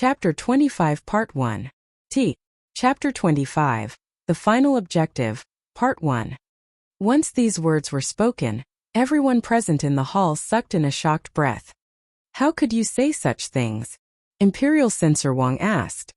Chapter 25 Part 1. Chapter 25. The Final Objective, Part 1. Once these words were spoken, everyone present in the hall sucked in a shocked breath. How could you say such things? Imperial Censor Wang asked.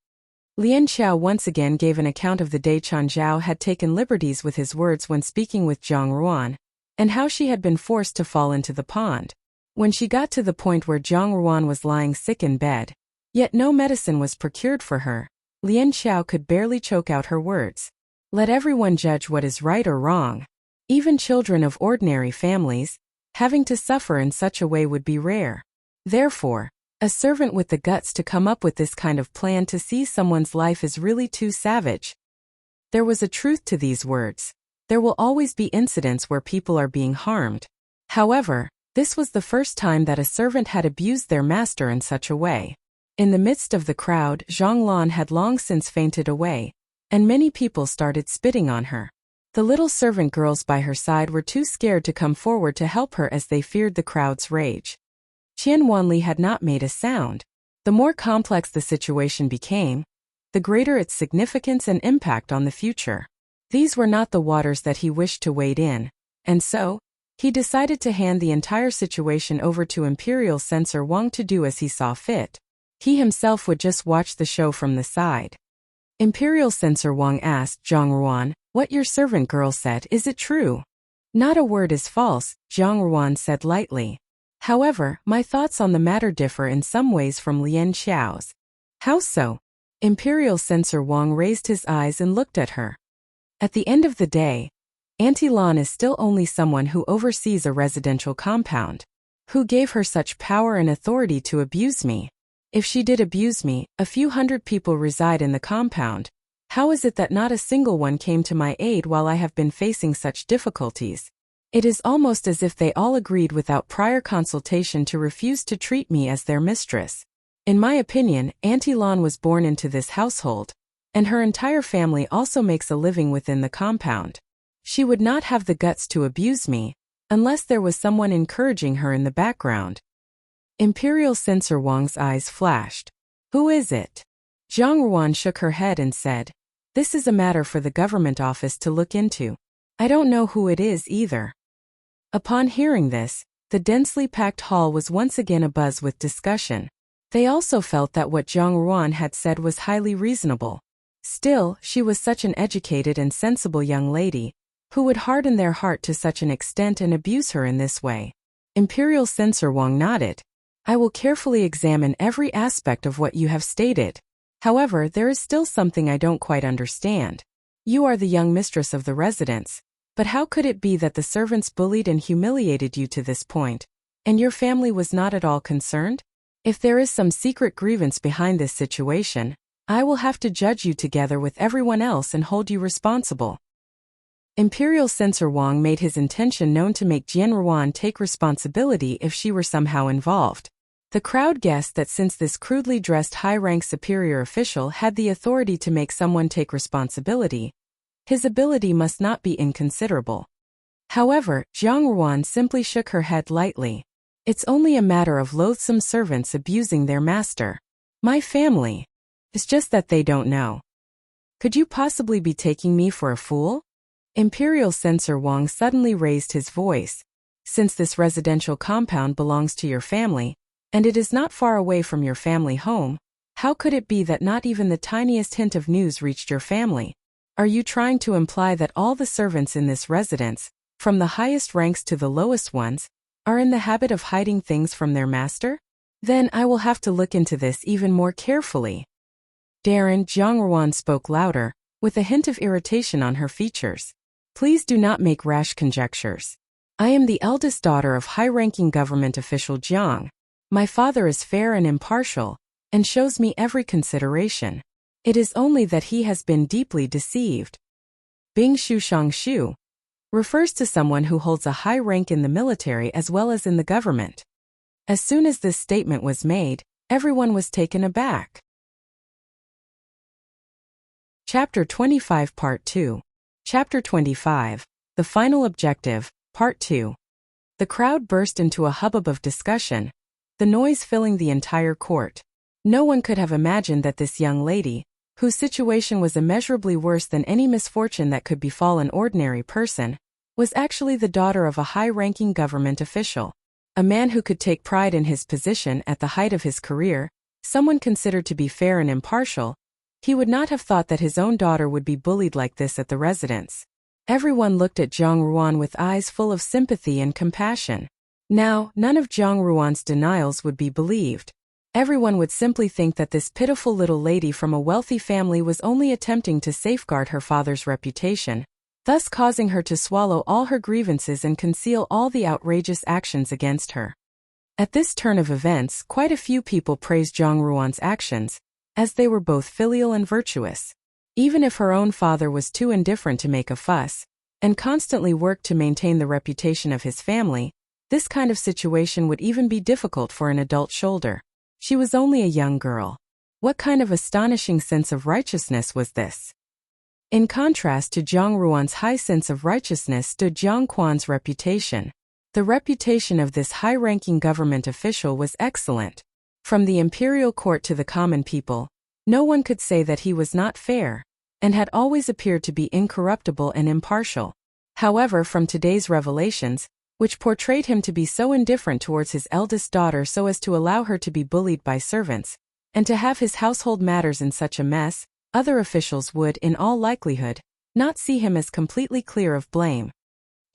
Lian Xiao once again gave an account of the day Chen Zhao had taken liberties with his words when speaking with Zhang Ruan, and how she had been forced to fall into the pond. When she got to the point where Zhang Ruan was lying sick in bed, yet no medicine was procured for her, Lian Xiao could barely choke out her words. Let everyone judge what is right or wrong. Even children of ordinary families, having to suffer in such a way would be rare. Therefore, a servant with the guts to come up with this kind of plan to seize someone's life is really too savage. There was a truth to these words. There will always be incidents where people are being harmed. However, this was the first time that a servant had abused their master in such a way. In the midst of the crowd, Zhang Lan had long since fainted away, and many people started spitting on her. The little servant girls by her side were too scared to come forward to help her as they feared the crowd's rage. Qian Wanli had not made a sound. The more complex the situation became, the greater its significance and impact on the future. These were not the waters that he wished to wade in, and so, he decided to hand the entire situation over to Imperial Censor Wang to do as he saw fit. He himself would just watch the show from the side. Imperial Censor Wang asked Zhang Ruan, "What your servant girl said, is it true?" "Not a word is false," Zhang Ruan said lightly. "However, my thoughts on the matter differ in some ways from Lian Xiao's." "How so?" Imperial Censor Wang raised his eyes and looked at her. "At the end of the day, Auntie Lan is still only someone who oversees a residential compound. Who gave her such power and authority to abuse me? If she did abuse me, a few hundred people reside in the compound. How is it that not a single one came to my aid while I have been facing such difficulties? It is almost as if they all agreed without prior consultation to refuse to treat me as their mistress. In my opinion, Auntie Lan was born into this household, and her entire family also makes a living within the compound. She would not have the guts to abuse me, unless there was someone encouraging her in the background." Imperial Censor Wang's eyes flashed. "Who is it?" Zhang Ruan shook her head and said, "This is a matter for the government office to look into. I don't know who it is either." Upon hearing this, the densely packed hall was once again abuzz with discussion. They also felt that what Zhang Ruan had said was highly reasonable. Still, she was such an educated and sensible young lady, who would harden their heart to such an extent and abuse her in this way. Imperial Censor Wang nodded. "I will carefully examine every aspect of what you have stated. However, there is still something I don't quite understand. You are the young mistress of the residence, but how could it be that the servants bullied and humiliated you to this point, and your family was not at all concerned? If there is some secret grievance behind this situation, I will have to judge you together with everyone else and hold you responsible." Imperial Censor Wang made his intention known to make Jian Ruan take responsibility if she were somehow involved. The crowd guessed that since this crudely dressed high-rank superior official had the authority to make someone take responsibility, his ability must not be inconsiderable. However, Zhang Ruan simply shook her head lightly. "It's only a matter of loathsome servants abusing their master. My family. It's just that they don't know." "Could you possibly be taking me for a fool?" Imperial Censor Wang suddenly raised his voice. "Since this residential compound belongs to your family, and it is not far away from your family home, how could it be that not even the tiniest hint of news reached your family? Are you trying to imply that all the servants in this residence, from the highest ranks to the lowest ones, are in the habit of hiding things from their master? Then I will have to look into this even more carefully." Darren, Zhang Ruan spoke louder, with a hint of irritation on her features. "Please do not make rash conjectures. I am the eldest daughter of high-ranking government official Jiang. My father is fair and impartial, and shows me every consideration. It is only that he has been deeply deceived." Bing Shu Shang Shu refers to someone who holds a high rank in the military as well as in the government. As soon as this statement was made, everyone was taken aback. Chapter 25 Part 2. Chapter 25. The Final Objective, Part 2. The crowd burst into a hubbub of discussion, the noise filling the entire court. No one could have imagined that this young lady, whose situation was immeasurably worse than any misfortune that could befall an ordinary person, was actually the daughter of a high-ranking government official, a man who could take pride in his position at the height of his career, someone considered to be fair and impartial. He would not have thought that his own daughter would be bullied like this at the residence. Everyone looked at Zhang Ruan with eyes full of sympathy and compassion. Now, none of Zhang Ruan's denials would be believed. Everyone would simply think that this pitiful little lady from a wealthy family was only attempting to safeguard her father's reputation, thus causing her to swallow all her grievances and conceal all the outrageous actions against her. At this turn of events, quite a few people praised Zhang Ruan's actions, as they were both filial and virtuous. Even if her own father was too indifferent to make a fuss, and constantly worked to maintain the reputation of his family, this kind of situation would even be difficult for an adult shoulder. She was only a young girl. What kind of astonishing sense of righteousness was this? In contrast to Zhang Ruan's high sense of righteousness stood Jiang Quan's reputation. The reputation of this high-ranking government official was excellent. From the imperial court to the common people, no one could say that he was not fair, and had always appeared to be incorruptible and impartial. However, from today's revelations, which portrayed him to be so indifferent towards his eldest daughter so as to allow her to be bullied by servants, and to have his household matters in such a mess, other officials would, in all likelihood, not see him as completely clear of blame.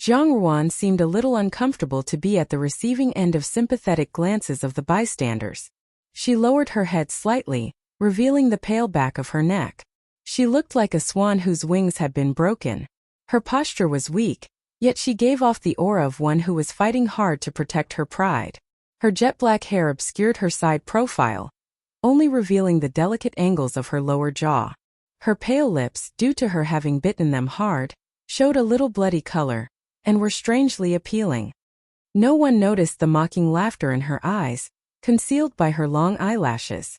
Zhang Ruan seemed a little uncomfortable to be at the receiving end of sympathetic glances of the bystanders. She lowered her head slightly, revealing the pale back of her neck. She looked like a swan whose wings had been broken. Her posture was weak, yet she gave off the aura of one who was fighting hard to protect her pride. Her jet-black hair obscured her side profile, only revealing the delicate angles of her lower jaw. Her pale lips, due to her having bitten them hard, showed a little bloody color, and were strangely appealing. No one noticed the mocking laughter in her eyes, concealed by her long eyelashes.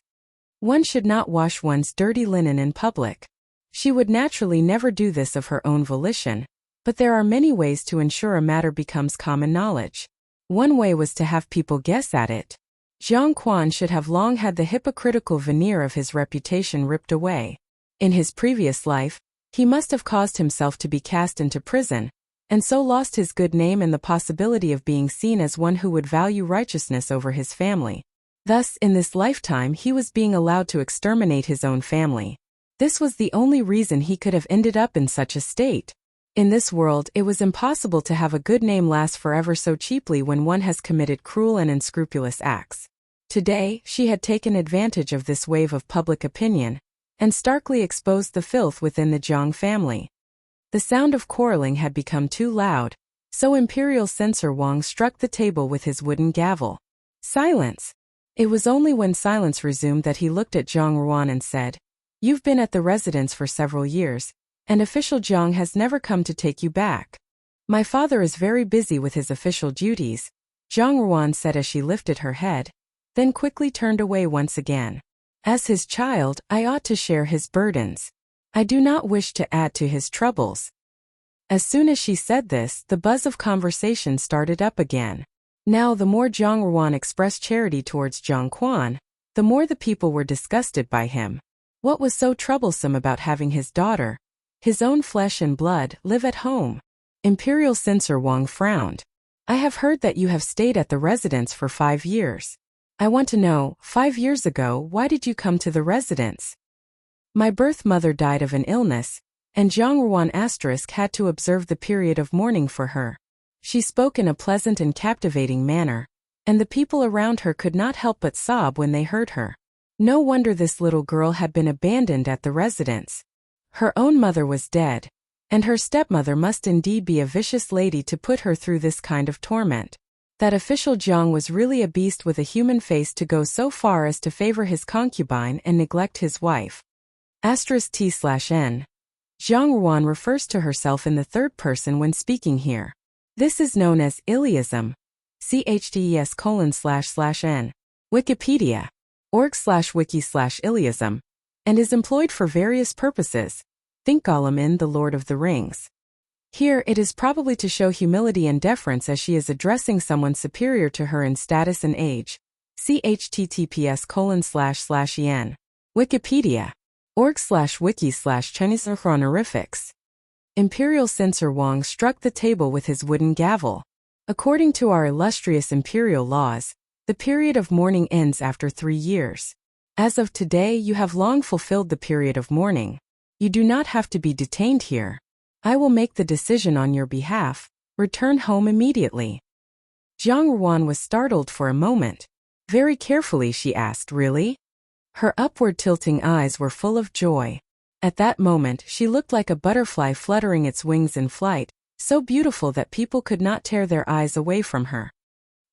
One should not wash one's dirty linen in public. She would naturally never do this of her own volition, but there are many ways to ensure a matter becomes common knowledge. One way was to have people guess at it. Jiang Quan should have long had the hypocritical veneer of his reputation ripped away. In his previous life, he must have caused himself to be cast into prison, and so lost his good name and the possibility of being seen as one who would value righteousness over his family. Thus, in this lifetime he was being allowed to exterminate his own family. This was the only reason he could have ended up in such a state. In this world, it was impossible to have a good name last forever so cheaply when one has committed cruel and unscrupulous acts. Today, she had taken advantage of this wave of public opinion, and starkly exposed the filth within the Jiang family. The sound of quarreling had become too loud, so Imperial Censor Wang struck the table with his wooden gavel. Silence! It was only when silence resumed that he looked at Zhang Ruan and said, "You've been at the residence for several years, and official Jiang has never come to take you back." "My father is very busy with his official duties," Zhang Ruan said as she lifted her head, then quickly turned away once again. "As his child, I ought to share his burdens. I do not wish to add to his troubles." As soon as she said this, the buzz of conversation started up again. Now the more Zhang Ruan expressed charity towards Jiang Quan, the more the people were disgusted by him. What was so troublesome about having his daughter, his own flesh and blood, live at home? Imperial Censor Wang frowned. "I have heard that you have stayed at the residence for 5 years. I want to know, 5 years ago, why did you come to the residence?" "My birth mother died of an illness, and Zhang Ruan * had to observe the period of mourning for her." She spoke in a pleasant and captivating manner, and the people around her could not help but sob when they heard her. No wonder this little girl had been abandoned at the residence. Her own mother was dead, and her stepmother must indeed be a vicious lady to put her through this kind of torment. That official Jiang was really a beast with a human face to go so far as to favor his concubine and neglect his wife. *T/N. Zhang Ruan refers to herself in the third person when speaking here. This is known as Iliism. *//n. Wikipedia. org/wiki/Iliism. And is employed for various purposes. Think Gollum in The Lord of the Rings. Here it is probably to show humility and deference as she is addressing someone superior to her in status and age. See https://yen. Wikipedia. org/wiki/Chinese honorifics. Imperial Censor Wang struck the table with his wooden gavel. According to our illustrious imperial laws, the period of mourning ends after 3 years. As of today, you have long fulfilled the period of mourning. You do not have to be detained here. I will make the decision on your behalf. Return home immediately. Zhang Ruan was startled for a moment. Very carefully she asked, really? Her upward tilting eyes were full of joy. At that moment she looked like a butterfly fluttering its wings in flight, so beautiful that people could not tear their eyes away from her.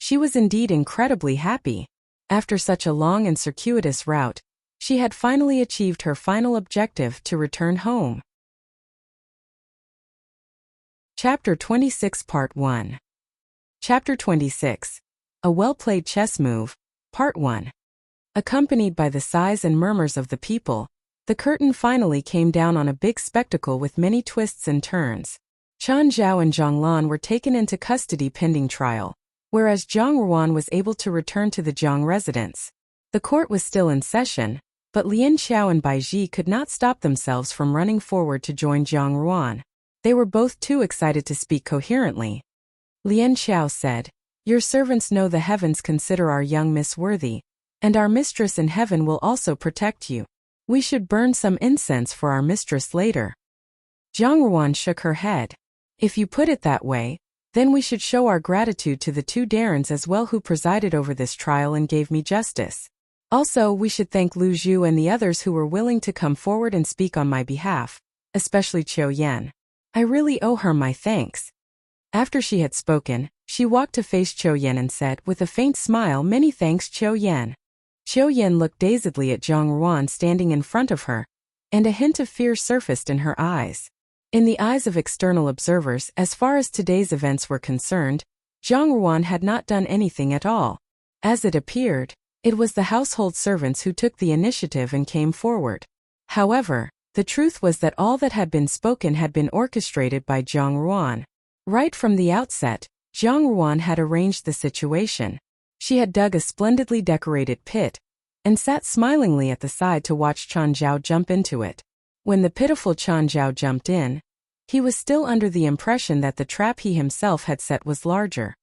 She was indeed incredibly happy. After such a long and circuitous route, she had finally achieved her final objective to return home. Chapter 26 Part 1. Chapter 26. A well-played chess move, Part 1. Accompanied by the sighs and murmurs of the people, the curtain finally came down on a big spectacle with many twists and turns. Chen Zhao and Zhang Lan were taken into custody pending trial, whereas Zhang Ruan was able to return to the Zhang residence. The court was still in session, but Lian Xiao and Bai Ji could not stop themselves from running forward to join Zhang Ruan. They were both too excited to speak coherently. Lian Xiao said, "Your servants know the heavens consider our young miss worthy, and our mistress in heaven will also protect you. We should burn some incense for our mistress later." Zhang Ruan shook her head. "If you put it that way, then we should show our gratitude to the 2 Darrens as well who presided over this trial and gave me justice. Also, we should thank Lu Zhu and the others who were willing to come forward and speak on my behalf, especially Qiu Yan. I really owe her my thanks." After she had spoken, she walked to face Qiu Yan and said with a faint smile, "Many thanks, Qiu Yan." Qiu Yan looked dazedly at Zhang Ruan standing in front of her, and a hint of fear surfaced in her eyes. In the eyes of external observers, as far as today's events were concerned, Zhang Ruan had not done anything at all. As it appeared, it was the household servants who took the initiative and came forward. However, the truth was that all that had been spoken had been orchestrated by Zhang Ruan. Right from the outset, Zhang Ruan had arranged the situation. She had dug a splendidly decorated pit, and sat smilingly at the side to watch Chen Zhao jump into it. When the pitiful Chen Zhao jumped in, he was still under the impression that the trap he himself had set was larger.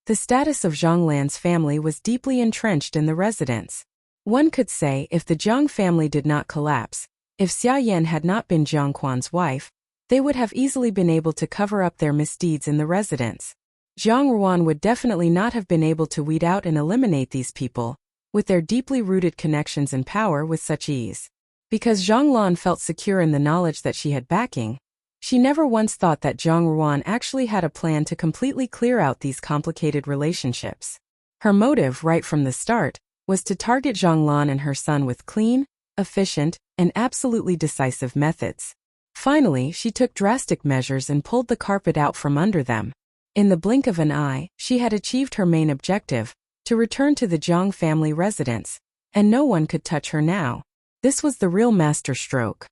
The status of Zhang Lan's family was deeply entrenched in the residence. One could say if the Zhang family did not collapse, if Xia Yan had not been Zhang Quan's wife, they would have easily been able to cover up their misdeeds in the residence. Zhang Ruan would definitely not have been able to weed out and eliminate these people, with their deeply rooted connections and power with such ease. Because Zhang Lan felt secure in the knowledge that she had backing, she never once thought that Zhang Ruan actually had a plan to completely clear out these complicated relationships. Her motive right from the start was to target Zhang Lan and her son with clean, efficient, and absolutely decisive methods. Finally, she took drastic measures and pulled the carpet out from under them. In the blink of an eye, she had achieved her main objective, to return to the Zhang family residence, and no one could touch her now. This was the real masterstroke.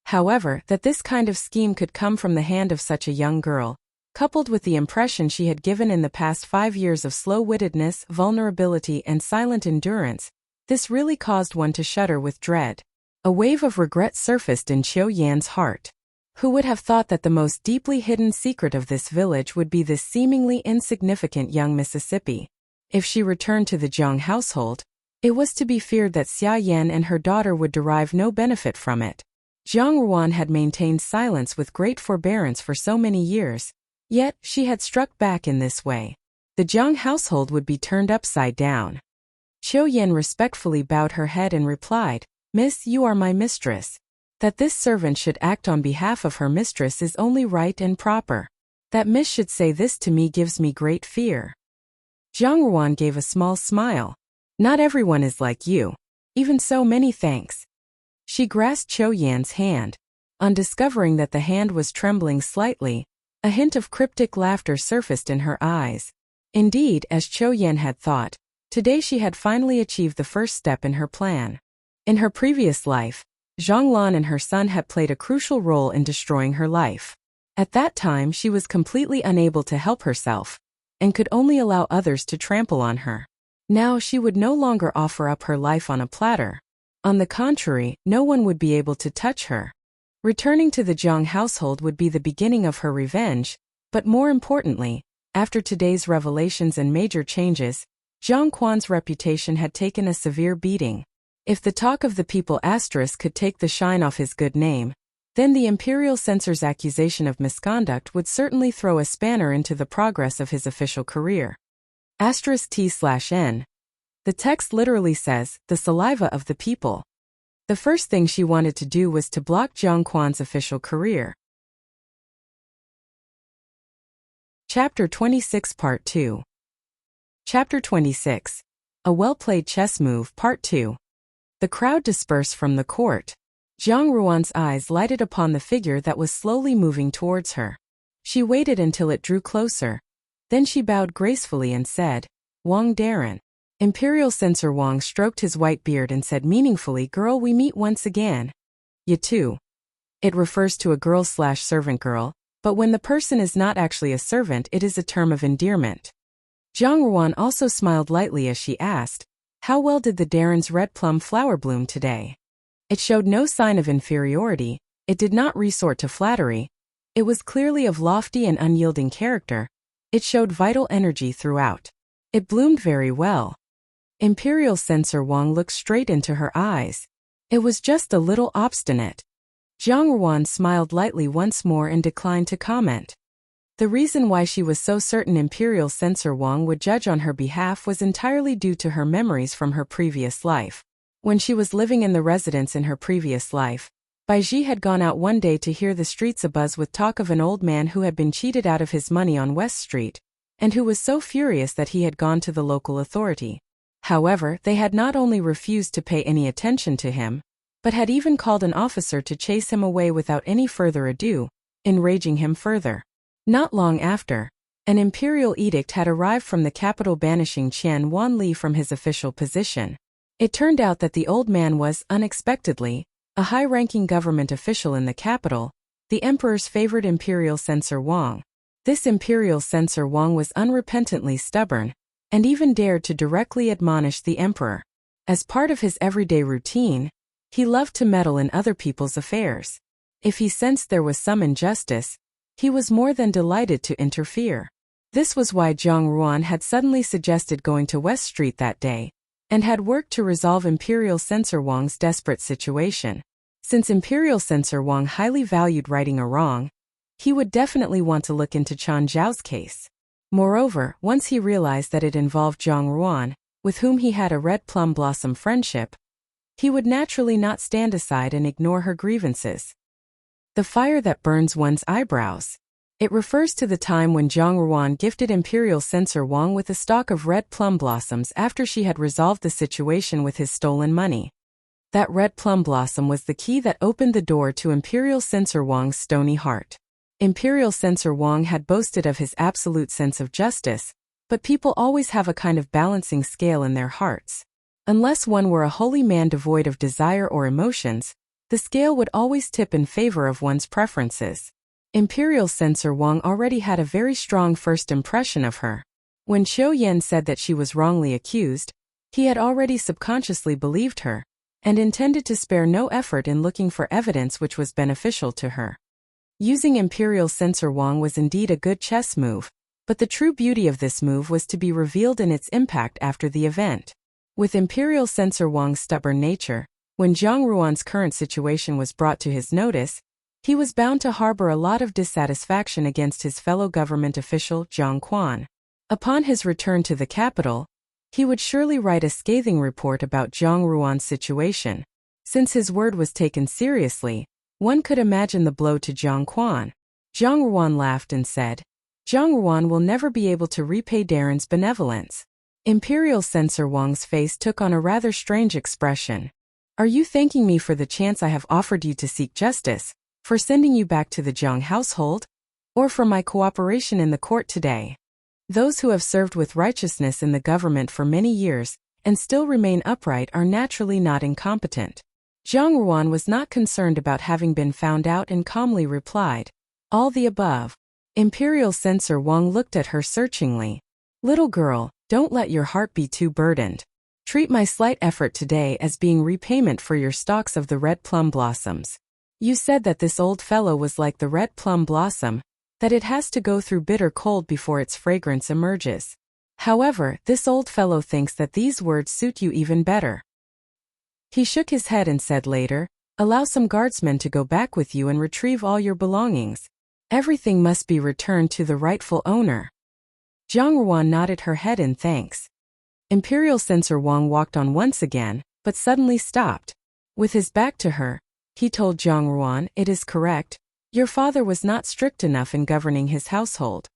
However, that this kind of scheme could come from the hand of such a young girl, coupled with the impression she had given in the past 5 years of slow-wittedness, vulnerability, and silent endurance, this really caused one to shudder with dread. A wave of regret surfaced in Qiu Yan's heart. Who would have thought that the most deeply hidden secret of this village would be this seemingly insignificant young Mississippi? If she returned to the Zhang household, it was to be feared that Xia Yan and her daughter would derive no benefit from it. Zhang Ruan had maintained silence with great forbearance for so many years, yet she had struck back in this way. The Zhang household would be turned upside down. Qiu Yan respectfully bowed her head and replied, "Miss, you are my mistress. That this servant should act on behalf of her mistress is only right and proper. That Miss should say this to me gives me great fear." Zhang Ruan gave a small smile. "Not everyone is like you. Even so, many thanks." She grasped Qiu Yan's hand. On discovering that the hand was trembling slightly, a hint of cryptic laughter surfaced in her eyes. Indeed, as Qiu Yan had thought, today she had finally achieved the first step in her plan. In her previous life, Zhang Lan and her son had played a crucial role in destroying her life. At that time she was completely unable to help herself, and could only allow others to trample on her. Now she would no longer offer up her life on a platter. On the contrary, no one would be able to touch her. Returning to the Jiang household would be the beginning of her revenge, but more importantly, after today's revelations and major changes, Jiang Quan's reputation had taken a severe beating. If the talk of the people * could take the shine off his good name, then the imperial censor's accusation of misconduct would certainly throw a spanner into the progress of his official career. *T/N. The text literally says, the saliva of the people. The first thing she wanted to do was to block Jiang Quan's official career. Chapter 26 Part 2. Chapter 26. A well-played chess move Part 2. The crowd dispersed from the court. Jiang Ruan's eyes lighted upon the figure that was slowly moving towards her. She waited until it drew closer. Then she bowed gracefully and said, "Wang Darren." Imperial Censor Wang stroked his white beard and said meaningfully, "Girl, we meet once again." "You too." It refers to a girl/servant girl, but when the person is not actually a servant, it is a term of endearment. Jiang Ruan also smiled lightly as she asked, "How well did the Darren's red plum flower bloom today?" It showed no sign of inferiority, it did not resort to flattery, it was clearly of lofty and unyielding character, it showed vital energy throughout. It bloomed very well. Imperial Censor Wang looked straight into her eyes. It was just a little obstinate. Jiang Ruan smiled lightly once more and declined to comment. The reason why she was so certain Imperial Censor Wang would judge on her behalf was entirely due to her memories from her previous life. When she was living in the residence in her previous life, Baiji had gone out one day to hear the streets abuzz with talk of an old man who had been cheated out of his money on West Street, and who was so furious that he had gone to the local authority. However, they had not only refused to pay any attention to him, but had even called an officer to chase him away without any further ado, enraging him further. Not long after, an imperial edict had arrived from the capital banishing Qian Wanli from his official position. It turned out that the old man was, unexpectedly, a high-ranking government official in the capital, the emperor's favorite Imperial Censor Wang. This Imperial Censor Wang was unrepentantly stubborn, and even dared to directly admonish the emperor. As part of his everyday routine, he loved to meddle in other people's affairs. If he sensed there was some injustice, he was more than delighted to interfere. This was why Jiang Ruan had suddenly suggested going to West Street that day, and had worked to resolve Imperial Censor Wang's desperate situation. Since Imperial Censor Wang highly valued righting a wrong, he would definitely want to look into Chen Zhao's case. Moreover, once he realized that it involved Jiang Ruan, with whom he had a red plum blossom friendship, he would naturally not stand aside and ignore her grievances. The fire that burns one's eyebrows. It refers to the time when Jiang Ruan gifted Imperial Censor Wang with a stalk of red plum blossoms after she had resolved the situation with his stolen money. That red plum blossom was the key that opened the door to Imperial Censor Wang's stony heart. Imperial Censor Wang had boasted of his absolute sense of justice, but people always have a kind of balancing scale in their hearts. Unless one were a holy man devoid of desire or emotions, the scale would always tip in favor of one's preferences. Imperial Censor Wang already had a very strong first impression of her. When Qiu Yan said that she was wrongly accused, he had already subconsciously believed her, and intended to spare no effort in looking for evidence which was beneficial to her. Using Imperial Censor Wang was indeed a good chess move, but the true beauty of this move was to be revealed in its impact after the event. With Imperial Censor Wang's stubborn nature, when Jiang Ruan's current situation was brought to his notice, he was bound to harbor a lot of dissatisfaction against his fellow government official, Jiang Quan. Upon his return to the capital, he would surely write a scathing report about Jiang Ruan's situation. Since his word was taken seriously, one could imagine the blow to Jiang Quan. Jiang Ruan laughed and said, "Jiang Ruan will never be able to repay Darren's benevolence." Imperial Censor Wang's face took on a rather strange expression. "Are you thanking me for the chance I have offered you to seek justice, for sending you back to the Jiang household, or for my cooperation in the court today?" Those who have served with righteousness in the government for many years, and still remain upright, are naturally not incompetent. Jiang Ruan was not concerned about having been found out and calmly replied, "All the above." Imperial Censor Wang looked at her searchingly. "Little girl, Don't let your heart be too burdened. Treat my slight effort today as being repayment for your stalks of the red plum blossoms. You said that this old fellow was like the red plum blossom, that it has to go through bitter cold before its fragrance emerges. However, this old fellow thinks that these words suit you even better. He shook his head and said later, allow some guardsmen to go back with you and retrieve all your belongings. Everything must be returned to the rightful owner. Zhang Ruan nodded her head in thanks. Imperial Censor Wang walked on once again, but suddenly stopped. With his back to her, he told Zhang Ruan, it is correct, your father was not strict enough in governing his household.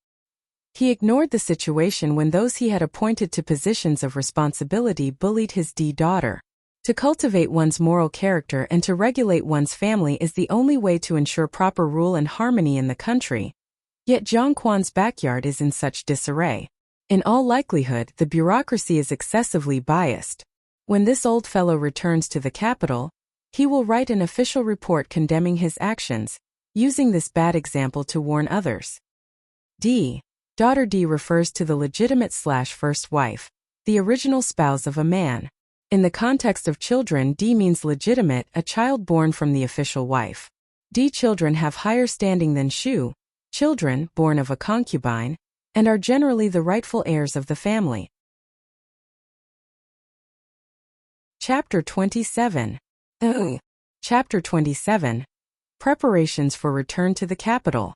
He ignored the situation when those he had appointed to positions of responsibility bullied his daughter. To cultivate one's moral character and to regulate one's family is the only way to ensure proper rule and harmony in the country. Yet Zhang Quan's backyard is in such disarray. In all likelihood, the bureaucracy is excessively biased. When this old fellow returns to the capital, he will write an official report condemning his actions, using this bad example to warn others. Daughter D refers to the legitimate/first wife, the original spouse of a man. In the context of children, D means legitimate, a child born from the official wife. D children have higher standing than Shu, children born of a concubine, and are generally the rightful heirs of the family. Chapter 27. Chapter 27. Preparations for return to the capital.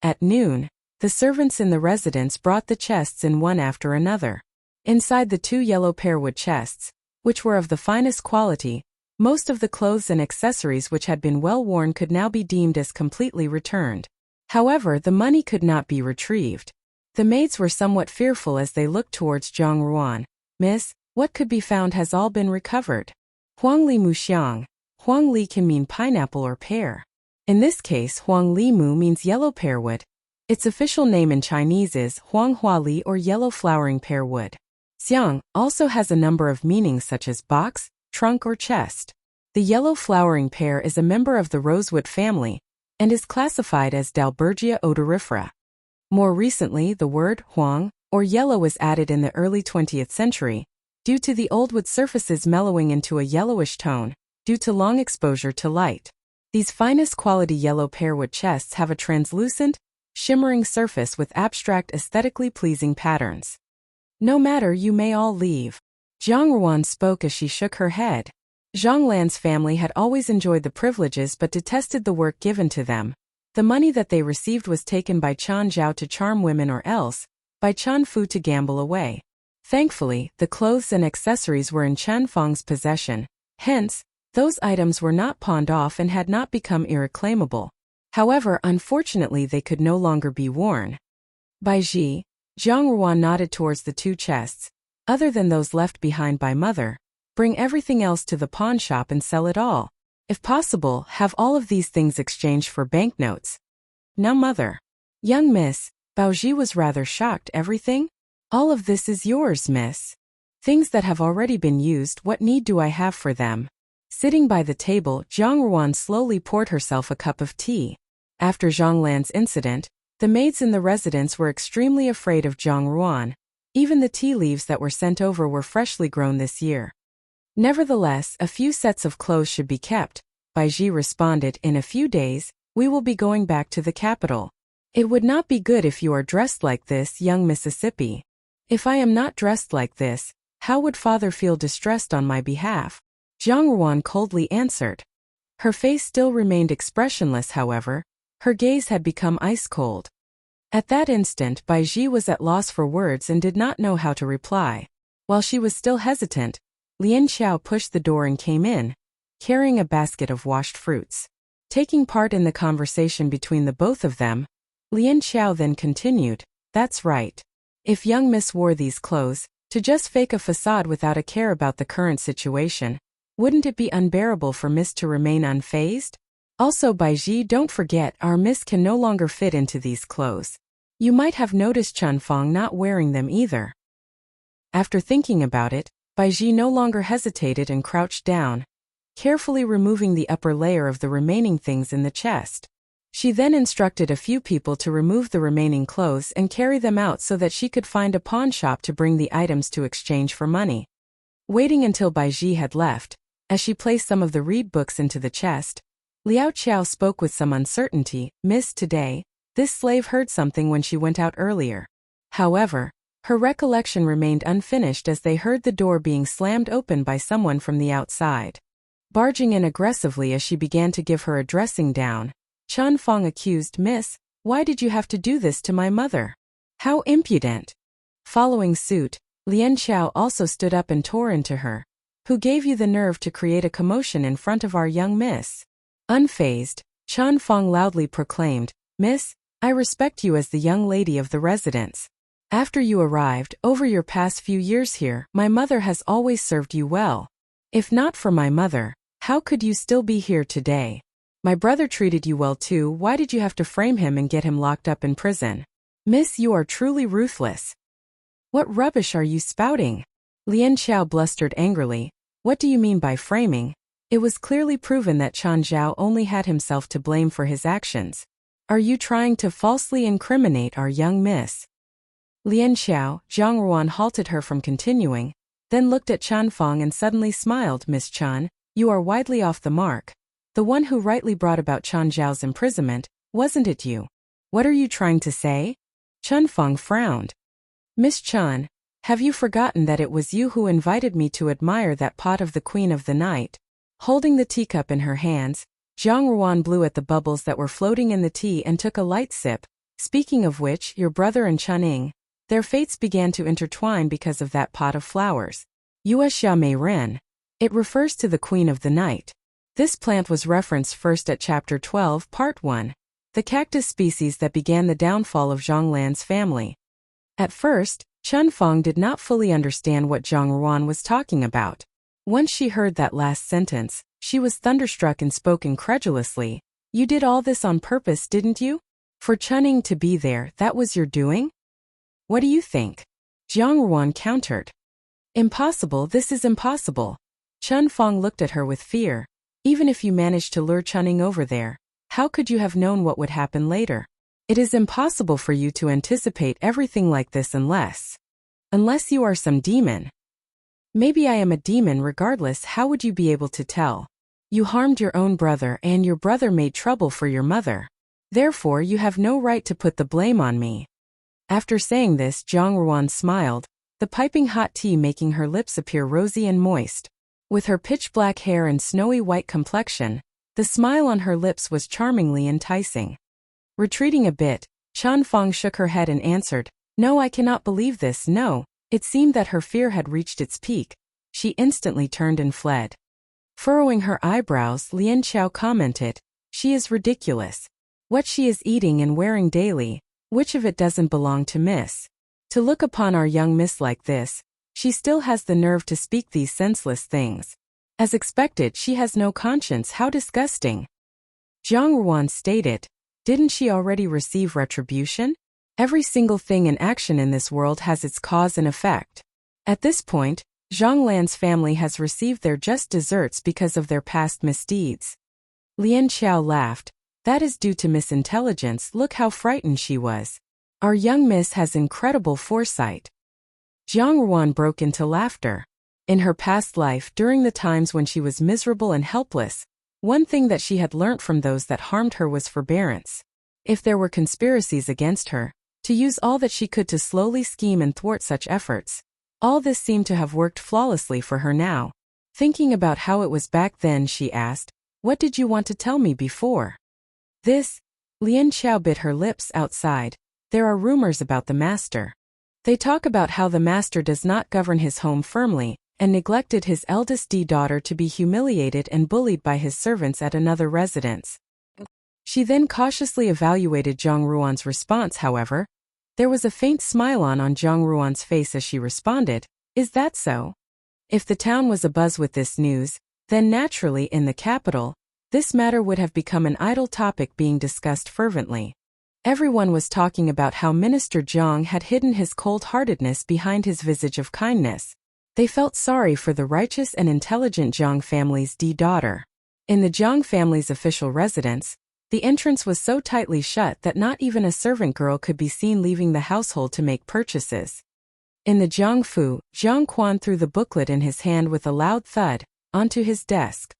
At noon, the servants in the residence brought the chests in one after another. Inside the 2 yellow pearwood chests, which were of the finest quality, most of the clothes and accessories which had been well worn could now be deemed as completely returned. However, the money could not be retrieved. The maids were somewhat fearful as they looked towards Zhang Ruan. Miss, what could be found has all been recovered. Huang Li Mu Xiang. Huang Li can mean pineapple or pear. In this case, Huang Li Mu means yellow pearwood. Its official name in Chinese is Huang Hua Li or yellow flowering pearwood. Xiang also has a number of meanings such as box, trunk or chest. The yellow flowering pear is a member of the rosewood family and is classified as Dalbergia odorifera. More recently, the word huang or yellow was added in the early 20th century due to the old wood surfaces mellowing into a yellowish tone due to long exposure to light. These finest quality yellow pearwood chests have a translucent, shimmering surface with abstract aesthetically pleasing patterns. No matter, you may all leave. Zhang Ruan spoke as she shook her head. Zhang Lan's family had always enjoyed the privileges but detested the work given to them. The money that they received was taken by Chan Zhao to charm women or else, by Chan Fu to gamble away. Thankfully, the clothes and accessories were in Chen Feng's possession. Hence, those items were not pawned off and had not become irreclaimable. However, unfortunately they could no longer be worn. By Ji, Zhang Ruan nodded towards the 2 chests. Other than those left behind by mother, bring everything else to the pawn shop and sell it all. If possible, have all of these things exchanged for banknotes. Now mother. Young miss, Baoji was rather shocked. Everything? All of this is yours, miss. Things that have already been used, what need do I have for them? Sitting by the table, Zhang Ruan slowly poured herself a cup of tea. After Zhang Lan's incident, the maids in the residence were extremely afraid of Zhang Ruan. Even the tea leaves that were sent over were freshly grown this year. Nevertheless, a few sets of clothes should be kept. Baiji responded, in a few days, we will be going back to the capital. It would not be good if you are dressed like this, young Mississippi. If I am not dressed like this, how would father feel distressed on my behalf? Zhang Ruan coldly answered. Her face still remained expressionless, however. Her gaze had become ice-cold. At that instant, Baiji was at loss for words and did not know how to reply. While she was still hesitant, Lian Xiao pushed the door and came in, carrying a basket of washed fruits. Taking part in the conversation between the both of them, Lian Xiao then continued, that's right. If young miss wore these clothes, to just fake a facade without a care about the current situation, wouldn't it be unbearable for miss to remain unfazed? Also, Baiji, don't forget, our miss can no longer fit into these clothes. You might have noticed Chen Feng not wearing them either. After thinking about it, Baiji no longer hesitated and crouched down, carefully removing the upper layer of the remaining things in the chest. She then instructed a few people to remove the remaining clothes and carry them out so that she could find a pawn shop to bring the items to exchange for money. Waiting until Baiji had left, as she placed some of the read books into the chest, Liao Qiao spoke with some uncertainty. Miss, today, this slave heard something when she went out earlier. However, her recollection remained unfinished as they heard the door being slammed open by someone from the outside. Barging in aggressively as she began to give her a dressing down, Chen Fong accused, Miss, why did you have to do this to my mother? How impudent! Following suit, Lian Xiao also stood up and tore into her. Who gave you the nerve to create a commotion in front of our young miss? Unfazed, Chen Fong loudly proclaimed, Miss, I respect you as the young lady of the residence. After you arrived, over your past few years here, my mother has always served you well. If not for my mother, how could you still be here today? My brother treated you well too, why did you have to frame him and get him locked up in prison? Miss, you are truly ruthless. What rubbish are you spouting? Lian Xiao blustered angrily. What do you mean by framing? It was clearly proven that Chen Zhao only had himself to blame for his actions. Are you trying to falsely incriminate our young miss? Lian Xiao, Zhang Ruan halted her from continuing, then looked at Chen Fong and suddenly smiled. Miss Chen, you are widely off the mark. The one who rightly brought about Chen Zhao's imprisonment, wasn't it you? What are you trying to say? Chen Fong frowned. Miss Chen, have you forgotten that it was you who invited me to admire that pot of the Queen of the Night? Holding the teacup in her hands, Zhang Ruan blew at the bubbles that were floating in the tea and took a light sip. Speaking of which, your brother and Chen Ying, their fates began to intertwine because of that pot of flowers. Yuexia Mei Ren. It refers to the Queen of the Night. This plant was referenced first at Chapter 12, Part 1, the cactus species that began the downfall of Zhang Lan's family. At first, Chen Fong did not fully understand what Zhang Ruan was talking about. Once she heard that last sentence, she was thunderstruck and spoke incredulously. You did all this on purpose, didn't you? For Chen Ying to be there, that was your doing? What do you think? Zhang Ruan countered. Impossible, this is impossible. Chen Fong looked at her with fear. Even if you managed to lure Chen Ying over there, how could you have known what would happen later? It is impossible for you to anticipate everything like this unless you are some demon. Maybe I am a demon regardless, how would you be able to tell? You harmed your own brother and your brother made trouble for your mother. Therefore you have no right to put the blame on me. After saying this, Zhang Ruan smiled, the piping hot tea making her lips appear rosy and moist. With her pitch-black hair and snowy white complexion, the smile on her lips was charmingly enticing. Retreating a bit, Chen Fong shook her head and answered, No, I cannot believe this, no. It seemed that her fear had reached its peak. She instantly turned and fled. Furrowing her eyebrows, Lian Xiao commented, She is ridiculous. What she is eating and wearing daily, which of it doesn't belong to Miss? To look upon our young Miss like this, she still has the nerve to speak these senseless things. As expected, she has no conscience, how disgusting. Zhang Ruan stated, Didn't she already receive retribution? Every single thing and action in this world has its cause and effect. At this point, Zhang Lan's family has received their just deserts because of their past misdeeds. Lian Xiao laughed. That is due to misintelligence, look how frightened she was. Our young miss has incredible foresight. Zhang Ruan broke into laughter. In her past life, during the times when she was miserable and helpless, one thing that she had learnt from those that harmed her was forbearance. If there were conspiracies against her, to use all that she could to slowly scheme and thwart such efforts. All this seemed to have worked flawlessly for her now. Thinking about how it was back then, she asked, What did you want to tell me before? This? Lian Xiao bit her lips outside. There are rumors about the master. They talk about how the master does not govern his home firmly, and neglected his eldest daughter to be humiliated and bullied by his servants at another residence. She then cautiously evaluated Zhang Ruan's response, however. There was a faint smile on Zhang Ruan's face as she responded, Is that so? If the town was abuzz with this news, then naturally in the capital, this matter would have become an idle topic being discussed fervently. Everyone was talking about how Minister Zhang had hidden his cold-heartedness behind his visage of kindness. They felt sorry for the righteous and intelligent Zhang family's daughter. In the Zhang family's official residence, The entrance was so tightly shut that not even a servant girl could be seen leaving the household to make purchases. In the Jiangfu, Jiang Quan threw the booklet in his hand with a loud thud, onto his desk.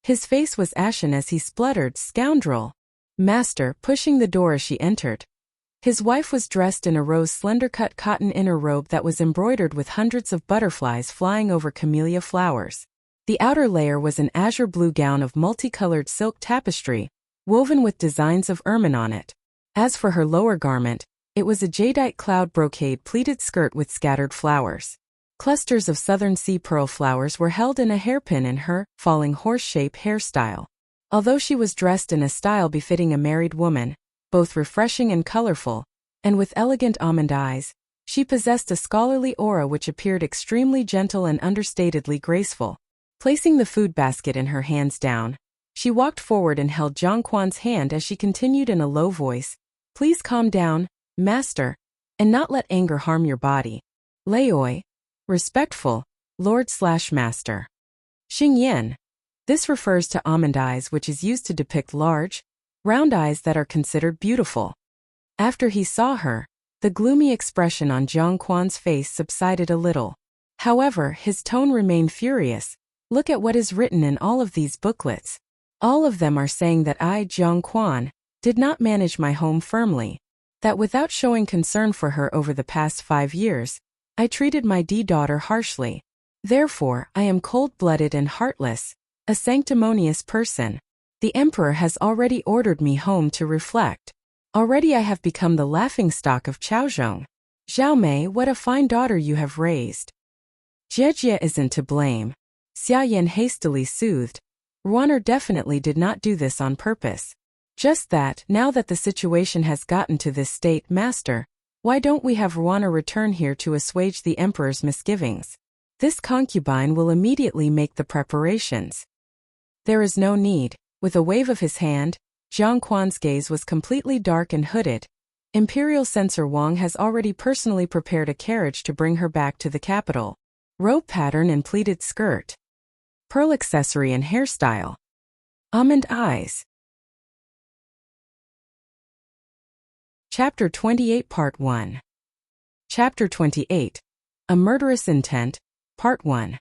His face was ashen as he spluttered, "Scoundrel!" "Master," pushing the door as she entered. His wife was dressed in a rose slender-cut cotton inner robe that was embroidered with hundreds of butterflies flying over camellia flowers. The outer layer was an azure blue gown of multicolored silk tapestry, woven with designs of ermine on it. As for her lower garment, it was a jadeite cloud brocade pleated skirt with scattered flowers. Clusters of southern sea pearl flowers were held in a hairpin in her falling horse-shape hairstyle. Although she was dressed in a style befitting a married woman, both refreshing and colorful, and with elegant almond eyes, she possessed a scholarly aura which appeared extremely gentle and understatedly graceful. Placing the food basket in her hands down, she walked forward and held Jiang Quan's hand as she continued in a low voice, "Please calm down, master, and not let anger harm your body. Laoi, respectful, Lord/Master. Xingyan." This refers to almond eyes, which is used to depict large, round eyes that are considered beautiful. After he saw her, the gloomy expression on Jiang Quan's face subsided a little. However, his tone remained furious. "Look at what is written in all of these booklets. All of them are saying that I, Jiang Quan, did not manage my home firmly. That without showing concern for her over the past 5 years, I treated my daughter harshly. Therefore, I am cold-blooded and heartless, a sanctimonious person. The emperor has already ordered me home to reflect. Already I have become the laughingstock of Chaozhong. Xiaomei, what a fine daughter you have raised." "Jie isn't to blame," Xia Yan hastily soothed. "Ruaner definitely did not do this on purpose. Just that, now that the situation has gotten to this state, master, why don't we have Ruaner return here to assuage the emperor's misgivings? This concubine will immediately make the preparations." "There is no need." With a wave of his hand, Jiang Quan's gaze was completely dark and hooded. "Imperial Censor Wang has already personally prepared a carriage to bring her back to the capital. Robe pattern and pleated skirt. Pearl accessory and hairstyle. Almond eyes." Chapter 28 Part 1. Chapter 28. A Murderous Intent, Part 1.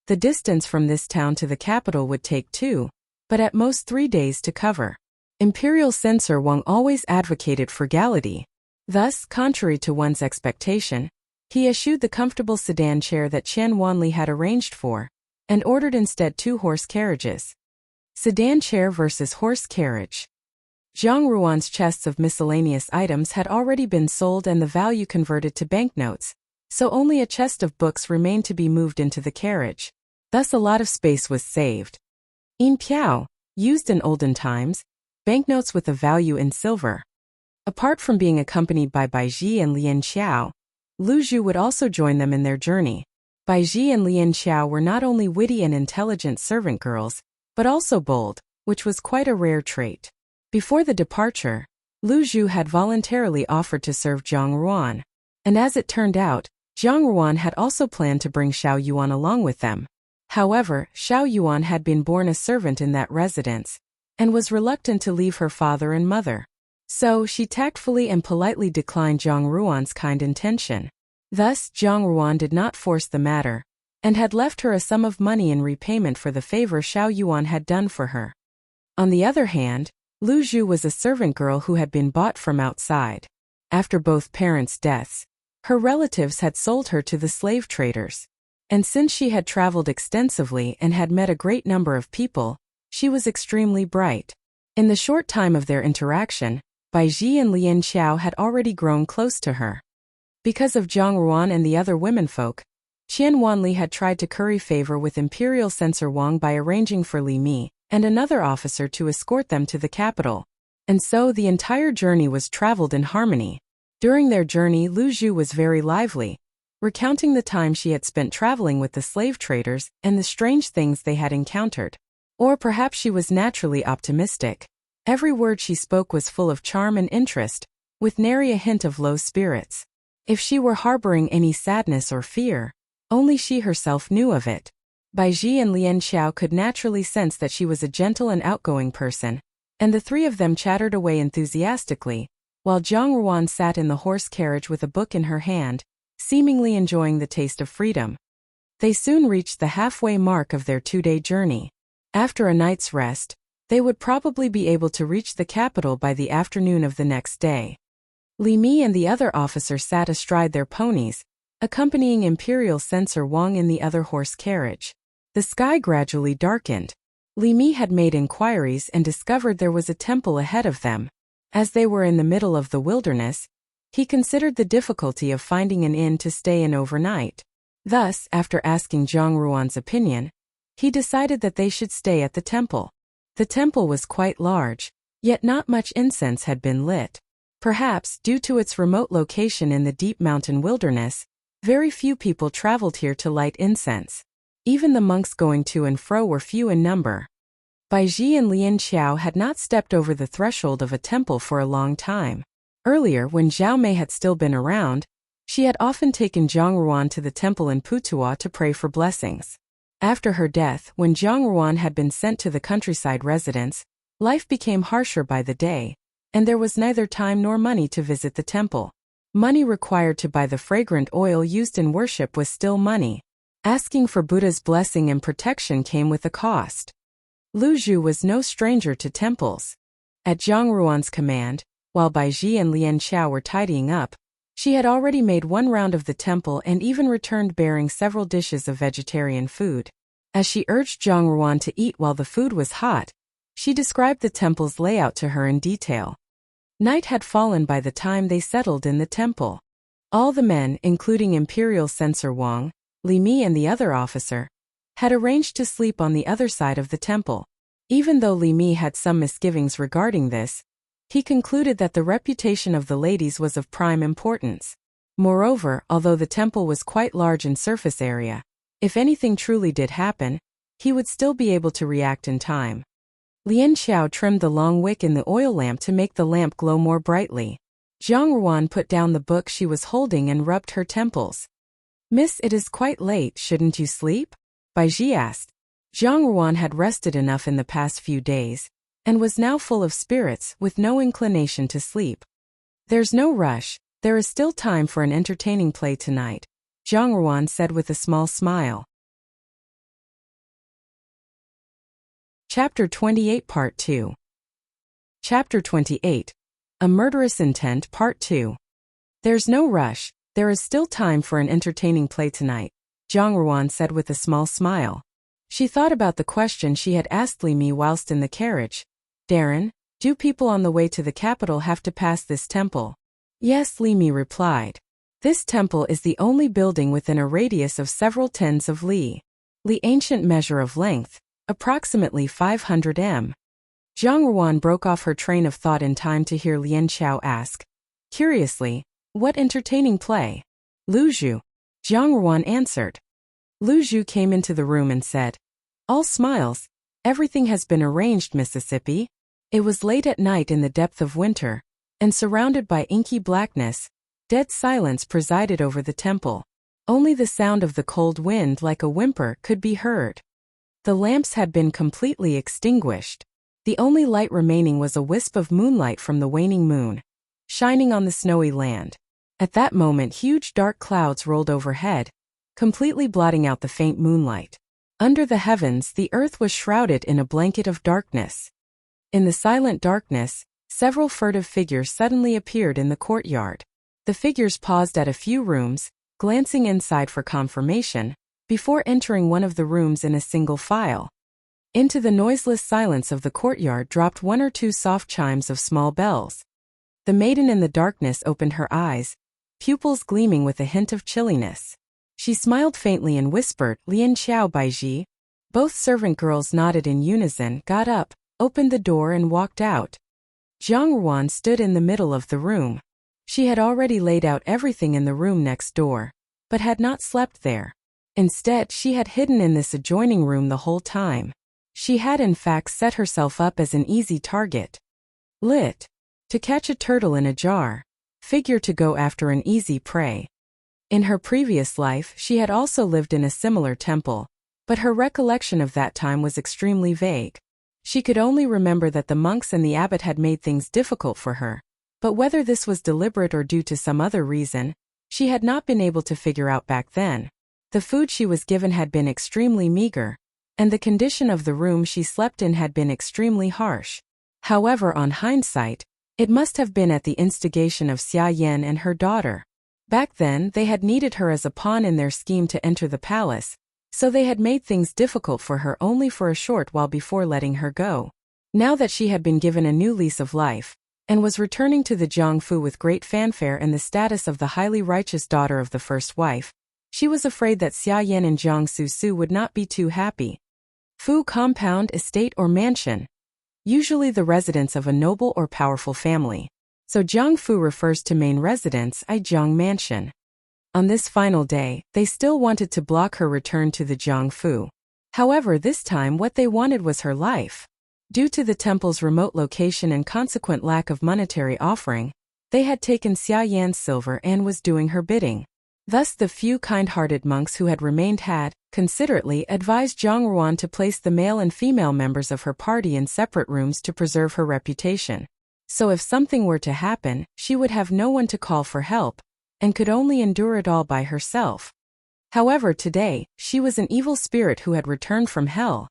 The distance from this town to the capital would take 2, but at most 3 days to cover. Imperial Censor Wang always advocated frugality. Thus, contrary to one's expectation, he eschewed the comfortable sedan chair that Qian Wanli had arranged for, and ordered instead 2 horse carriages. Sedan chair versus horse carriage. Zhang Ruan's chests of miscellaneous items had already been sold and the value converted to banknotes, so only a chest of books remained to be moved into the carriage. Thus a lot of space was saved. In piao, used in olden times, banknotes with a value in silver. Apart from being accompanied by Baiji and Lian Xiao, Lu Zhu would also join them in their journey. Baiji and Lian Xiao were not only witty and intelligent servant girls, but also bold, which was quite a rare trait. Before the departure, Lu Zhu had voluntarily offered to serve Zhang Ruan, and as it turned out, Zhang Ruan had also planned to bring Xiao Yuan along with them. However, Xiao Yuan had been born a servant in that residence, and was reluctant to leave her father and mother. So, she tactfully and politely declined Zhang Ruan's kind intention. Thus, Zhang Ruan did not force the matter, and had left her a sum of money in repayment for the favor Xiao Yuan had done for her. On the other hand, Lu Zhu was a servant girl who had been bought from outside. After both parents' deaths, her relatives had sold her to the slave traders. And since she had traveled extensively and had met a great number of people, she was extremely bright. In the short time of their interaction, Baiji and Lian Xiao had already grown close to her. Because of Zhang Ruan and the other womenfolk, Qian Wanli had tried to curry favor with Imperial Censor Wang by arranging for Li Mi and another officer to escort them to the capital. And so the entire journey was traveled in harmony. During their journey, Lu Zhu was very lively, recounting the time she had spent traveling with the slave traders and the strange things they had encountered. Or perhaps she was naturally optimistic. Every word she spoke was full of charm and interest, with nary a hint of low spirits. If she were harboring any sadness or fear, only she herself knew of it. Baiji and Lian Xiao could naturally sense that she was a gentle and outgoing person, and the three of them chattered away enthusiastically, while Jiang Ruan sat in the horse carriage with a book in her hand, seemingly enjoying the taste of freedom. They soon reached the halfway mark of their 2-day journey. After a night's rest, they would probably be able to reach the capital by the afternoon of the next day. Li Mi and the other officer sat astride their ponies, accompanying Imperial Censor Wang in the other horse carriage. The sky gradually darkened. Li Mi had made inquiries and discovered there was a temple ahead of them. As they were in the middle of the wilderness, he considered the difficulty of finding an inn to stay in overnight. Thus, after asking Jiang Ruan's opinion, he decided that they should stay at the temple. The temple was quite large, yet not much incense had been lit. Perhaps, due to its remote location in the deep mountain wilderness, very few people traveled here to light incense. Even the monks going to and fro were few in number. Bai Ji and Lian Xiao had not stepped over the threshold of a temple for a long time. Earlier, when Zhao Mei had still been around, she had often taken Jiang Ruan to the temple in Putuo to pray for blessings. After her death, when Jiang Ruan had been sent to the countryside residence, life became harsher by the day, and there was neither time nor money to visit the temple. Money required to buy the fragrant oil used in worship was still money. Asking for Buddha's blessing and protection came with a cost. Lu Zhu was no stranger to temples. At Jiang Ruan's command, while Bai Ji and Lian Xiao were tidying up, she had already made one round of the temple and even returned bearing several dishes of vegetarian food. As she urged Jiang Ruan to eat while the food was hot, she described the temple's layout to her in detail. Night had fallen by the time they settled in the temple. All the men, including Imperial Censor Wang, Li Mi and the other officer, had arranged to sleep on the other side of the temple. Even though Li Mi had some misgivings regarding this, he concluded that the reputation of the ladies was of prime importance. Moreover, although the temple was quite large in surface area, if anything truly did happen, he would still be able to react in time. Lian Xiao trimmed the long wick in the oil lamp to make the lamp glow more brightly. Jiang Ruan put down the book she was holding and rubbed her temples. "Miss, it is quite late, shouldn't you sleep?" Bai Ji asked. Jiang Ruan had rested enough in the past few days, and was now full of spirits, with no inclination to sleep. "There's no rush, there is still time for an entertaining play tonight," Jiang Ruan said with a small smile. Chapter 28 Part 2. Chapter 28. A Murderous Intent Part 2. "There's no rush, there is still time for an entertaining play tonight," Jiang Ruan said with a small smile. She thought about the question she had asked Li Mi whilst in the carriage. "Darren, do people on the way to the capital have to pass this temple?" "Yes," Li Mi replied. "This temple is the only building within a radius of several tens of li. Li ancient measure of length, approximately 500 m. Jiang Ruan broke off her train of thought in time to hear Lian Xiao ask, curiously, "What entertaining play?" "Lu Zhu," Jiang Ruan answered. Lu Zhu came into the room and said, "All smiles, everything has been arranged, Mississippi." It was late at night in the depth of winter, and surrounded by inky blackness, dead silence presided over the temple. Only the sound of the cold wind like a whimper could be heard. The lamps had been completely extinguished. The only light remaining was a wisp of moonlight from the waning moon, shining on the snowy land. At that moment huge dark clouds rolled overhead, completely blotting out the faint moonlight. Under the heavens the earth was shrouded in a blanket of darkness. In the silent darkness, several furtive figures suddenly appeared in the courtyard. The figures paused at a few rooms, glancing inside for confirmation, before entering one of the rooms in a single file. Into the noiseless silence of the courtyard dropped one or two soft chimes of small bells. The maiden in the darkness opened her eyes, pupils gleaming with a hint of chilliness. She smiled faintly and whispered, "Lian Xiao, Bai Ji." Both servant girls nodded in unison, got up, opened the door and walked out. Jiang Ruan stood in the middle of the room. She had already laid out everything in the room next door, but had not slept there. Instead, she had hidden in this adjoining room the whole time. She had in fact set herself up as an easy target. Lit. To catch a turtle in a jar. Figure to go after an easy prey. In her previous life, she had also lived in a similar temple, but her recollection of that time was extremely vague. She could only remember that the monks and the abbot had made things difficult for her, but whether this was deliberate or due to some other reason, she had not been able to figure out back then. The food she was given had been extremely meager, and the condition of the room she slept in had been extremely harsh. However, on hindsight, it must have been at the instigation of Xia Yan and her daughter. Back then, they had needed her as a pawn in their scheme to enter the palace, so they had made things difficult for her only for a short while before letting her go. Now that she had been given a new lease of life, and was returning to the Jiangfu with great fanfare and the status of the highly righteous daughter of the first wife, she was afraid that Xia Yan and Jiangsu Su would not be too happy. Fu compound, estate or mansion. Usually the residence of a noble or powerful family. So Jiangfu refers to main residence, Jiang mansion. On this final day, they still wanted to block her return to the Jiangfu. However, this time what they wanted was her life. Due to the temple's remote location and consequent lack of monetary offering, they had taken Xia Yan's silver and was doing her bidding. Thus the few kind-hearted monks who had remained had, considerately, advised Zhang Ruan to place the male and female members of her party in separate rooms to preserve her reputation. So if something were to happen, she would have no one to call for help, and could only endure it all by herself. However, today, she was an evil spirit who had returned from hell,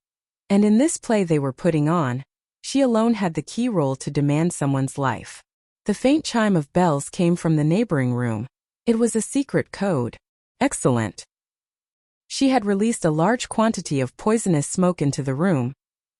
and in this play they were putting on, she alone had the key role to demand someone's life. The faint chime of bells came from the neighboring room. It was a secret code. Excellent. She had released a large quantity of poisonous smoke into the room,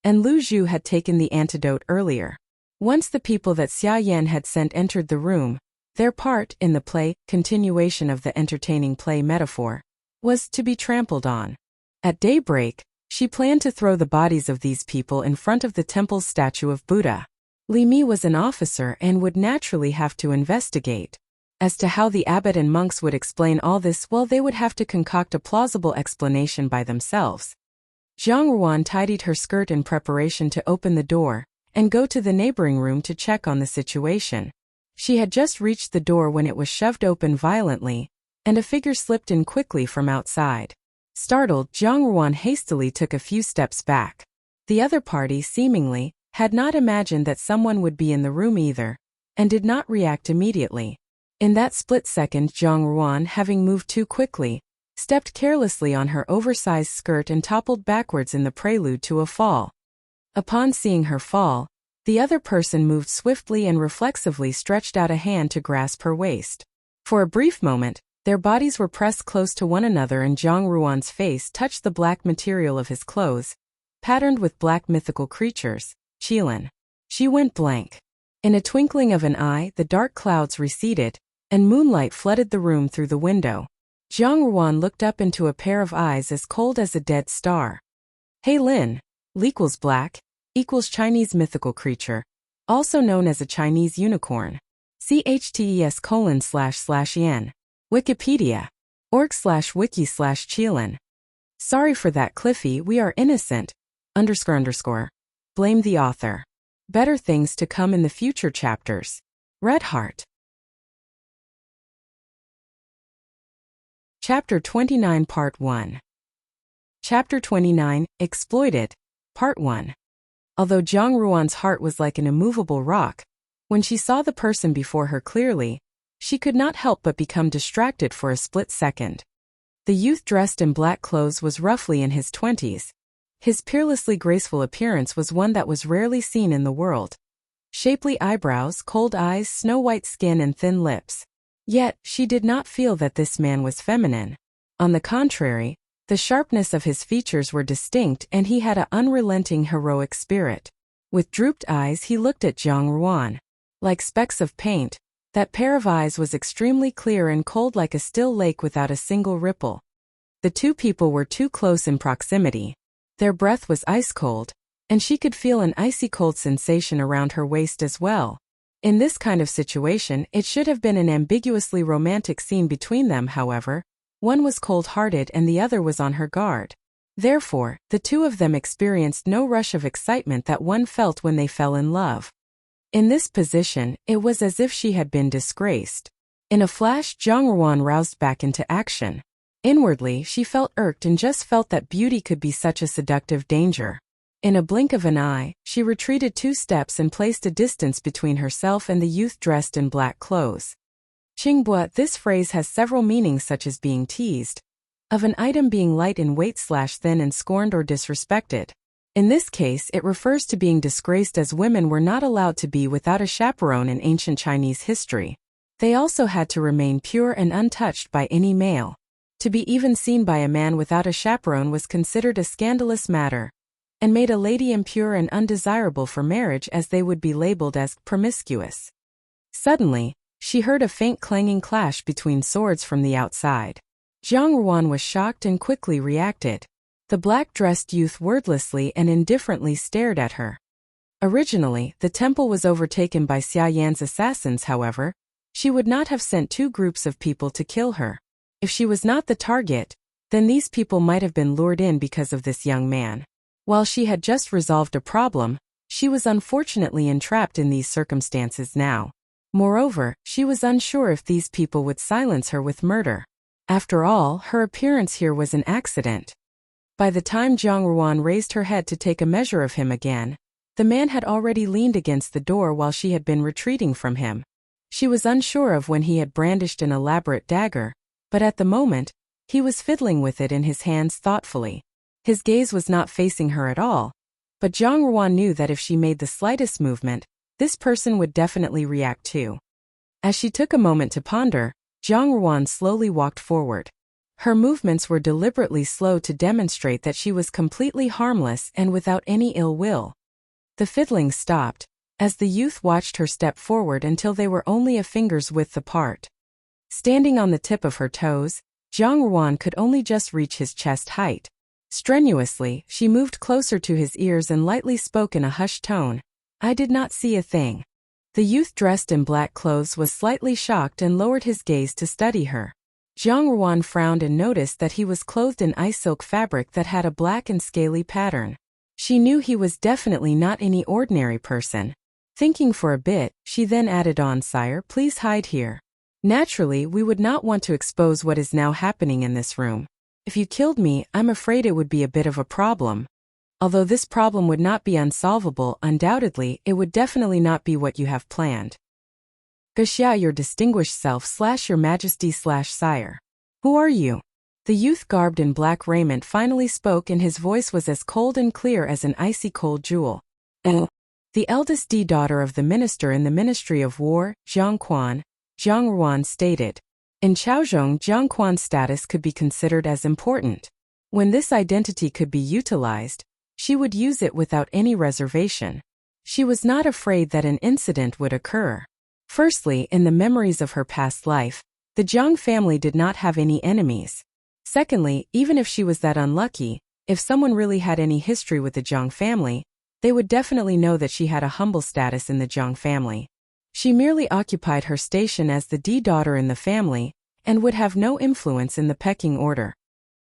and Lu Zhu had taken the antidote earlier. Once the people that Xia Yan had sent entered the room, their part in the play, continuation of the entertaining play metaphor, was to be trampled on. At daybreak, she planned to throw the bodies of these people in front of the temple's statue of Buddha. Li Mi was an officer and would naturally have to investigate. As to how the abbot and monks would explain all this, well, they would have to concoct a plausible explanation by themselves. Zhang Ruan tidied her skirt in preparation to open the door and go to the neighboring room to check on the situation. She had just reached the door when it was shoved open violently, and a figure slipped in quickly from outside. Startled, Zhang Ruan hastily took a few steps back. The other party, seemingly, had not imagined that someone would be in the room either, and did not react immediately. In that split second, Zhang Ruan, having moved too quickly, stepped carelessly on her oversized skirt and toppled backwards in the prelude to a fall. Upon seeing her fall, the other person moved swiftly and reflexively stretched out a hand to grasp her waist. For a brief moment, their bodies were pressed close to one another and Zhang Ruan's face touched the black material of his clothes, patterned with black mythical creatures, Qilin. She went blank. In a twinkling of an eye, the dark clouds receded, and moonlight flooded the room through the window. Zhang Ruan looked up into a pair of eyes as cold as a dead star. Hey Lin, L equals black, equals Chinese mythical creature, also known as a Chinese unicorn. CHTES://yen. Wikipedia. org/wiki/Qilin. Sorry for that, Cliffy, we are innocent. __. Blame the author. Better things to come in the future chapters. Red Heart. Chapter 29 Part 1. Chapter 29, Exploited, Part 1. Although Zhang Ruan's heart was like an immovable rock, when she saw the person before her clearly, she could not help but become distracted for a split second. The youth dressed in black clothes was roughly in his 20s. His peerlessly graceful appearance was one that was rarely seen in the world. Shapely eyebrows, cold eyes, snow-white skin and thin lips. Yet, she did not feel that this man was feminine. On the contrary, the sharpness of his features were distinct and he had an unrelenting heroic spirit. With drooped eyes he looked at Zhang Ruan. Like specks of paint, that pair of eyes was extremely clear and cold like a still lake without a single ripple. The two people were too close in proximity. Their breath was ice-cold, and she could feel an icy cold sensation around her waist as well. In this kind of situation, it should have been an ambiguously romantic scene between them, however. One was cold-hearted and the other was on her guard. Therefore, the two of them experienced no rush of excitement that one felt when they fell in love. In this position, it was as if she had been disgraced. In a flash, Zhang Ruan roused back into action. Inwardly, she felt irked and just felt that beauty could be such a seductive danger. In a blink of an eye, she retreated 2 steps and placed a distance between herself and the youth dressed in black clothes. Qingbua, this phrase has several meanings such as being teased, of an item being light in weight/thin and scorned or disrespected. In this case, it refers to being disgraced, as women were not allowed to be without a chaperone in ancient Chinese history. They also had to remain pure and untouched by any male. To be even seen by a man without a chaperone was considered a scandalous matter, and made a lady impure and undesirable for marriage, as they would be labeled as promiscuous. Suddenly, she heard a faint clanging clash between swords from the outside. Jiang Ruan was shocked and quickly reacted. The black-dressed youth wordlessly and indifferently stared at her. Originally, the temple was overtaken by Xia Yan's assassins. However, she would not have sent 2 groups of people to kill her. If she was not the target, then these people might have been lured in because of this young man. While she had just resolved a problem, she was unfortunately entrapped in these circumstances now. Moreover, she was unsure if these people would silence her with murder. After all, her appearance here was an accident. By the time Jiang Ruan raised her head to take a measure of him again, the man had already leaned against the door while she had been retreating from him. She was unsure of when he had brandished an elaborate dagger, but at the moment, he was fiddling with it in his hands thoughtfully. His gaze was not facing her at all, but Jiang Ruan knew that if she made the slightest movement, this person would definitely react too. As she took a moment to ponder, Jiang Ruan slowly walked forward. Her movements were deliberately slow to demonstrate that she was completely harmless and without any ill will. The fiddling stopped, as the youth watched her step forward until they were only a finger's width apart. Standing on the tip of her toes, Jiang Ruan could only just reach his chest height. Strenuously, she moved closer to his ears and lightly spoke in a hushed tone. "I did not see a thing." The youth dressed in black clothes was slightly shocked and lowered his gaze to study her. Jiang Ruan frowned and noticed that he was clothed in ice silk fabric that had a black and scaly pattern. She knew he was definitely not any ordinary person. Thinking for a bit, she then added on, "Sire, please hide here. Naturally, we would not want to expose what is now happening in this room. If you killed me, I'm afraid it would be a bit of a problem. Although this problem would not be unsolvable, undoubtedly, it would definitely not be what you have planned. Wuxia, your distinguished self/your majesty/sire. Who are you?" The youth garbed in black raiment finally spoke, and his voice was as cold and clear as an icy cold jewel. The eldest daughter of the minister in the Ministry of War, Jiang Quan, Jiang Ruan stated. In Chaozhong, Jiang Quan's status could be considered as important. When this identity could be utilized, she would use it without any reservation. She was not afraid that an incident would occur. Firstly, in the memories of her past life, the Jiang family did not have any enemies. Secondly, even if she was that unlucky, if someone really had any history with the Jiang family, they would definitely know that she had a humble status in the Jiang family. She merely occupied her station as the daughter in the family, and would have no influence in the pecking order.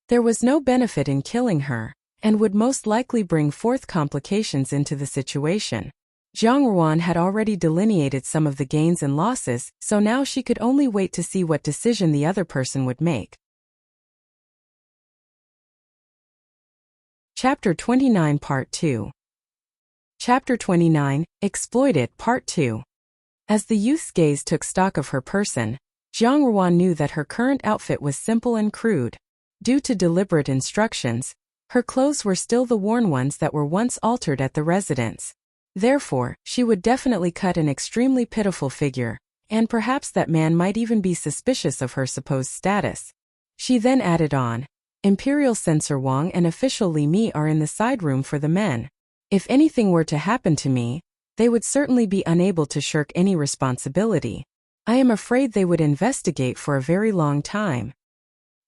There was no benefit in killing her, and would most likely bring forth complications into the situation. Jiang Ruan had already delineated some of the gains and losses, so now she could only wait to see what decision the other person would make. Chapter 29 Part 2. Chapter 29, Exploited Part 2. As the youth's gaze took stock of her person, Jiang Ruan knew that her current outfit was simple and crude. Due to deliberate instructions, her clothes were still the worn ones that were once altered at the residence. Therefore, she would definitely cut an extremely pitiful figure, and perhaps that man might even be suspicious of her supposed status. She then added on, "Imperial Censor Wang and official Li Mi are in the side room for the men. If anything were to happen to me, they would certainly be unable to shirk any responsibility. I am afraid they would investigate for a very long time."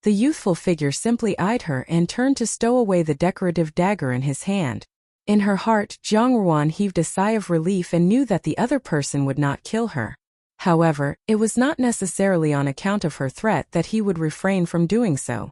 The youthful figure simply eyed her and turned to stow away the decorative dagger in his hand. In her heart, Jiang Ruan heaved a sigh of relief and knew that the other person would not kill her. However, it was not necessarily on account of her threat that he would refrain from doing so.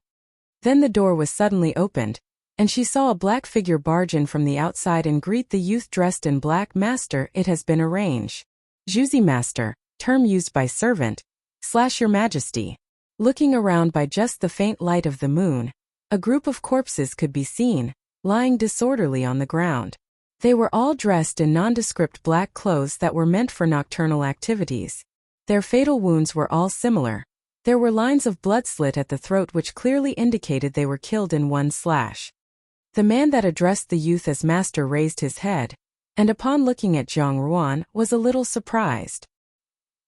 Then the door was suddenly opened, and she saw a black figure barge in from the outside and greet the youth dressed in black. "Master, it has been arranged." Juzi master, term used by servant, / your majesty. Looking around by just the faint light of the moon, a group of corpses could be seen, lying disorderly on the ground. They were all dressed in nondescript black clothes that were meant for nocturnal activities. Their fatal wounds were all similar. There were lines of blood slit at the throat which clearly indicated they were killed in one slash. The man that addressed the youth as master raised his head, and upon looking at Zhang Ruan, was a little surprised.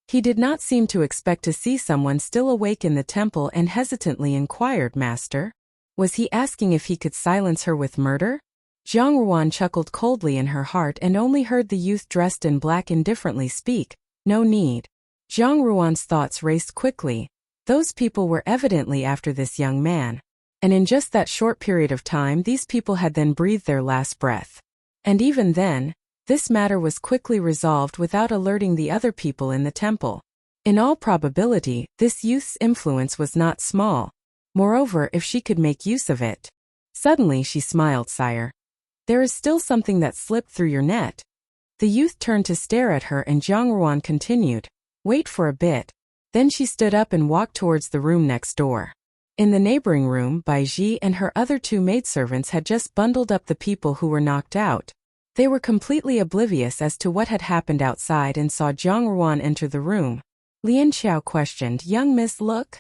He did not seem to expect to see someone still awake in the temple and hesitantly inquired, "Master?" Was he asking if he could silence her with murder? Zhang Ruan chuckled coldly in her heart and only heard the youth dressed in black indifferently speak, "No need." Zhang Ruan's thoughts raced quickly. Those people were evidently after this young man. And in just that short period of time these people had then breathed their last breath. And even then, this matter was quickly resolved without alerting the other people in the temple. In all probability, this youth's influence was not small. Moreover, if she could make use of it. Suddenly she smiled, "Sire. There is still something that slipped through your net." The youth turned to stare at her and Zhang Ruan continued, "Wait for a bit." Then she stood up and walked towards the room next door. In the neighboring room, Bai Ji and her other two maidservants had just bundled up the people who were knocked out. They were completely oblivious as to what had happened outside and saw Zhang Ruan enter the room. Lian Xiao questioned, "Young miss, look?"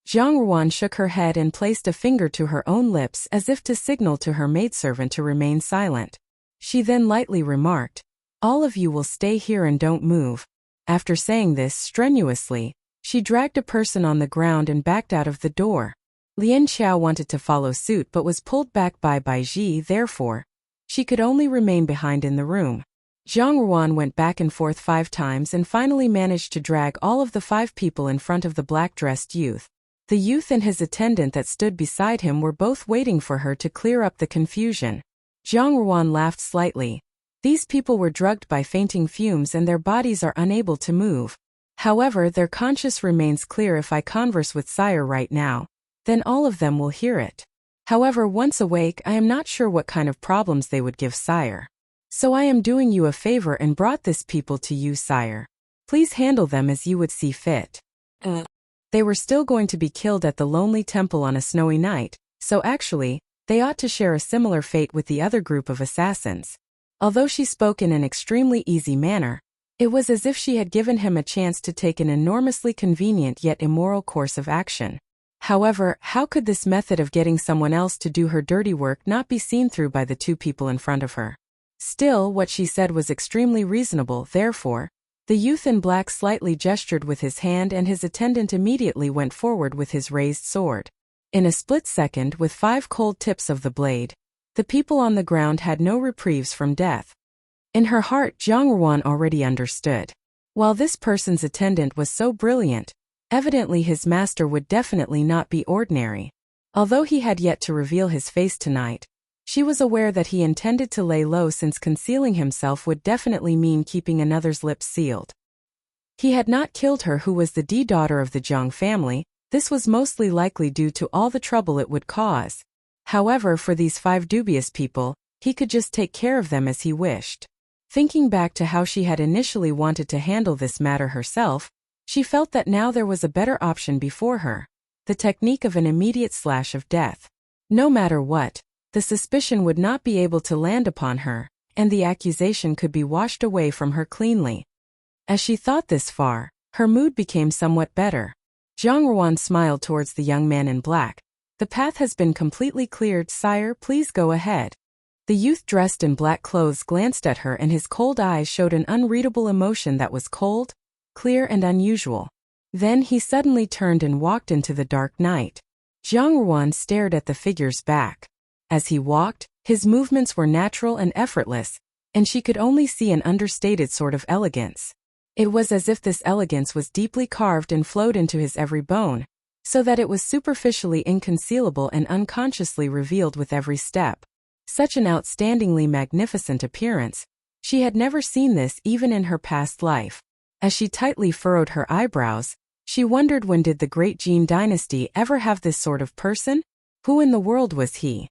Zhang Ruan shook her head and placed a finger to her own lips as if to signal to her maidservant to remain silent. She then lightly remarked, "All of you will stay here and don't move." After saying this strenuously, she dragged a person on the ground and backed out of the door. Lian Xiao wanted to follow suit but was pulled back by Bai Ji, therefore, she could only remain behind in the room. Zhang Ruan went back and forth 5 times and finally managed to drag all of the 5 people in front of the black-dressed youth. The youth and his attendant that stood beside him were both waiting for her to clear up the confusion. Zhang Ruan laughed slightly. These people were drugged by fainting fumes and their bodies are unable to move. However, their conscience remains clear. If I converse with Sire right now, then all of them will hear it. However, once awake, I am not sure what kind of problems they would give Sire. So I am doing you a favor and brought this people to you, Sire. Please handle them as you would see fit. They were still going to be killed at the lonely temple on a snowy night, so actually, they ought to share a similar fate with the other group of assassins. Although she spoke in an extremely easy manner, it was as if she had given him a chance to take an enormously convenient yet immoral course of action. However, how could this method of getting someone else to do her dirty work not be seen through by the 2 people in front of her? Still, what she said was extremely reasonable, therefore, the youth in black slightly gestured with his hand and his attendant immediately went forward with his raised sword. In a split second, with 5 cold tips of the blade, the people on the ground had no reprieves from death. In her heart, Zhang Ruan already understood. While this person's attendant was so brilliant, evidently his master would definitely not be ordinary. Although he had yet to reveal his face tonight, she was aware that he intended to lay low since concealing himself would definitely mean keeping another's lips sealed. He had not killed her who was the daughter of the Zhang family. This was mostly likely due to all the trouble it would cause. However, for these 5 dubious people, he could just take care of them as he wished. Thinking back to how she had initially wanted to handle this matter herself, she felt that now there was a better option before her. The technique of an immediate slash of death. No matter what, the suspicion would not be able to land upon her, and the accusation could be washed away from her cleanly. As she thought this far, her mood became somewhat better. Zhang Ruan smiled towards the young man in black. "The path has been completely cleared, Sire, please go ahead." The youth dressed in black clothes glanced at her and his cold eyes showed an unreadable emotion that was cold, clear and unusual. Then he suddenly turned and walked into the dark night. Zhang Ruan stared at the figure's back. As he walked, his movements were natural and effortless, and she could only see an understated sort of elegance. It was as if this elegance was deeply carved and flowed into his every bone, so that it was superficially inconcealable and unconsciously revealed with every step. Such an outstandingly magnificent appearance. She had never seen this even in her past life. As she tightly furrowed her eyebrows, she wondered, when did the great Jin dynasty ever have this sort of person? Who in the world was he?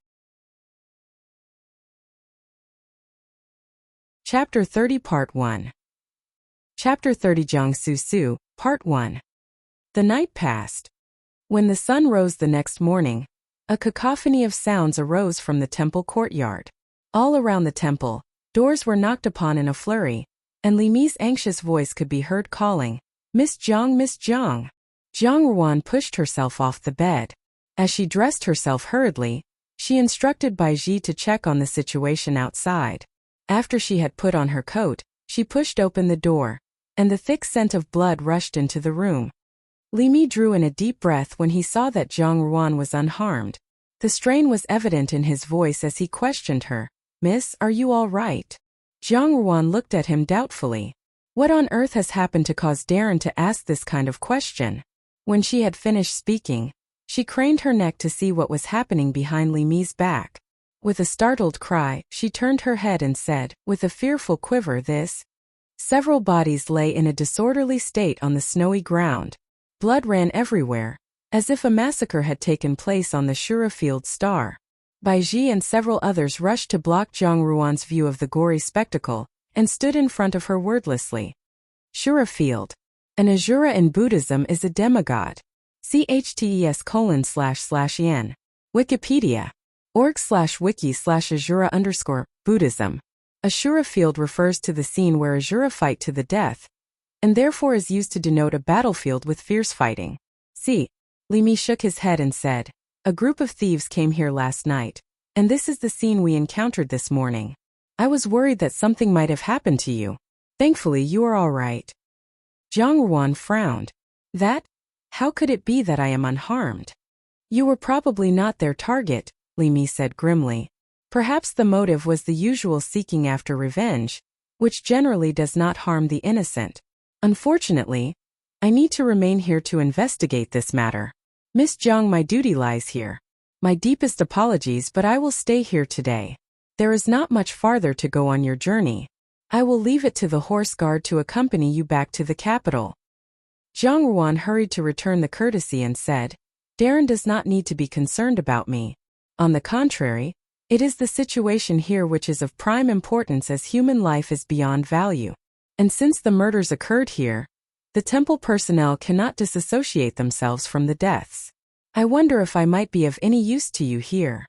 Chapter 30 Part 1. Chapter 30 Jiangsu Su, Part 1. The night passed. When the sun rose the next morning, A cacophony of sounds arose from the temple courtyard. All around the temple, doors were knocked upon in a flurry, and Li Mi's anxious voice could be heard calling, "Miss Jiang, Miss Jiang." Jiang Ruan pushed herself off the bed. As she dressed herself hurriedly, she instructed Bai Ji to check on the situation outside. After she had put on her coat, she pushed open the door, and the thick scent of blood rushed into the room. Li Mi drew in a deep breath when he saw that Jiang Ruan was unharmed. The strain was evident in his voice as he questioned her, "Miss, are you all right?" Jiang Ruan looked at him doubtfully. What on earth has happened to cause Darren to ask this kind of question? When she had finished speaking, she craned her neck to see what was happening behind Li Mi's back. With a startled cry, she turned her head and said, with a fearful quiver, "This." Several bodies lay in a disorderly state on the snowy ground. Blood ran everywhere, as if a massacre had taken place on the Shura Field Star. Bai Ji and several others rushed to block Jiang Ruan's view of the gory spectacle, and stood in front of her wordlessly. Shura Field. An Asura in Buddhism is a demigod. CHTES://yen. Wikipedia. org/wiki/Asura_Buddhism. Ashura Field refers to the scene where Asura fight to the death, and therefore is used to denote a battlefield with fierce fighting. See. Li Mi shook his head and said, "A group of thieves came here last night, and this is the scene we encountered this morning. I was worried that something might have happened to you. Thankfully you are all right." Jiang Ruan frowned. "That? How could it be that I am unharmed?" "You were probably not their target," Li Mi said grimly. "Perhaps the motive was the usual seeking after revenge, which generally does not harm the innocent. Unfortunately, I need to remain here to investigate this matter. Miss Jiang, my duty lies here. My deepest apologies, but I will stay here today. There is not much farther to go on your journey. I will leave it to the horse guard to accompany you back to the capital." Jiang Ruan hurried to return the courtesy and said, "Darren does not need to be concerned about me. On the contrary, it is the situation here which is of prime importance, as human life is beyond value. And since the murders occurred here, the temple personnel cannot disassociate themselves from the deaths. I wonder if I might be of any use to you here."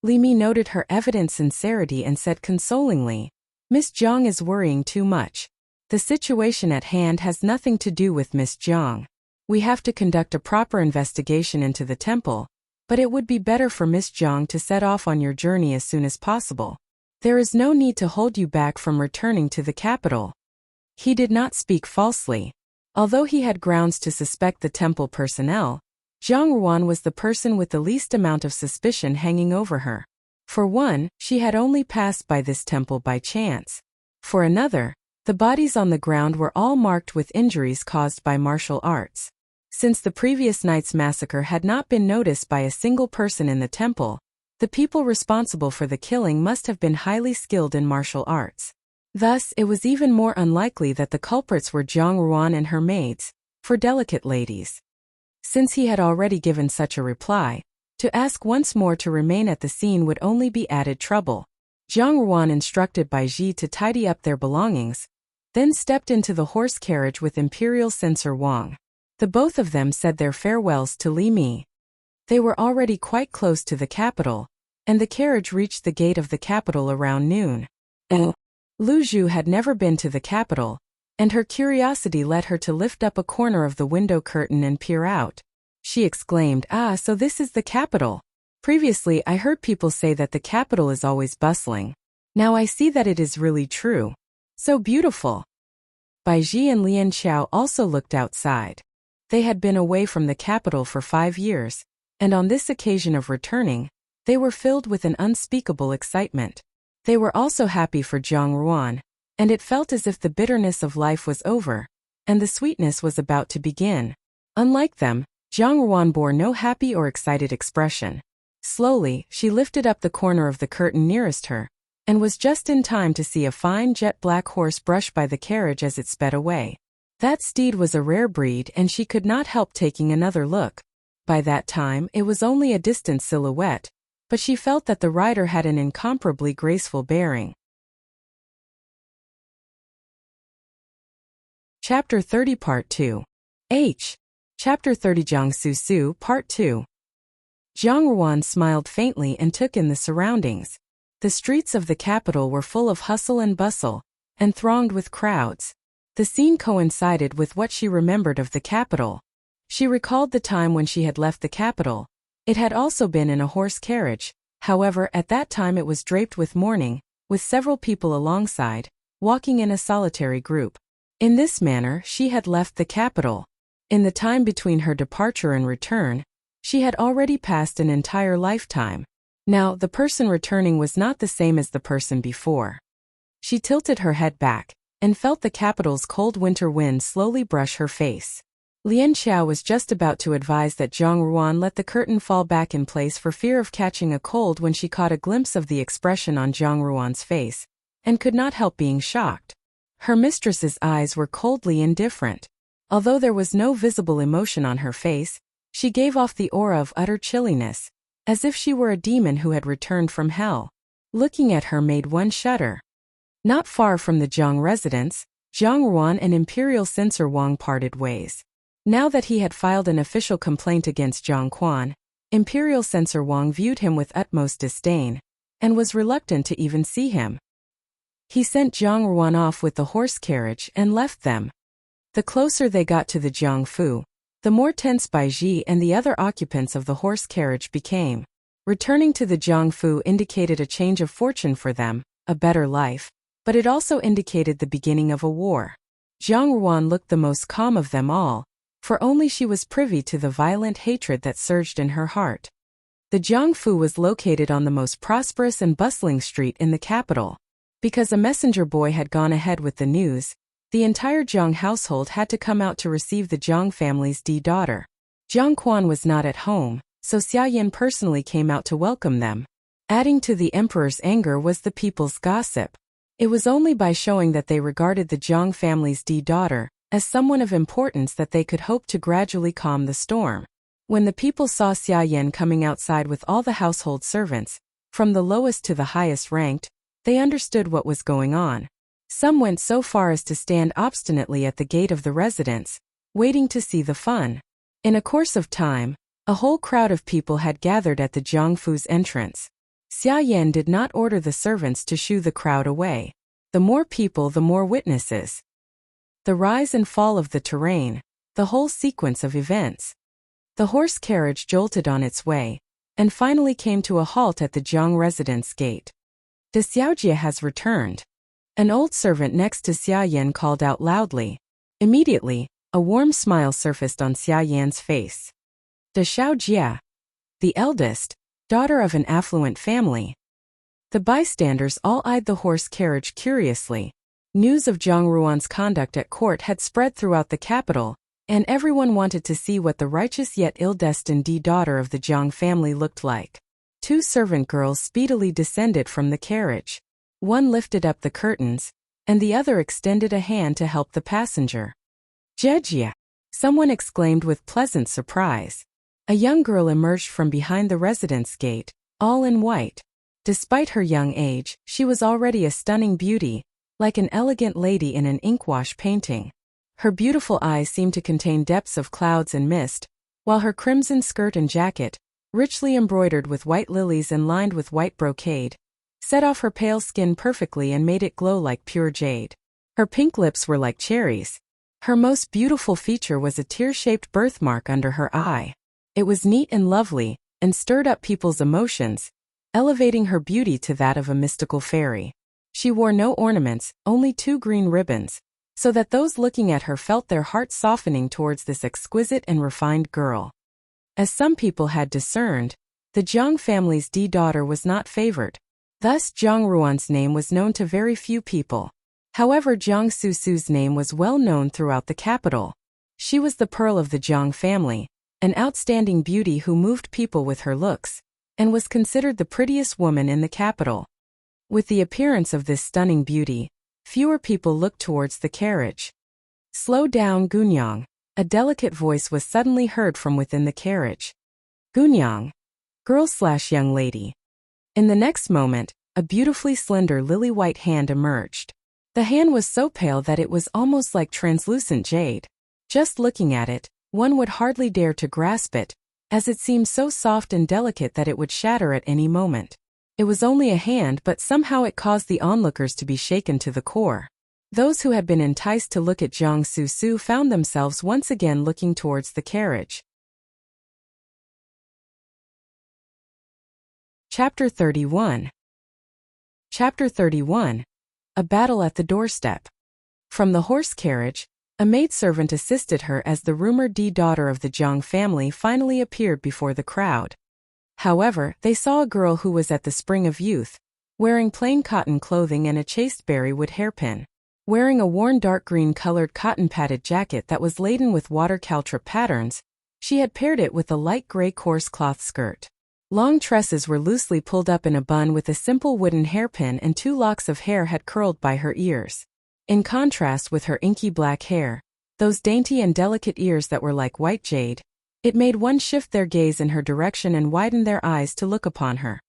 Li Mi noted her evident sincerity and said consolingly, "Miss Jiang is worrying too much. The situation at hand has nothing to do with Miss Jiang. We have to conduct a proper investigation into the temple, but it would be better for Miss Jiang to set off on your journey as soon as possible. There is no need to hold you back from returning to the capital." He did not speak falsely. Although he had grounds to suspect the temple personnel, Jiang Ruan was the person with the least amount of suspicion hanging over her. For one, she had only passed by this temple by chance. For another, the bodies on the ground were all marked with injuries caused by martial arts. Since the previous night's massacre had not been noticed by a single person in the temple, the people responsible for the killing must have been highly skilled in martial arts. Thus, it was even more unlikely that the culprits were Jiang Ruan and her maids, for delicate ladies. Since he had already given such a reply, to ask once more to remain at the scene would only be added trouble. Jiang Ruan instructed Bai Ji to tidy up their belongings, then stepped into the horse carriage with Imperial Censor Wang. The both of them said their farewells to Li Mi. They were already quite close to the capital, and the carriage reached the gate of the capital around noon. Lu Zhu had never been to the capital, and her curiosity led her to lift up a corner of the window curtain and peer out. She exclaimed, "Ah, so this is the capital. Previously I heard people say that the capital is always bustling. Now I see that it is really true. So beautiful." Bai Ji and Lian Xiao also looked outside. They had been away from the capital for 5 years, and on this occasion of returning, they were filled with an unspeakable excitement. They were also happy for Jiang Ruan, and it felt as if the bitterness of life was over, and the sweetness was about to begin. Unlike them, Jiang Ruan bore no happy or excited expression. Slowly, she lifted up the corner of the curtain nearest her, and was just in time to see a fine jet-black horse brush by the carriage as it sped away. That steed was a rare breed, and she could not help taking another look. By that time, it was only a distant silhouette, but she felt that the rider had an incomparably graceful bearing. Chapter 30 Part 2. Chapter 30 Jiangsu Su Part 2. Zhang Ruan smiled faintly and took in the surroundings. The streets of the capital were full of hustle and bustle, and thronged with crowds. The scene coincided with what she remembered of the capital. She recalled the time when she had left the capital. It had also been in a horse carriage, however at that time it was draped with mourning, with several people alongside, walking in a solitary group. In this manner she had left the capital. In the time between her departure and return, she had already passed an entire lifetime. Now the person returning was not the same as the person before. She tilted her head back, and felt the capital's cold winter wind slowly brush her face. Lian Xiao was just about to advise that Zhang Ruan let the curtain fall back in place for fear of catching a cold when she caught a glimpse of the expression on Zhang Ruan's face, and could not help being shocked. Her mistress's eyes were coldly indifferent. Although there was no visible emotion on her face, she gave off the aura of utter chilliness, as if she were a demon who had returned from hell. Looking at her made one shudder. Not far from the Zhang residence, Zhang Ruan and Imperial Censor Wang parted ways. Now that he had filed an official complaint against Zhang Quan, Imperial Censor Wang viewed him with utmost disdain, and was reluctant to even see him. He sent Zhang Ruan off with the horse carriage and left them. The closer they got to the Jiangfu, the more tense Baiji and the other occupants of the horse carriage became. Returning to the Jiangfu indicated a change of fortune for them, a better life, but it also indicated the beginning of a war. Zhang Ruan looked the most calm of them all, for only she was privy to the violent hatred that surged in her heart. The Jiangfu was located on the most prosperous and bustling street in the capital. Because a messenger boy had gone ahead with the news, the entire Zhang household had to come out to receive the Zhang family's daughter. Zhang Quan was not at home, so Xia Yan personally came out to welcome them. Adding to the emperor's anger was the people's gossip. It was only by showing that they regarded the Zhang family's daughter as someone of importance that they could hope to gradually calm the storm. When the people saw Xia Yan coming outside with all the household servants, from the lowest to the highest ranked, they understood what was going on. Some went so far as to stand obstinately at the gate of the residence, waiting to see the fun. In a course of time, a whole crowd of people had gathered at the Jiangfu's entrance. Xia Yan did not order the servants to shoo the crowd away. The more people, the more witnesses. The rise and fall of the terrain, the whole sequence of events. The horse carriage jolted on its way, and finally came to a halt at the Zhang residence gate. De Xiaojie has returned. An old servant next to Xia Yan called out loudly. Immediately, a warm smile surfaced on Xia Yan's face. De Xiaojie, the eldest, daughter of an affluent family. The bystanders all eyed the horse carriage curiously. News of Zhang Ruan's conduct at court had spread throughout the capital, and everyone wanted to see what the righteous yet ill-destined daughter of the Zhang family looked like. Two servant girls speedily descended from the carriage. One lifted up the curtains, and the other extended a hand to help the passenger. Jejia! Someone exclaimed with pleasant surprise. A young girl emerged from behind the residence gate, all in white. Despite her young age, she was already a stunning beauty, like an elegant lady in an inkwash painting. Her beautiful eyes seemed to contain depths of clouds and mist, while her crimson skirt and jacket, richly embroidered with white lilies and lined with white brocade, set off her pale skin perfectly and made it glow like pure jade. Her pink lips were like cherries. Her most beautiful feature was a tear-shaped birthmark under her eye. It was neat and lovely, and stirred up people's emotions, elevating her beauty to that of a mystical fairy. She wore no ornaments, only 2 green ribbons, so that those looking at her felt their hearts softening towards this exquisite and refined girl. As some people had discerned, the Zhang family's daughter was not favored. Thus Zhang Ruan's name was known to very few people. However, Zhang Susu's name was well known throughout the capital. She was the pearl of the Zhang family, an outstanding beauty who moved people with her looks, and was considered the prettiest woman in the capital. With the appearance of this stunning beauty, fewer people looked towards the carriage. "Slow down, Gunyang," a delicate voice was suddenly heard from within the carriage. Gunyang, girl/young lady. In the next moment, a beautifully slender lily-white hand emerged. The hand was so pale that it was almost like translucent jade. Just looking at it, one would hardly dare to grasp it, as it seemed so soft and delicate that it would shatter at any moment. It was only a hand, but somehow it caused the onlookers to be shaken to the core. Those who had been enticed to look at Jiang Su found themselves once again looking towards the carriage. Chapter 31. Chapter 31. A battle at the doorstep. From the horse carriage, a maidservant assisted her as the rumored daughter of the Jiang family finally appeared before the crowd. However, they saw a girl who was at the spring of youth, wearing plain cotton clothing and a chaste berry-wood hairpin. Wearing a worn dark green-colored cotton-padded jacket that was laden with water caltrip patterns, she had paired it with a light gray coarse cloth skirt. Long tresses were loosely pulled up in a bun with a simple wooden hairpin, and 2 locks of hair had curled by her ears. In contrast with her inky black hair, those dainty and delicate ears that were like white jade, it made one shift their gaze in her direction and widen their eyes to look upon her.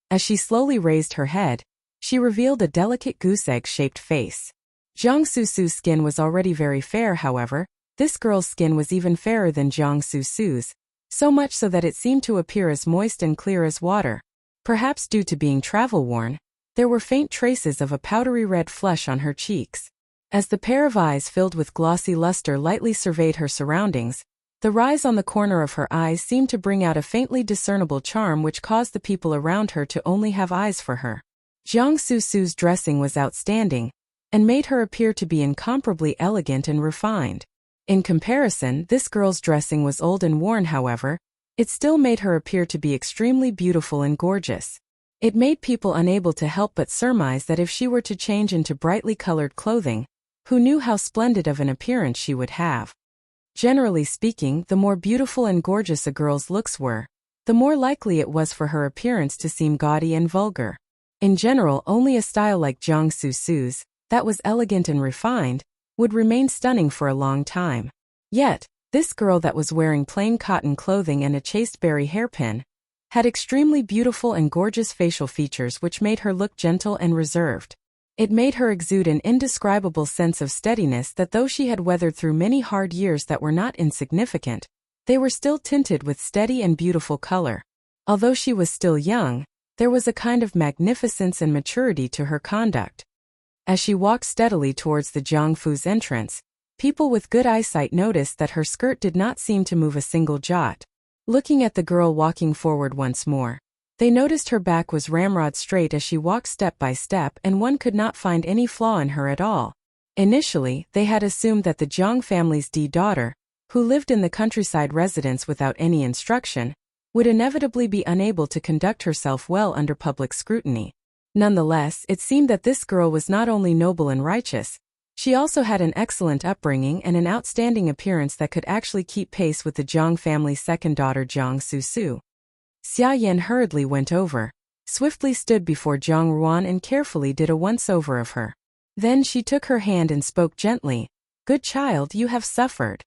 As she slowly raised her head, she revealed a delicate goose-egg-shaped face. Jiang Su's skin was already very fair, however, this girl's skin was even fairer than Jiang Su's, so much so that it seemed to appear as moist and clear as water. Perhaps due to being travel-worn, there were faint traces of a powdery red flush on her cheeks. As the pair of eyes filled with glossy luster lightly surveyed her surroundings, the rise on the corner of her eyes seemed to bring out a faintly discernible charm which caused the people around her to only have eyes for her. Jiang Su's dressing was outstanding, and made her appear to be incomparably elegant and refined. In comparison, this girl's dressing was old and worn, however, it still made her appear to be extremely beautiful and gorgeous. It made people unable to help but surmise that if she were to change into brightly colored clothing, who knew how splendid of an appearance she would have. Generally speaking, the more beautiful and gorgeous a girl's looks were, the more likely it was for her appearance to seem gaudy and vulgar. In general, only a style like Jiang Su's, that was elegant and refined, would remain stunning for a long time. Yet, this girl that was wearing plain cotton clothing and a chaste berry hairpin had extremely beautiful and gorgeous facial features which made her look gentle and reserved. It made her exude an indescribable sense of steadiness that though she had weathered through many hard years that were not insignificant, they were still tinted with steady and beautiful color. Although she was still young, there was a kind of magnificence and maturity to her conduct. As she walked steadily towards the Jiangfu's entrance, people with good eyesight noticed that her skirt did not seem to move a single jot. Looking at the girl walking forward once more, they noticed her back was ramrod straight as she walked step by step, and one could not find any flaw in her at all. Initially, they had assumed that the Jiang family's daughter, who lived in the countryside residence without any instruction, would inevitably be unable to conduct herself well under public scrutiny. Nonetheless, it seemed that this girl was not only noble and righteous, she also had an excellent upbringing and an outstanding appearance that could actually keep pace with the Jiang family's second daughter Jiang Su. Xia Yan hurriedly went over, swiftly stood before Jiang Ruan and carefully did a once-over of her. Then she took her hand and spoke gently, "Good child, you have suffered."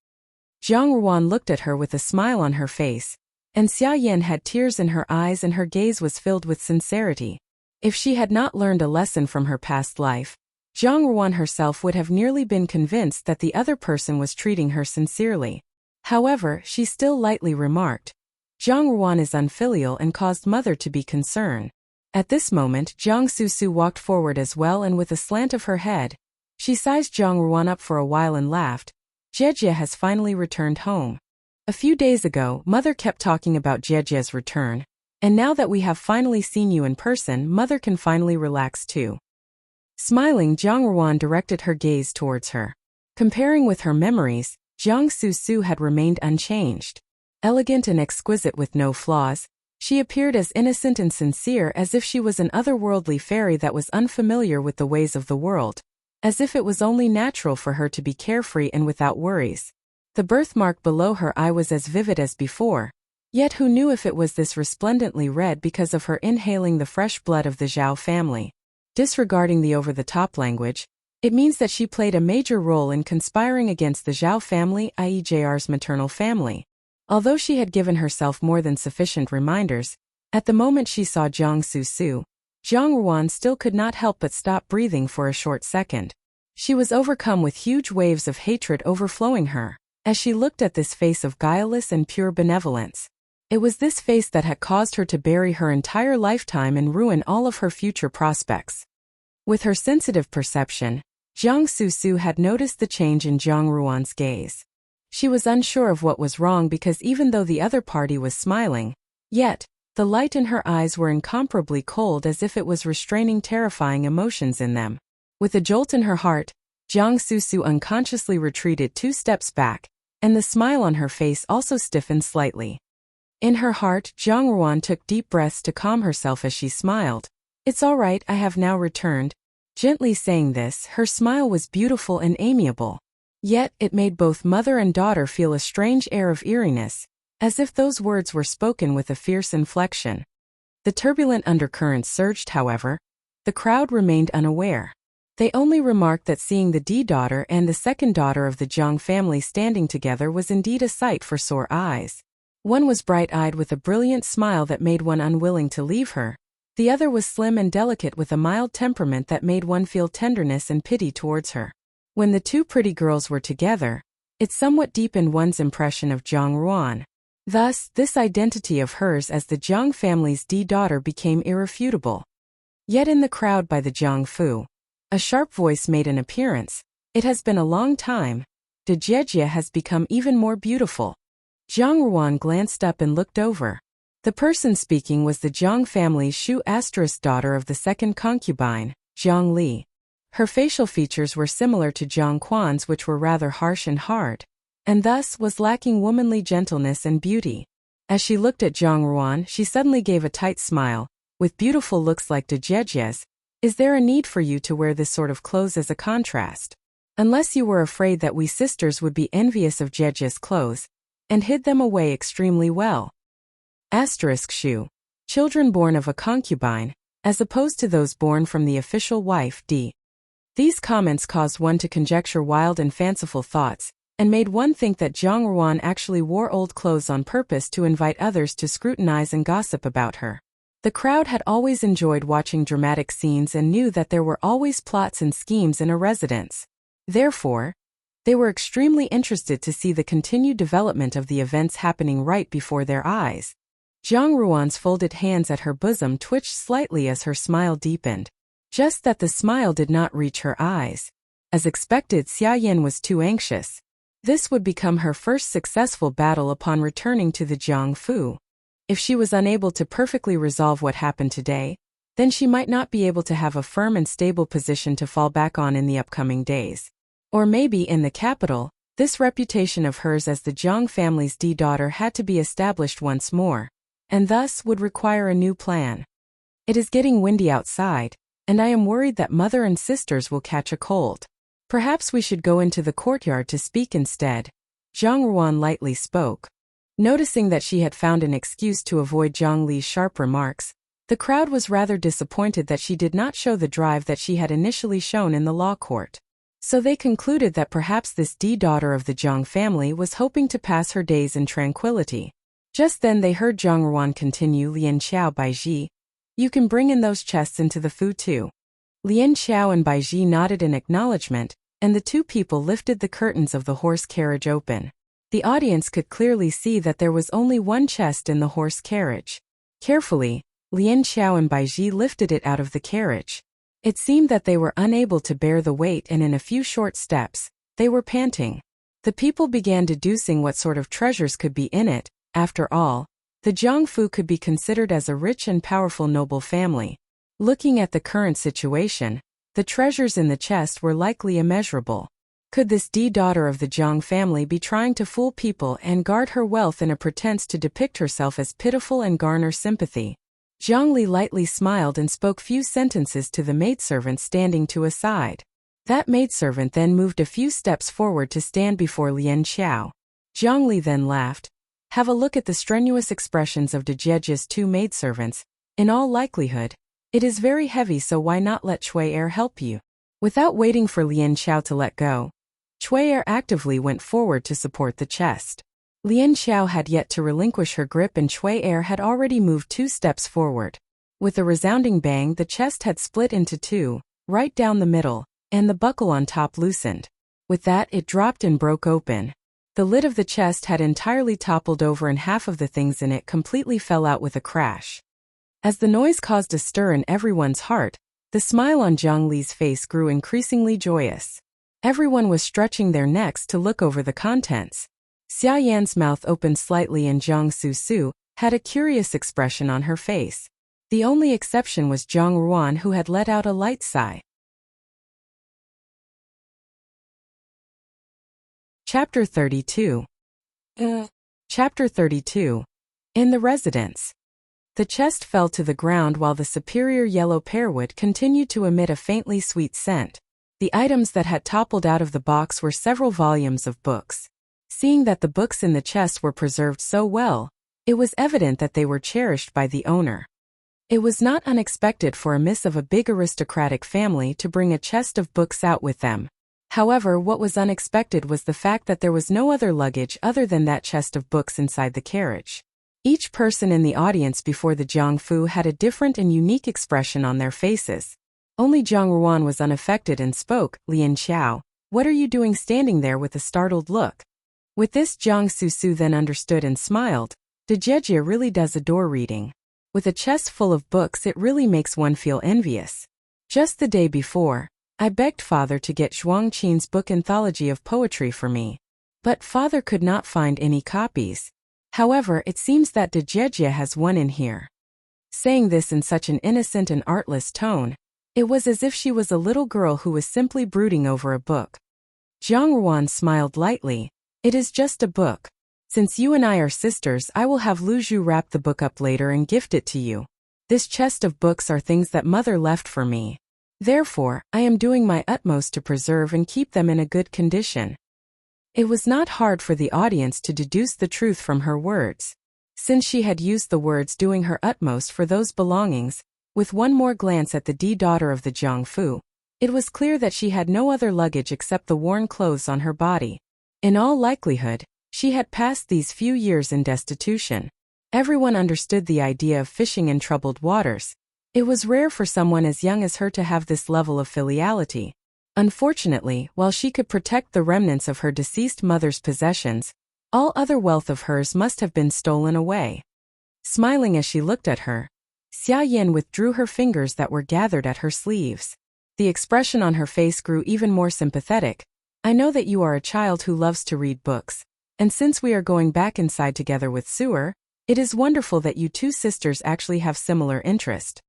Jiang Ruan looked at her with a smile on her face, and Xia Yan had tears in her eyes and her gaze was filled with sincerity. If she had not learned a lesson from her past life, Jiang Ruan herself would have nearly been convinced that the other person was treating her sincerely. However, she still lightly remarked, "Jiang Ruan is unfilial," and caused mother to be concerned. At this moment, Jiang Su walked forward as well, and with a slant of her head, she sized Jiang Ruan up for a while and laughed. "Jie has finally returned home. A few days ago, mother kept talking about Jie's return, and now that we have finally seen you in person, mother can finally relax too." Smiling, Jiang Ruan directed her gaze towards her. Comparing with her memories, Jiang Su had remained unchanged. Elegant and exquisite with no flaws, she appeared as innocent and sincere as if she was an otherworldly fairy that was unfamiliar with the ways of the world, as if it was only natural for her to be carefree and without worries. The birthmark below her eye was as vivid as before, yet who knew if it was this resplendently red because of her inhaling the fresh blood of the Zhao family. Disregarding the over-the-top language, it means that she played a major role in conspiring against the Zhao family, i.e. JR's maternal family. Although she had given herself more than sufficient reminders, at the moment she saw Jiang Su, Jiang Ruan still could not help but stop breathing for a short second. She was overcome with huge waves of hatred overflowing her, as she looked at this face of guileless and pure benevolence. It was this face that had caused her to bury her entire lifetime and ruin all of her future prospects. With her sensitive perception, Jiang Susu had noticed the change in Jiang Ruan's gaze. She was unsure of what was wrong because even though the other party was smiling, yet, the light in her eyes were incomparably cold as if it was restraining terrifying emotions in them. With a jolt in her heart, Jiang Susu unconsciously retreated 2 steps back, and the smile on her face also stiffened slightly. In her heart, Jiang Ruan took deep breaths to calm herself as she smiled. "It's all right, I have now returned." Gently saying this, her smile was beautiful and amiable. Yet, it made both mother and daughter feel a strange air of eeriness, as if those words were spoken with a fierce inflection. The turbulent undercurrents surged, however. The crowd remained unaware. They only remarked that seeing the D daughter and the second daughter of the Jiang family standing together was indeed a sight for sore eyes. One was bright-eyed with a brilliant smile that made one unwilling to leave her. The other was slim and delicate with a mild temperament that made one feel tenderness and pity towards her. When the 2 pretty girls were together, it somewhat deepened one's impression of Jiang Ruan. Thus, this identity of hers as the Jiang family's D daughter became irrefutable. Yet in the crowd by the Jiang Fu, a sharp voice made an appearance. "It has been a long time. De Jiejie has become even more beautiful." Jiang Ruan glanced up and looked over. The person speaking was the Jiang family's Shu * daughter of the second concubine, Jiang Li. Her facial features were similar to Jiang Quan's, which were rather harsh and hard, and thus was lacking womanly gentleness and beauty. As she looked at Jiang Ruan, she suddenly gave a tight smile. "With beautiful looks like De Jiejie's, is there a need for you to wear this sort of clothes as a contrast? Unless you were afraid that we sisters would be envious of Jiejie's clothes, and hid them away extremely well." Shu. Children born of a concubine, as opposed to those born from the official wife D. These comments caused one to conjecture wild and fanciful thoughts, and made one think that Jiang Ruan actually wore old clothes on purpose to invite others to scrutinize and gossip about her. The crowd had always enjoyed watching dramatic scenes and knew that there were always plots and schemes in a residence. Therefore, they were extremely interested to see the continued development of the events happening right before their eyes. Jiang Ruan's folded hands at her bosom twitched slightly as her smile deepened. Just that the smile did not reach her eyes. As expected, Xia Yan was too anxious. This would become her first successful battle upon returning to the Jiang Fu. If she was unable to perfectly resolve what happened today, then she might not be able to have a firm and stable position to fall back on in the upcoming days. Or maybe in the capital, this reputation of hers as the Jiang family's D daughter had to be established once more, and thus would require a new plan. "It is getting windy outside, and I am worried that mother and sisters will catch a cold. Perhaps we should go into the courtyard to speak instead." Jiang Ruan lightly spoke. Noticing that she had found an excuse to avoid Jiang Li's sharp remarks, the crowd was rather disappointed that she did not show the drive that she had initially shown in the law court. So they concluded that perhaps this D daughter of the Jiang family was hoping to pass her days in tranquility. Just then they heard Jiang Ruan continue, "Lian Xiao, Baiji, you can bring in those chests into the Fu too." Lian Xiao and Baiji nodded in acknowledgement, and the 2 people lifted the curtains of the horse carriage open. The audience could clearly see that there was only one chest in the horse carriage. Carefully, Lian Xiao and Baiji lifted it out of the carriage. It seemed that they were unable to bear the weight, and in a few short steps, they were panting. The people began deducing what sort of treasures could be in it. After all, the Jiang Fu could be considered as a rich and powerful noble family. Looking at the current situation, the treasures in the chest were likely immeasurable. Could this D daughter of the Jiang family be trying to fool people and guard her wealth in a pretense to depict herself as pitiful and garner sympathy? Jiang Li lightly smiled and spoke few sentences to the maidservant standing to a side. That maidservant then moved a few steps forward to stand before Lian Xiao. Jiang Li then laughed. "Have a look at the strenuous expressions of De Jiejie's 2 maidservants. In all likelihood, it is very heavy, so why not let Cui Er help you?" Without waiting for Lian Xiao to let go, Cui Er actively went forward to support the chest. Lian Xiao had yet to relinquish her grip, and Cui Er had already moved 2 steps forward. With a resounding bang, the chest had split into 2, right down the middle, and the buckle on top loosened. With that, it dropped and broke open. The lid of the chest had entirely toppled over and half of the things in it completely fell out with a crash. As the noise caused a stir in everyone's heart, the smile on Zhang Li's face grew increasingly joyous. Everyone was stretching their necks to look over the contents. Xia Yan's mouth opened slightly and Zhang Susu had a curious expression on her face. The only exception was Zhang Ruan, who had let out a light sigh. Chapter 32. Chapter 32. In the residence. The chest fell to the ground while the superior yellow pearwood continued to emit a faintly sweet scent. The items that had toppled out of the box were several volumes of books. Seeing that the books in the chest were preserved so well, it was evident that they were cherished by the owner. It was not unexpected for a miss of a big aristocratic family to bring a chest of books out with them. However, what was unexpected was the fact that there was no other luggage other than that chest of books inside the carriage. Each person in the audience before the Jiangfu had a different and unique expression on their faces. Only Zhang Ruan was unaffected and spoke, "Lian Xiao, what are you doing standing there with a startled look?" With this, Zhang Susu then understood and smiled. Dejie really does adore reading. With a chest full of books, it really makes one feel envious. Just the day before, I begged father to get Zhuang Qin's book anthology of poetry for me. But father could not find any copies. However, it seems that Dejie has one in here. Saying this in such an innocent and artless tone, it was as if she was a little girl who was simply brooding over a book. Zhang Ruan smiled lightly. "It is just a book. Since you and I are sisters, I will have Lu Zhu wrap the book up later and gift it to you. This chest of books are things that mother left for me. Therefore, I am doing my utmost to preserve and keep them in a good condition." It was not hard for the audience to deduce the truth from her words. Since she had used the words doing her utmost for those belongings, with one more glance at the daughter of the Jiangfu, it was clear that she had no other luggage except the worn clothes on her body. In all likelihood, she had passed these few years in destitution. Everyone understood the idea of fishing in troubled waters. It was rare for someone as young as her to have this level of filiality. Unfortunately, while she could protect the remnants of her deceased mother's possessions, all other wealth of hers must have been stolen away. Smiling as she looked at her, Xia Yan withdrew her fingers that were gathered at her sleeves. The expression on her face grew even more sympathetic. "I know that you are a child who loves to read books, and since we are going back inside together with Sewer, it is wonderful that you two sisters actually have similar interest."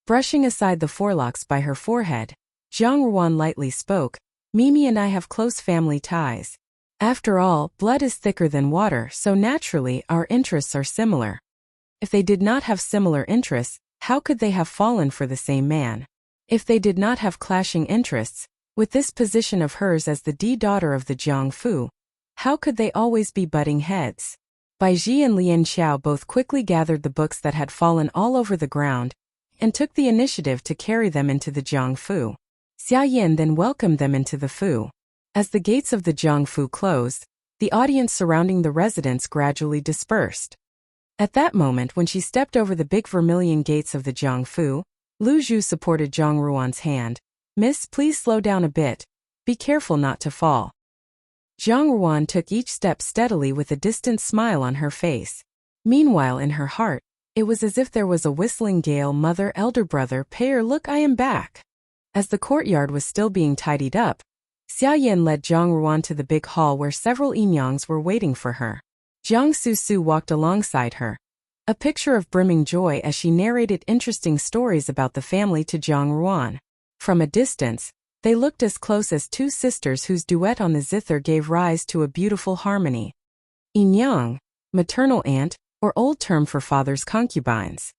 Brushing aside the forelocks by her forehead, Zhang Ruan lightly spoke, "Mimi and I have close family ties. After all, blood is thicker than water, so naturally our interests are similar. If they did not have similar interests, how could they have fallen for the same man? If they did not have clashing interests, with this position of hers as the daughter of the Jiangfu, how could they always be butting heads?" Bai Ji and Lian Xiao both quickly gathered the books that had fallen all over the ground and took the initiative to carry them into the Jiangfu. Xia Yan then welcomed them into the Fu. As the gates of the Jiangfu closed, the audience surrounding the residence gradually dispersed. At that moment, when she stepped over the big vermilion gates of the Jiangfu, Lu Zhu supported Zhang Ruan's hand. "Miss, please slow down a bit. Be careful not to fall." Zhang Ruan took each step steadily with a distant smile on her face. Meanwhile, in her heart, it was as if there was a whistling gale. "Mother, elder brother, payer, look, I am back." As the courtyard was still being tidied up, Xia Yan led Zhang Ruan to the big hall where several Yinyongs were waiting for her. Zhang Susu walked alongside her, a picture of brimming joy as she narrated interesting stories about the family to Zhang Ruan. From a distance, they looked as close as two sisters whose duet on the zither gave rise to a beautiful harmony. Yinyong, maternal aunt, or old term for father's concubines.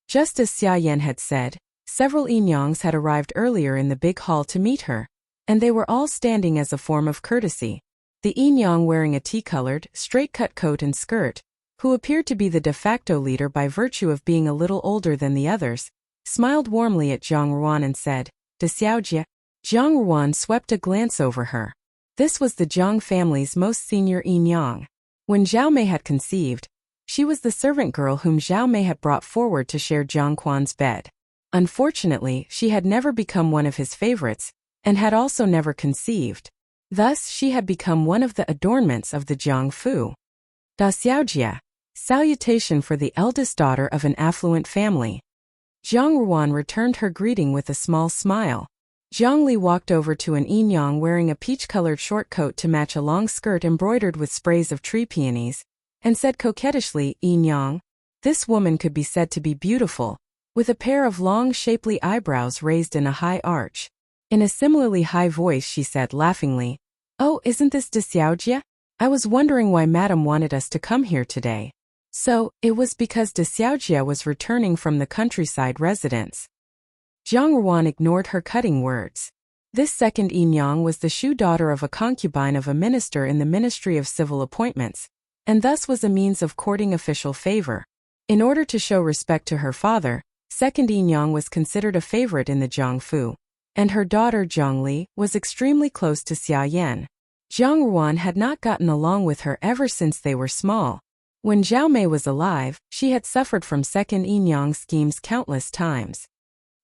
Just as Xia Yan had said, several Yinyongs had arrived earlier in the big hall to meet her, and they were all standing as a form of courtesy. The Yinyong wearing a tea-colored, straight-cut coat and skirt, who appeared to be the de facto leader by virtue of being a little older than the others, smiled warmly at Zhang Ruan and said, "De Xiaojie." Zhang Ruan swept a glance over her. This was the Zhang family's most senior Yinyong. When Zhao Mei had conceived, she was the servant girl whom Zhao Mei had brought forward to share Zhang Quan's bed. Unfortunately, she had never become one of his favorites, and had also never conceived. Thus she had become one of the adornments of the Jiangfu. Da Xiaojia, salutation for the eldest daughter of an affluent family. Jiang Ruan returned her greeting with a small smile. Jiang Li walked over to an Yinyang wearing a peach-colored short coat to match a long skirt embroidered with sprays of tree peonies, and said coquettishly, "Yinyang, this woman could be said to be beautiful, with a pair of long shapely eyebrows raised in a high arch." In a similarly high voice she said laughingly, "Oh, isn't this de Xiaojia? I was wondering why Madame wanted us to come here today." So, it was because de Xiaojia was returning from the countryside residence. Jiang Ruan ignored her cutting words. This second Yinyang was the Shu daughter of a concubine of a minister in the Ministry of Civil Appointments, and thus was a means of courting official favor. In order to show respect to her father, second Yinyang was considered a favorite in the Jiangfu, and her daughter Jiang Li was extremely close to Xia Yan. Jiang Ruan had not gotten along with her ever since they were small. When Zhao Mei was alive, she had suffered from second Yinyang schemes countless times.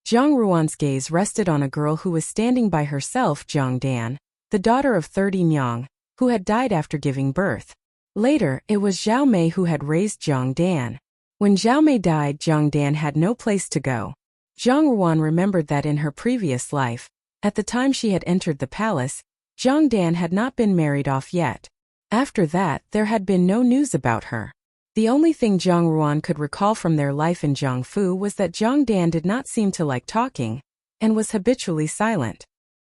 Jiang Ruan's gaze rested on a girl who was standing by herself, Jiang Dan, the daughter of third Yinyang, who had died after giving birth. Later, it was Zhao Mei who had raised Jiang Dan. When Zhao Mei died, Jiang Dan had no place to go. Jiang Ruan remembered that in her previous life, at the time she had entered the palace, Jiang Dan had not been married off yet. After that, there had been no news about her. The only thing Jiang Ruan could recall from their life in Jiangfu was that Jiang Dan did not seem to like talking, and was habitually silent.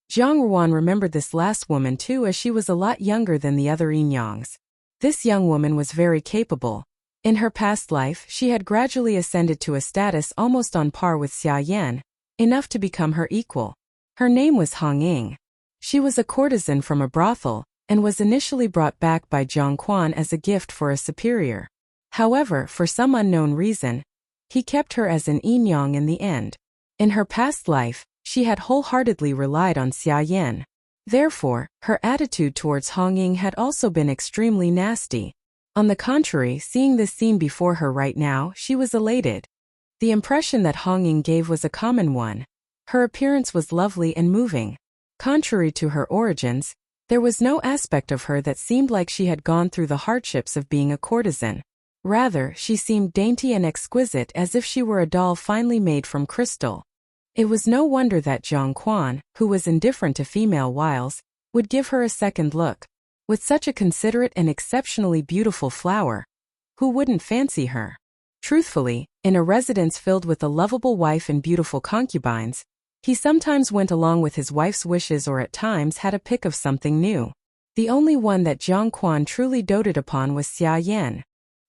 Jiang Ruan remembered this last woman too, as she was a lot younger than the other Yinyangs. This young woman was very capable. In her past life, she had gradually ascended to a status almost on par with Xia Yan, enough to become her equal. Her name was Hong Ying. She was a courtesan from a brothel, and was initially brought back by Zhang Quan as a gift for a superior. However, for some unknown reason, he kept her as an Yinyang in the end. In her past life, she had wholeheartedly relied on Xia Yan. Therefore, her attitude towards Hong Ying had also been extremely nasty. On the contrary, seeing this scene before her right now, she was elated. The impression that Hong Ying gave was a common one. Her appearance was lovely and moving. Contrary to her origins, there was no aspect of her that seemed like she had gone through the hardships of being a courtesan. Rather, she seemed dainty and exquisite, as if she were a doll finely made from crystal. It was no wonder that Zhang Quan, who was indifferent to female wiles, would give her a second look. With such a considerate and exceptionally beautiful flower, who wouldn't fancy her? Truthfully, in a residence filled with a lovable wife and beautiful concubines, he sometimes went along with his wife's wishes or at times had a pick of something new. The only one that Zhang Quan truly doted upon was Xia Yan.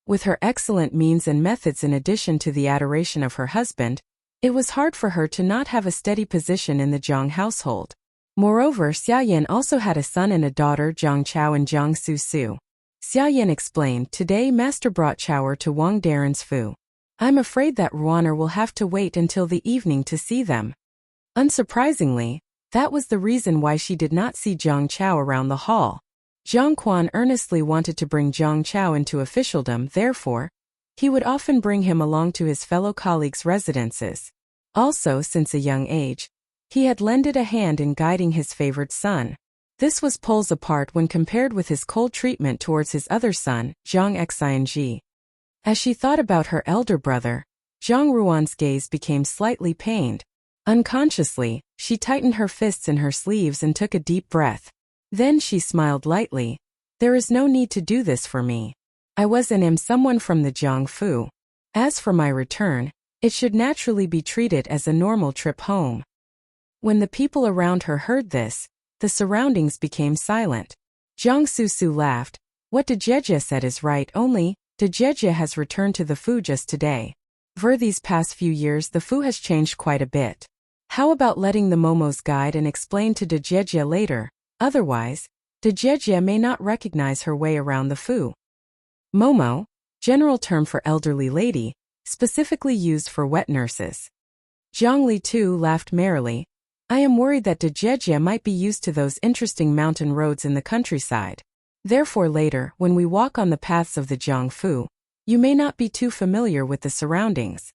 With her excellent means and methods in addition to the adoration of her husband, it was hard for her to not have a steady position in the Zhang household. Moreover, Xia Yan also had a son and a daughter, Zhang Chao and Zhang Su Su. Xia Yan explained, "Today Master brought Chower to Wang Darren's Fu. I'm afraid that Ruaner will have to wait until the evening to see them." Unsurprisingly, that was the reason why she did not see Zhang Chao around the hall. Zhang Quan earnestly wanted to bring Zhang Chao into officialdom, therefore, he would often bring him along to his fellow colleagues' residences. Also, since a young age, he had lended a hand in guiding his favored son. This was poles apart when compared with his cold treatment towards his other son, Zhang Xing. As she thought about her elder brother, Zhang Ruan's gaze became slightly pained. Unconsciously, she tightened her fists in her sleeves and took a deep breath. Then she smiled lightly. "There is no need to do this for me. I was and am someone from the Jiangfu. As for my return, it should naturally be treated as a normal trip home." When the people around her heard this, the surroundings became silent. Zhang Su laughed. "What Dejie said is right, only, Dejie has returned to the Fu just today. These past few years the Fu has changed quite a bit. How about letting the Momos guide and explain to Dejie later? Otherwise, Dejie may not recognize her way around the Fu." Momo, general term for elderly lady, specifically used for wet nurses. Zhang Li too laughed merrily. "I am worried that Dejie might be used to those interesting mountain roads in the countryside. Therefore later, when we walk on the paths of the Jiangfu, you may not be too familiar with the surroundings."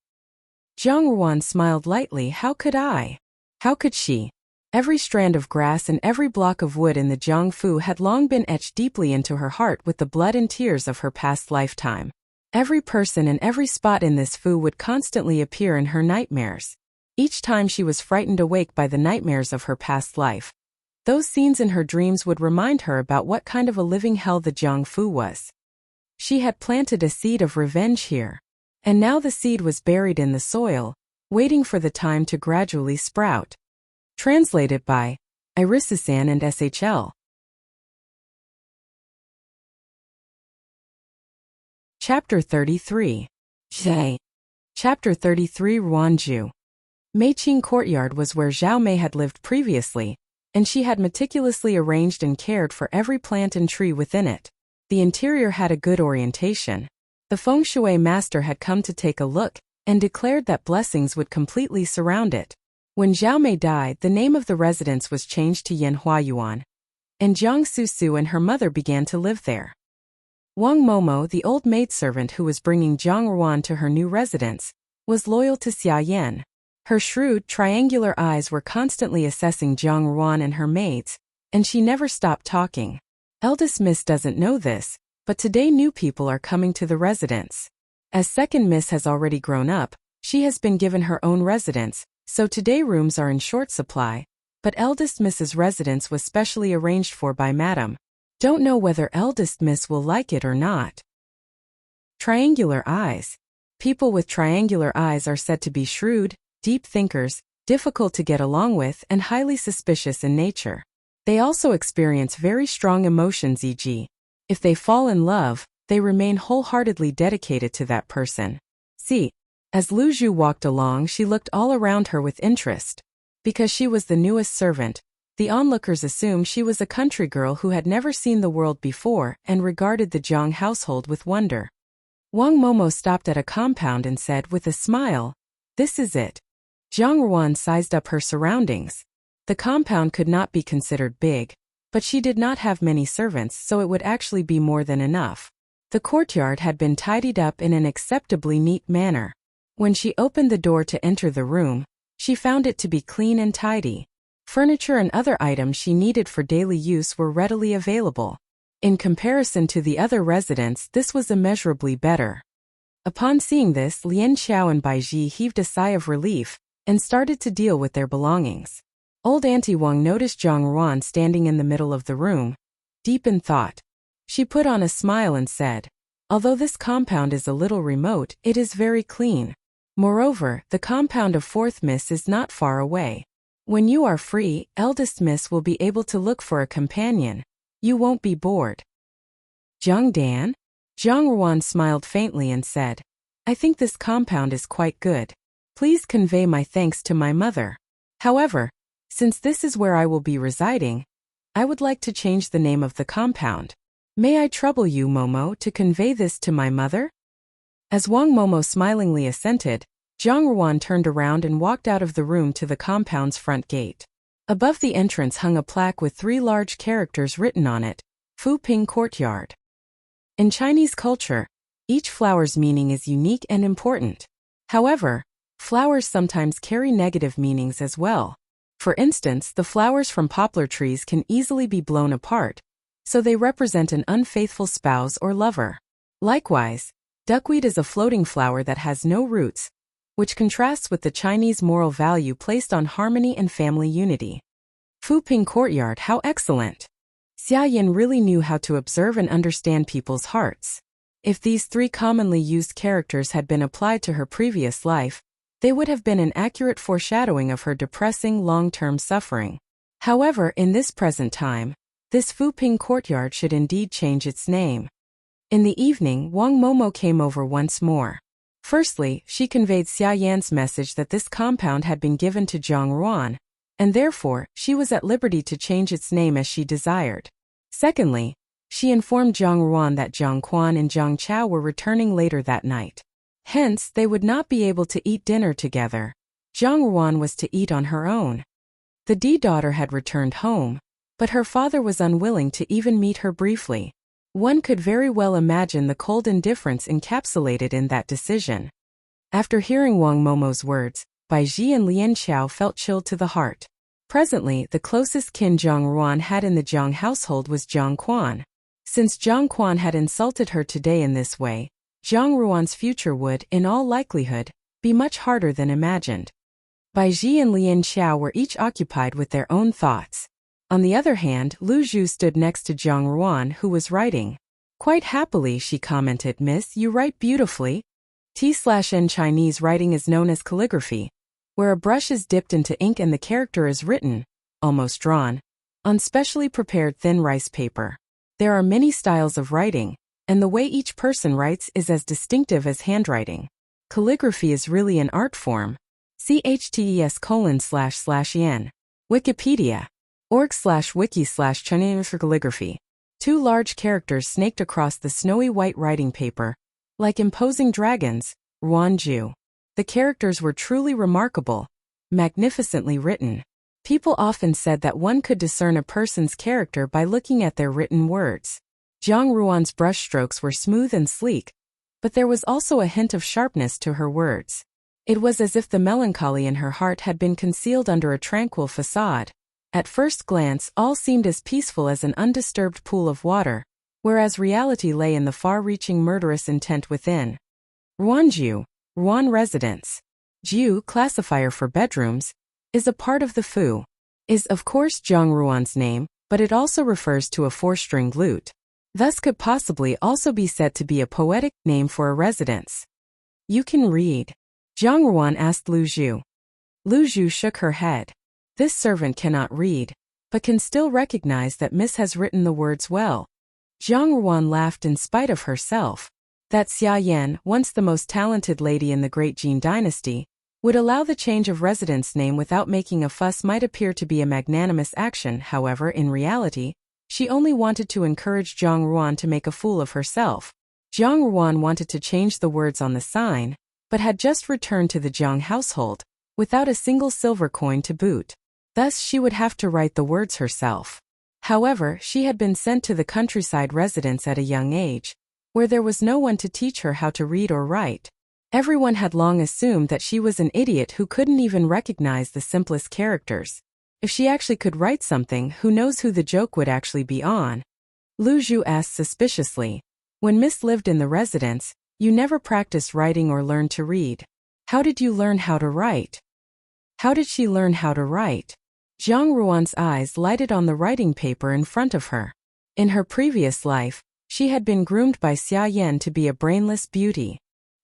Zhang Ruan smiled lightly. How could I? How could she? Every strand of grass and every block of wood in the Jiangfu had long been etched deeply into her heart with the blood and tears of her past lifetime. Every person and every spot in this fu would constantly appear in her nightmares. Each time she was frightened awake by the nightmares of her past life. Those scenes in her dreams would remind her about what kind of a living hell the Jiangfu was. She had planted a seed of revenge here. And now the seed was buried in the soil, waiting for the time to gradually sprout. Translated by Irisasan and SHL. Chapter 33. Zhe. Chapter 33. Ruanju. Meiqing Courtyard was where Zhao Mei had lived previously, and she had meticulously arranged and cared for every plant and tree within it. The interior had a good orientation. The feng shui master had come to take a look, and declared that blessings would completely surround it. When Zhao Mei died, the name of the residence was changed to Yanhuayuan, and Jiang Susu and her mother began to live there. Wang Momo, the old maidservant who was bringing Jiang Ruan to her new residence, was loyal to Xia Yan. Her shrewd, triangular eyes were constantly assessing Jiang Ruan and her maids, and she never stopped talking. Eldest Miss doesn't know this, but today new people are coming to the residence. As second Miss has already grown up, she has been given her own residence, so today rooms are in short supply, but eldest Miss's residence was specially arranged for by Madam. Don't know whether eldest Miss will like it or not. Triangular eyes. People with triangular eyes are said to be shrewd, deep thinkers, difficult to get along with, and highly suspicious in nature. They also experience very strong emotions, e.g., if they fall in love, they remain wholeheartedly dedicated to that person. See. As Lu Zhu walked along, she looked all around her with interest. Because she was the newest servant, the onlookers assumed she was a country girl who had never seen the world before and regarded the Jiang household with wonder. Wang Momo stopped at a compound and said with a smile, "This is it." Jiang Ruan sized up her surroundings. The compound could not be considered big, but she did not have many servants, so it would actually be more than enough. The courtyard had been tidied up in an acceptably neat manner. When she opened the door to enter the room, she found it to be clean and tidy. Furniture and other items she needed for daily use were readily available. In comparison to the other residents, this was immeasurably better. Upon seeing this, Lian Xiao and Bai Ji heaved a sigh of relief and started to deal with their belongings. Old Auntie Wang noticed Jiang Ruan standing in the middle of the room, deep in thought. She put on a smile and said, "Although this compound is a little remote, it is very clean. Moreover, the compound of fourth Miss is not far away. When you are free, eldest Miss will be able to look for a companion. You won't be bored." Jiang Dan? Jiang Ruan smiled faintly and said, "I think this compound is quite good. Please convey my thanks to my mother. However, since this is where I will be residing, I would like to change the name of the compound. May I trouble you, Momo, to convey this to my mother?" As Wang Momo smilingly assented, Jiang Ruan turned around and walked out of the room to the compound's front gate. Above the entrance hung a plaque with 3 large characters written on it, Fu Ping Courtyard. In Chinese culture, each flower's meaning is unique and important. However, flowers sometimes carry negative meanings as well. For instance, the flowers from poplar trees can easily be blown apart, so they represent an unfaithful spouse or lover. Likewise, duckweed is a floating flower that has no roots, which contrasts with the Chinese moral value placed on harmony and family unity. Fu Ping Courtyard, how excellent! Xia Yan really knew how to observe and understand people's hearts. If these 3 commonly used characters had been applied to her previous life, they would have been an accurate foreshadowing of her depressing long-term suffering. However, in this present time, this Fu Ping Courtyard should indeed change its name. In the evening, Wang Momo came over once more. Firstly, she conveyed Xia Yan's message that this compound had been given to Jiang Ruan, and therefore, she was at liberty to change its name as she desired. Secondly, she informed Jiang Ruan that Jiang Quan and Jiang Chao were returning later that night. Hence, they would not be able to eat dinner together. Jiang Ruan was to eat on her own. The D daughter had returned home, but her father was unwilling to even meet her briefly. One could very well imagine the cold indifference encapsulated in that decision. After hearing Wang Momo's words, Bai Ji and Lian Xiao felt chilled to the heart. Presently, the closest kin Jiang Ruan had in the Jiang household was Jiang Quan. Since Jiang Quan had insulted her today in this way, Jiang Ruan's future would, in all likelihood, be much harder than imagined. Bai Ji and Lian Xiao were each occupied with their own thoughts. On the other hand, Lu Zhu stood next to Jiang Ruan, who was writing. Quite happily, she commented, "Miss, you write beautifully." T/N Chinese writing is known as calligraphy, where a brush is dipped into ink and the character is written, almost drawn, on specially prepared thin rice paper. There are many styles of writing, and the way each person writes is as distinctive as handwriting. Calligraphy is really an art form. htes://yen. Wikipedia. org/wiki/Chinese for calligraphy. Two large characters snaked across the snowy white writing paper, like imposing dragons, Ruanju. The characters were truly remarkable, magnificently written. People often said that one could discern a person's character by looking at their written words. Jiang Ruan's brushstrokes were smooth and sleek, but there was also a hint of sharpness to her words. It was as if the melancholy in her heart had been concealed under a tranquil facade. At first glance, all seemed as peaceful as an undisturbed pool of water, whereas reality lay in the far-reaching murderous intent within. Ruanju, Ruan residence. Jiu, classifier for bedrooms, is a part of the fu. Is of course Jiang Ruan's name, but it also refers to a four-stringed lute. Thus could possibly also be said to be a poetic name for a residence. You can read? Jiang Ruan asked Lu Zhu. Lu Zhu shook her head. This servant cannot read, but can still recognize that Miss has written the words well. Jiang Ruan laughed in spite of herself. That Xia Yan, once the most talented lady in the Great Jin dynasty, would allow the change of residence name without making a fuss might appear to be a magnanimous action. However, in reality, she only wanted to encourage Jiang Ruan to make a fool of herself. Jiang Ruan wanted to change the words on the sign, but had just returned to the Jiang household, without a single silver coin to boot. Thus she would have to write the words herself. However, she had been sent to the countryside residence at a young age, where there was no one to teach her how to read or write. Everyone had long assumed that she was an idiot who couldn't even recognize the simplest characters. If she actually could write something, who knows who the joke would actually be on? Lu Zhu asked suspiciously. When Miss lived in the residence, you never practiced writing or learned to read. How did you learn how to write? How did she learn how to write? Jiang Ruan's eyes lighted on the writing paper in front of her. In her previous life, she had been groomed by Xia Yan to be a brainless beauty.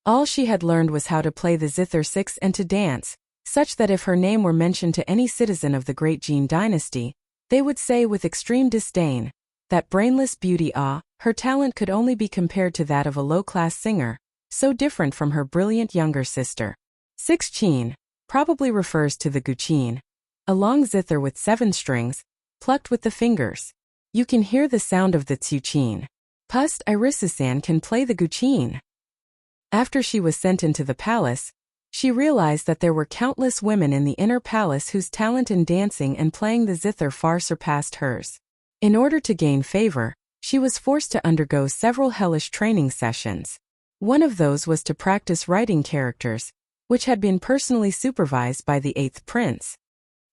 All she had learned was how to play the zither six and to dance, such that if her name were mentioned to any citizen of the Great Jin dynasty, they would say with extreme disdain, that brainless beauty her talent could only be compared to that of a low-class singer, so different from her brilliant younger sister. 6 Qin probably refers to the guqin, a long zither with 7 strings, plucked with the fingers. You can hear the sound of the tsuqin. Pust Irisu-san can play the guqin. After she was sent into the palace, she realized that there were countless women in the inner palace whose talent in dancing and playing the zither far surpassed hers. In order to gain favor, she was forced to undergo several hellish training sessions. One of those was to practice writing characters, which had been personally supervised by the 8th prince.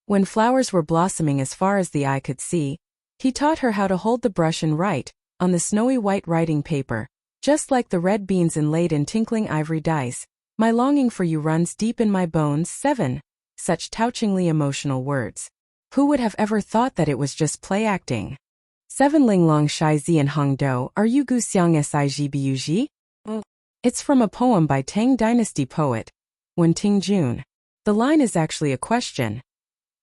When flowers were blossoming as far as the eye could see, he taught her how to hold the brush and write, on the snowy white writing paper, just like the red beans inlaid in tinkling ivory dice. My longing for you runs deep in my bones. 7. Such touchingly emotional words. Who would have ever thought that it was just play acting? 7 Linglong Shai Zi and Hong Do, are you Gu Xiang Sigbuzhi? It's from a poem by Tang Dynasty poet, Wen Ting Jun. The line is actually a question.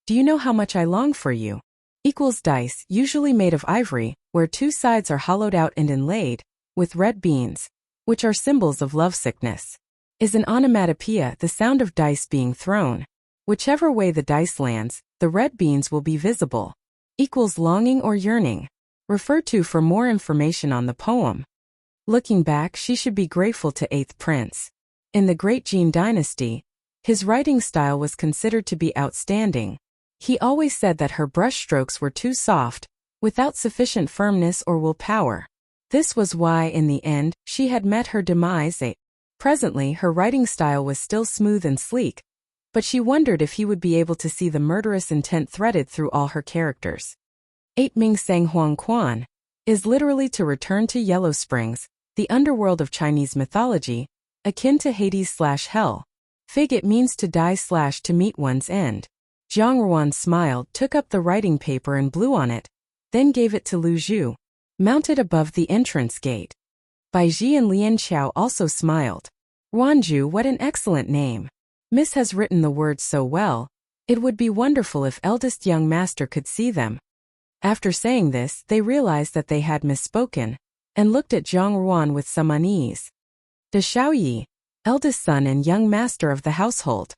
Do you know how much I long for you? Equals dice, usually made of ivory, where 2 sides are hollowed out and inlaid, with red beans, which are symbols of lovesickness. Is an onomatopoeia the sound of dice being thrown. Whichever way the dice lands, the red beans will be visible. Equals longing or yearning. Refer to for more information on the poem. Looking back, she should be grateful to 8th prince. In the Great Jin dynasty, his writing style was considered to be outstanding. He always said that her brushstrokes were too soft, without sufficient firmness or willpower. This was why, in the end, she had met her demise. Presently, her writing style was still smooth and sleek, but she wondered if he would be able to see the murderous intent threaded through all her characters. 8 Ming Sang Huang Quan is literally to return to Yellow Springs, the underworld of Chinese mythology, akin to Hades/Hell. Fig it means to die/to meet one's end. Jiang Ruan smiled, took up the writing paper and blew on it, then gave it to Lu Zhu, mounted above the entrance gate. Bai Ji and Lian Xiao also smiled. Ruanju, what an excellent name. Miss has written the words so well. It would be wonderful if eldest young master could see them. After saying this, they realized that they had misspoken, and looked at Jiang Ruan with some unease. De Xiaoyi, eldest son and young master of the household.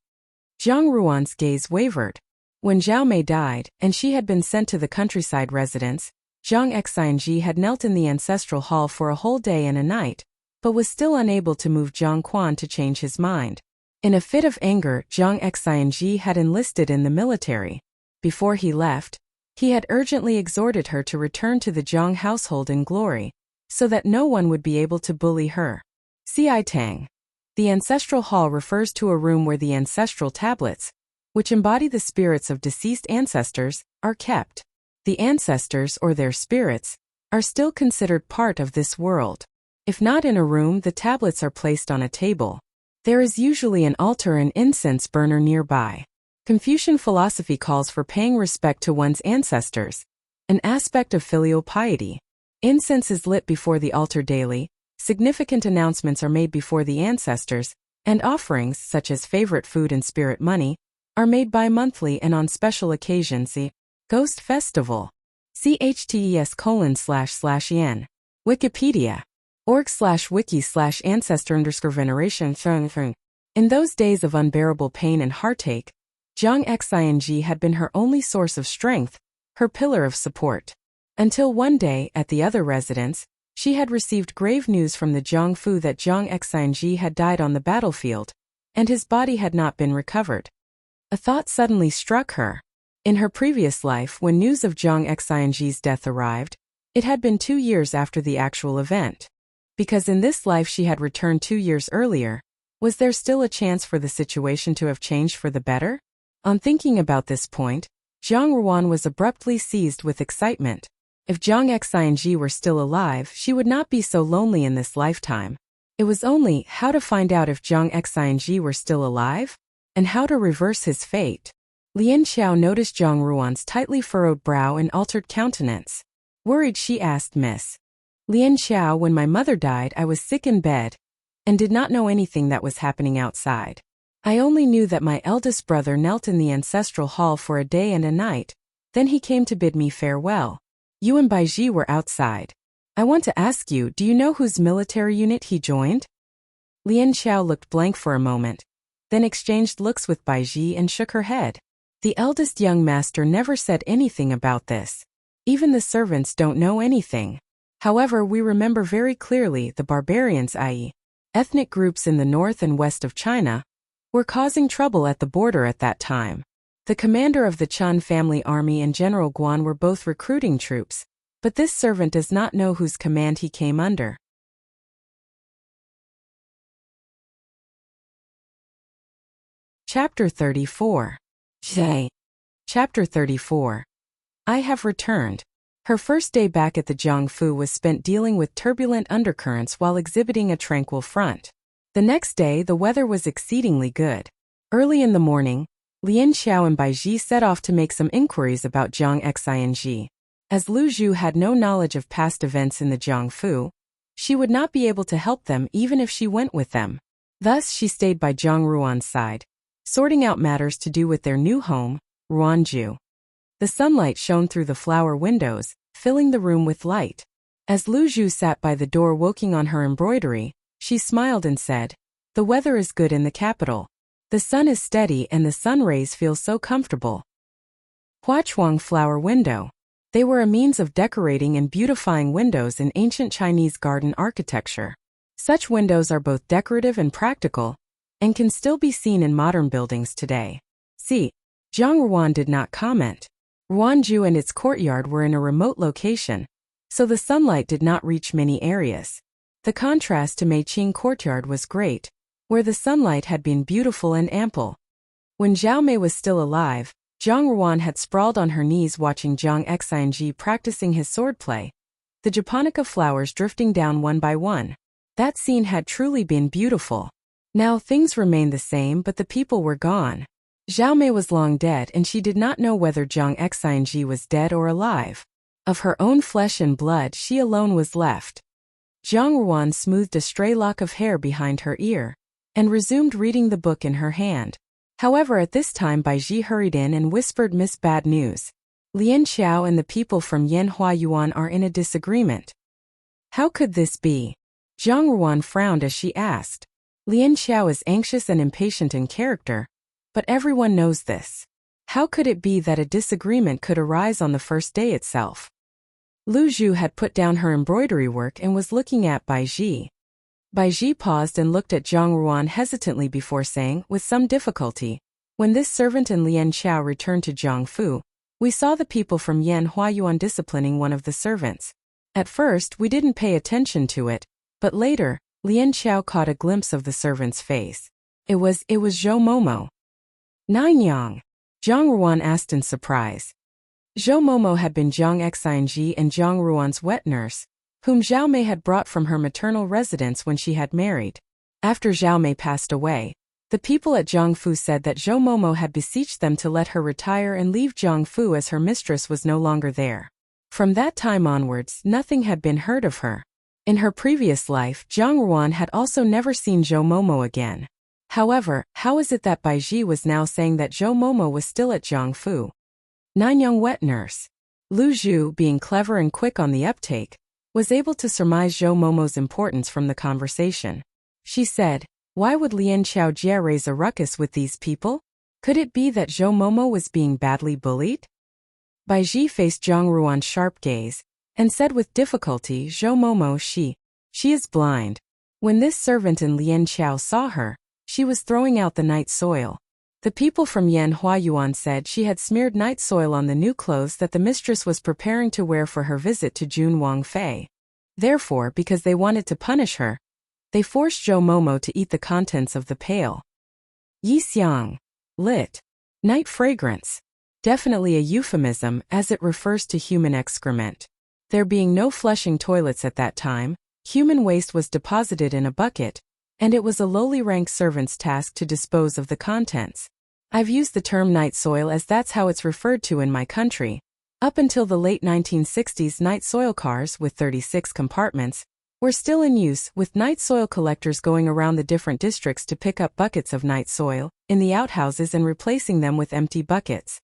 Jiang Ruan's gaze wavered. When Zhao Mei died, and she had been sent to the countryside residence, Zhang Xinji had knelt in the ancestral hall for a whole day and a night, but was still unable to move Jiang Quan to change his mind. In a fit of anger, Zhang Xinji had enlisted in the military. Before he left, he had urgently exhorted her to return to the Zhang household in glory, so that no one would be able to bully her. Ci Tang. The ancestral hall refers to a room where the ancestral tablets, which embody the spirits of deceased ancestors, are kept. The ancestors, or their spirits, are still considered part of this world. If not in a room, the tablets are placed on a table. There is usually an altar and incense burner nearby. Confucian philosophy calls for paying respect to one's ancestors, an aspect of filial piety. Incense is lit before the altar daily, significant announcements are made before the ancestors, and offerings, such as favorite food and spirit money, are made bi-monthly and on special occasions. See Ghost Festival. htes://yen. Wikipedia. org/wiki/ancestor_veneration. In those days of unbearable pain and heartache, Zhang Xinji had been her only source of strength, her pillar of support. Until one day, at the other residence, she had received grave news from the Jiangfu that Zhang Xinji had died on the battlefield, and his body had not been recovered. A thought suddenly struck her. In her previous life, when news of Zhang Xinji's death arrived, it had been 2 years after the actual event. Because in this life she had returned 2 years earlier, was there still a chance for the situation to have changed for the better? On thinking about this point, Jiang Ruan was abruptly seized with excitement. If Zhang Xinji were still alive, she would not be so lonely in this lifetime. It was only how to find out if Zhang Xinji were still alive, and how to reverse his fate. Lian Xiao noticed Jiang Ruan's tightly furrowed brow and altered countenance. Worried, she asked, Miss Lian Xiao, when my mother died, I was sick in bed, and did not know anything that was happening outside. I only knew that my eldest brother knelt in the ancestral hall for a day and a night, then he came to bid me farewell. You and Bai Ji were outside. I want to ask you, do you know whose military unit he joined? Lian Xiao looked blank for a moment, then exchanged looks with Bai Ji and shook her head. The eldest young master never said anything about this. Even the servants don't know anything. However, we remember very clearly the barbarians, i.e., ethnic groups in the north and west of China, were causing trouble at the border at that time. The commander of the Chun family army and General Guan were both recruiting troops, but this servant does not know whose command he came under. Chapter 34. Chapter 34. I have returned. Her first day back at the Jiangfu was spent dealing with turbulent undercurrents while exhibiting a tranquil front. The next day, the weather was exceedingly good. Early in the morning, Lian Xiao and Bai Ji set off to make some inquiries about Zhang Xinji. As Lu Zhu had no knowledge of past events in the Jiangfu, she would not be able to help them even if she went with them. Thus, she stayed by Jiang Ruan's side, sorting out matters to do with their new home, Ruanju. The sunlight shone through the flower windows, filling the room with light. As Lu Zhu sat by the door working on her embroidery, she smiled and said, "The weather is good in the capital. The sun is steady and the sun rays feel so comfortable." Huachuang flower window. They were a means of decorating and beautifying windows in ancient Chinese garden architecture. Such windows are both decorative and practical, and can still be seen in modern buildings today. See, Jiang Ruan did not comment. Ruanju and its courtyard were in a remote location, so the sunlight did not reach many areas. The contrast to Meiqing courtyard was great, where the sunlight had been beautiful and ample. When Zhao Mei was still alive, Zhang Ruan had sprawled on her knees watching Zhang Xing practicing his swordplay, the japonica flowers drifting down one by one. That scene had truly been beautiful. Now things remained the same, but the people were gone. Zhao Mei was long dead, and she did not know whether Zhang Xing was dead or alive. Of her own flesh and blood, she alone was left. Zhang Ruan smoothed a stray lock of hair behind her ear, and resumed reading the book in her hand. However, at this time Bai Ji hurried in and whispered Miss Bad News. Lian Xiao and the people from Yanhua Yuan are in a disagreement. How could this be? Zhang Ruan frowned as she asked. Lian Xiao is anxious and impatient in character, but everyone knows this. How could it be that a disagreement could arise on the first day itself? Lu Zhu had put down her embroidery work and was looking at Bai Ji. Bai Ji paused and looked at Zhang Ruan hesitantly before saying, with some difficulty, "When this servant and Lian Xiao returned to Jiangfu, we saw the people from Yanhua Yuan disciplining one of the servants. At first, we didn't pay attention to it, but later, Lian Xiao caught a glimpse of the servant's face. It was Zhou Momo." "Nanyang?" Zhang Ruan asked in surprise. Zhou Momo had been Zhang Xing and Zhang Ruan's wet nurse, whom Zhao Mei had brought from her maternal residence when she had married. After Zhao Mei passed away, the people at Jiangfu said that Zhou Momo had beseeched them to let her retire and leave Jiangfu as her mistress was no longer there. From that time onwards, nothing had been heard of her. In her previous life, Zhang Ruan had also never seen Zhou Momo again. However, how is it that Bai Ji was now saying that Zhou Momo was still at Jiangfu? Nanyang wet nurse. Lu Zhu, being clever and quick on the uptake, was able to surmise Zhou Momo's importance from the conversation. She said, "Why would Lian Xiao Jie raise a ruckus with these people? Could it be that Zhou Momo was being badly bullied?" Bai Ji faced Zhang Ruan's sharp gaze, and said with difficulty, "Zhou Momo, she is blind. When this servant and Lian Xiao saw her, she was throwing out the night soil. The people from Yanhua Yuan said she had smeared night soil on the new clothes that the mistress was preparing to wear for her visit to Jun Wangfei. Therefore, because they wanted to punish her, they forced Zhou Momo to eat the contents of the pail." Yixiang. Lit. Night fragrance. Definitely a euphemism, as it refers to human excrement. There being no flushing toilets at that time, human waste was deposited in a bucket, and it was a lowly ranked servant's task to dispose of the contents. I've used the term night soil as that's how it's referred to in my country. Up until the late 1960s, night soil cars, with 36 compartments, were still in use, with night soil collectors going around the different districts to pick up buckets of night soil in the outhouses and replacing them with empty buckets.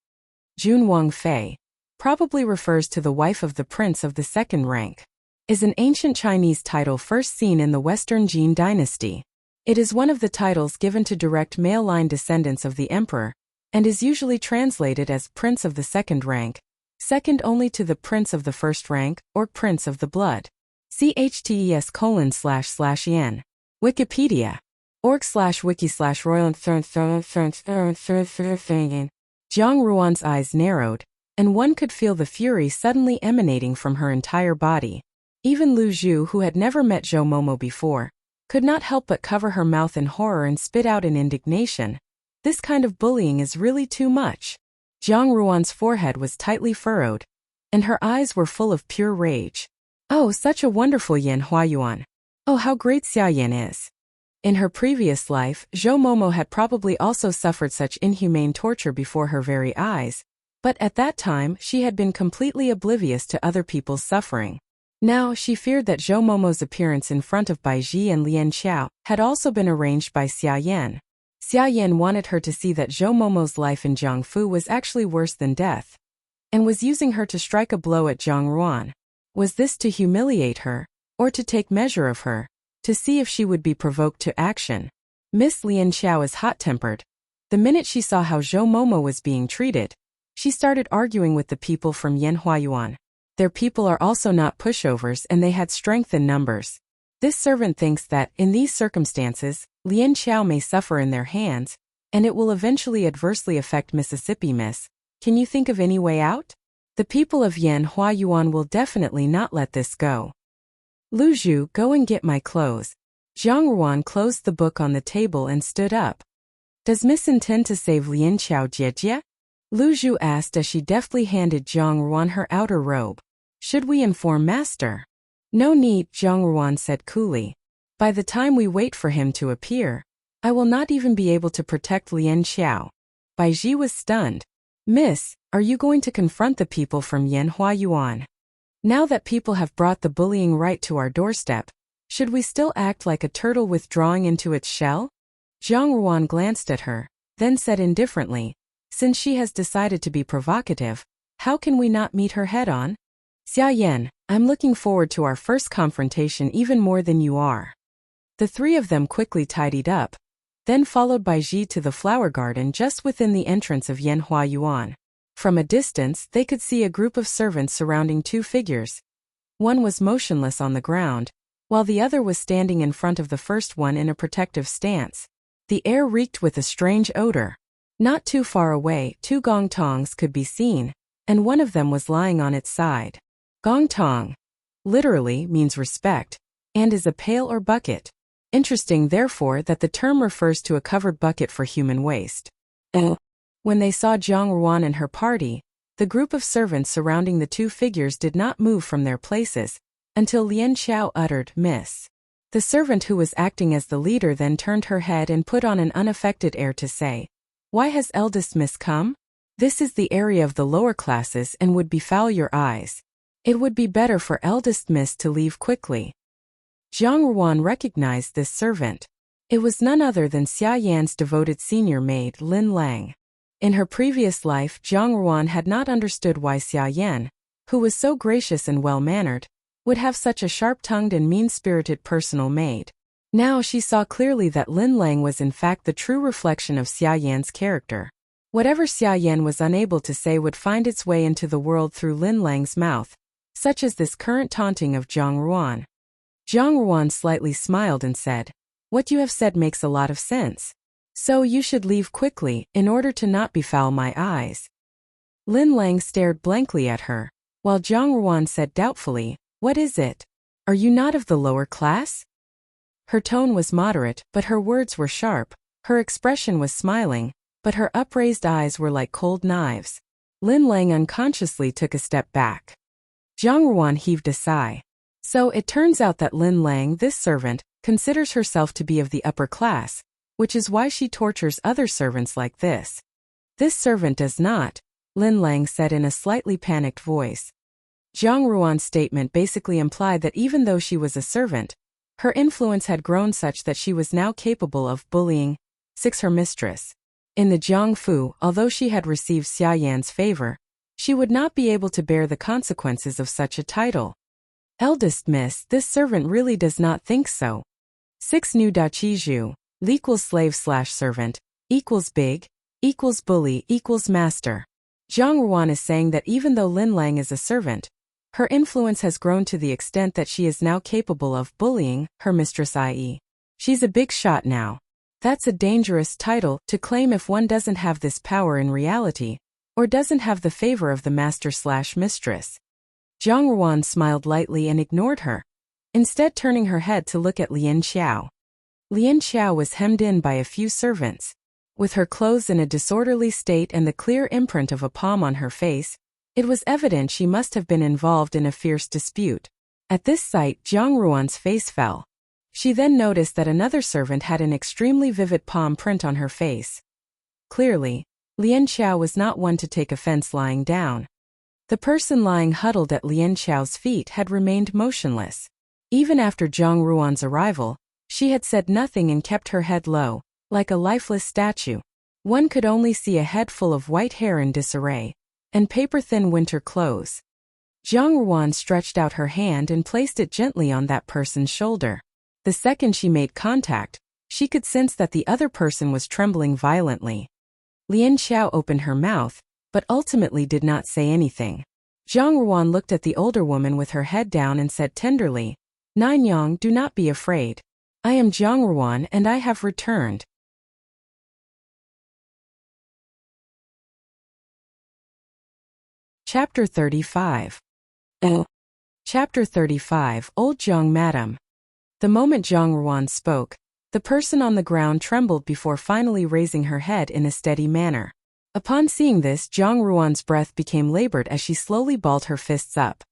Jun Wangfei probably refers to the wife of the prince of the second rank. Is an ancient Chinese title first seen in the Western Jin dynasty. It is one of the titles given to direct male line descendants of the emperor, and is usually translated as Prince of the Second Rank, second only to the Prince of the First Rank, or Prince of the Blood. https://yen. Wikipedia. org/wiki/royal. Zhang Ruan's eyes narrowed, and one could feel the fury suddenly emanating from her entire body. Even Lu Zhu, who had never met Zhou Momo before, could not help but cover her mouth in horror and spit out in indignation. This kind of bullying is really too much. Zhang Ruan's forehead was tightly furrowed, and her eyes were full of pure rage. Oh, such a wonderful Yanhua Yuan. Oh, how great Xia Yan is. In her previous life, Zhou Momo had probably also suffered such inhumane torture before her very eyes, but at that time she had been completely oblivious to other people's suffering. Now she feared that Zhou Momo's appearance in front of Bai Ji and Lian Xiao had also been arranged by Xia Yan. Xia Yan wanted her to see that Zhou Momo's life in Jiangfu was actually worse than death, and was using her to strike a blow at Zhang Ruan. Was this to humiliate her, or to take measure of her, to see if she would be provoked to action? Miss Lian Xiao is hot-tempered. The minute she saw how Zhou Momo was being treated, she started arguing with the people from Yanhua Yuan. Their people are also not pushovers, and they had strength in numbers. This servant thinks that, in these circumstances, Lian Xiao may suffer in their hands, and it will eventually adversely affect Mississippi Miss. Can you think of any way out? The people of Yanhua Yuan will definitely not let this go. Lu Zhu, go and get my clothes. Zhang Ruan closed the book on the table and stood up. Does Miss intend to save Lien Xiao Jiejie? Lu Zhu asked as she deftly handed Zhang Ruan her outer robe. Should we inform Master? No need, Zhang Ruan said coolly. By the time we wait for him to appear, I will not even be able to protect Lien Xiao. Bai Ji was stunned. Miss, are you going to confront the people from Yanhua Yuan? Now that people have brought the bullying right to our doorstep, should we still act like a turtle withdrawing into its shell? Zhang Ruan glanced at her, then said indifferently, since she has decided to be provocative, how can we not meet her head-on? Xia Yan, I'm looking forward to our first confrontation even more than you are. The three of them quickly tidied up, then followed Bai Ji to the flower garden just within the entrance of Yanhua Yuan. From a distance, they could see a group of servants surrounding two figures. One was motionless on the ground, while the other was standing in front of the first one in a protective stance. The air reeked with a strange odor. Not too far away, two gong tongs could be seen, and one of them was lying on its side. Gong tong literally means respect, and is a pail or bucket. Interesting therefore that the term refers to a covered bucket for human waste. When they saw Zhang Ruan and her party, the group of servants surrounding the two figures did not move from their places, until Lien Xiao uttered, Miss. The servant who was acting as the leader then turned her head and put on an unaffected air to say, Why has eldest Miss come? This is the area of the lower classes and would befoul your eyes. It would be better for eldest Miss to leave quickly. Zhang Ruan recognized this servant. It was none other than Xia Yan's devoted senior maid, Lin Lang. In her previous life, Zhang Ruan had not understood why Xia Yan, who was so gracious and well-mannered, would have such a sharp-tongued and mean-spirited personal maid. Now she saw clearly that Lin Lang was in fact the true reflection of Xia Yan's character. Whatever Xia Yan was unable to say would find its way into the world through Lin Lang's mouth, such as this current taunting of Zhang Ruan. Zhang Ruan slightly smiled and said, What you have said makes a lot of sense. So you should leave quickly, in order to not befoul my eyes. Lin Lang stared blankly at her, while Zhang Ruan said doubtfully, What is it? Are you not of the lower class? Her tone was moderate, but her words were sharp. Her expression was smiling, but her upraised eyes were like cold knives. Lin Lang unconsciously took a step back. Zhang Ruan heaved a sigh. So it turns out that Lin Lang, this servant, considers herself to be of the upper class, which is why she tortures other servants like this. This servant does not, Lin Lang said in a slightly panicked voice. Zhang Ruan's statement basically implied that even though she was a servant, her influence had grown such that she was now capable of bullying her mistress. In the Jiangfu, although she had received Xia Yan's favor, she would not be able to bear the consequences of such a title. Eldest Miss, this servant really does not think so. 6 new Dachiju, equals slave/servant, equals big, equals bully, equals master. Zhang Ruan is saying that even though Lin Lang is a servant, her influence has grown to the extent that she is now capable of bullying her mistress, i.e., she's a big shot now. That's a dangerous title to claim if one doesn't have this power in reality, or doesn't have the favor of the master/mistress. Zhang Ruan smiled lightly and ignored her, instead turning her head to look at Lien Xiao. Lien Xiao was hemmed in by a few servants. With her clothes in a disorderly state and the clear imprint of a palm on her face, it was evident she must have been involved in a fierce dispute. At this sight, Zhang Ruan's face fell. She then noticed that another servant had an extremely vivid palm print on her face. Clearly, Lien Xiao was not one to take offense lying down. The person lying huddled at Lien Xiao's feet had remained motionless. Even after Zhang Ruan's arrival, she had said nothing and kept her head low, like a lifeless statue. One could only see a head full of white hair in disarray, and paper-thin winter clothes. Zhang Ruan stretched out her hand and placed it gently on that person's shoulder. The second she made contact, she could sense that the other person was trembling violently. Lien Xiao opened her mouth, but ultimately did not say anything. Zhang Ruan looked at the older woman with her head down and said tenderly, Nanyang, do not be afraid. I am Zhang Ruan and I have returned. Chapter 35. Chapter 35. Old Zhang Madam. The moment Zhang Ruan spoke, The person on the ground trembled before finally raising her head in a steady manner. Upon seeing this, Zhang Ruan's breath became labored as she slowly balled her fists up.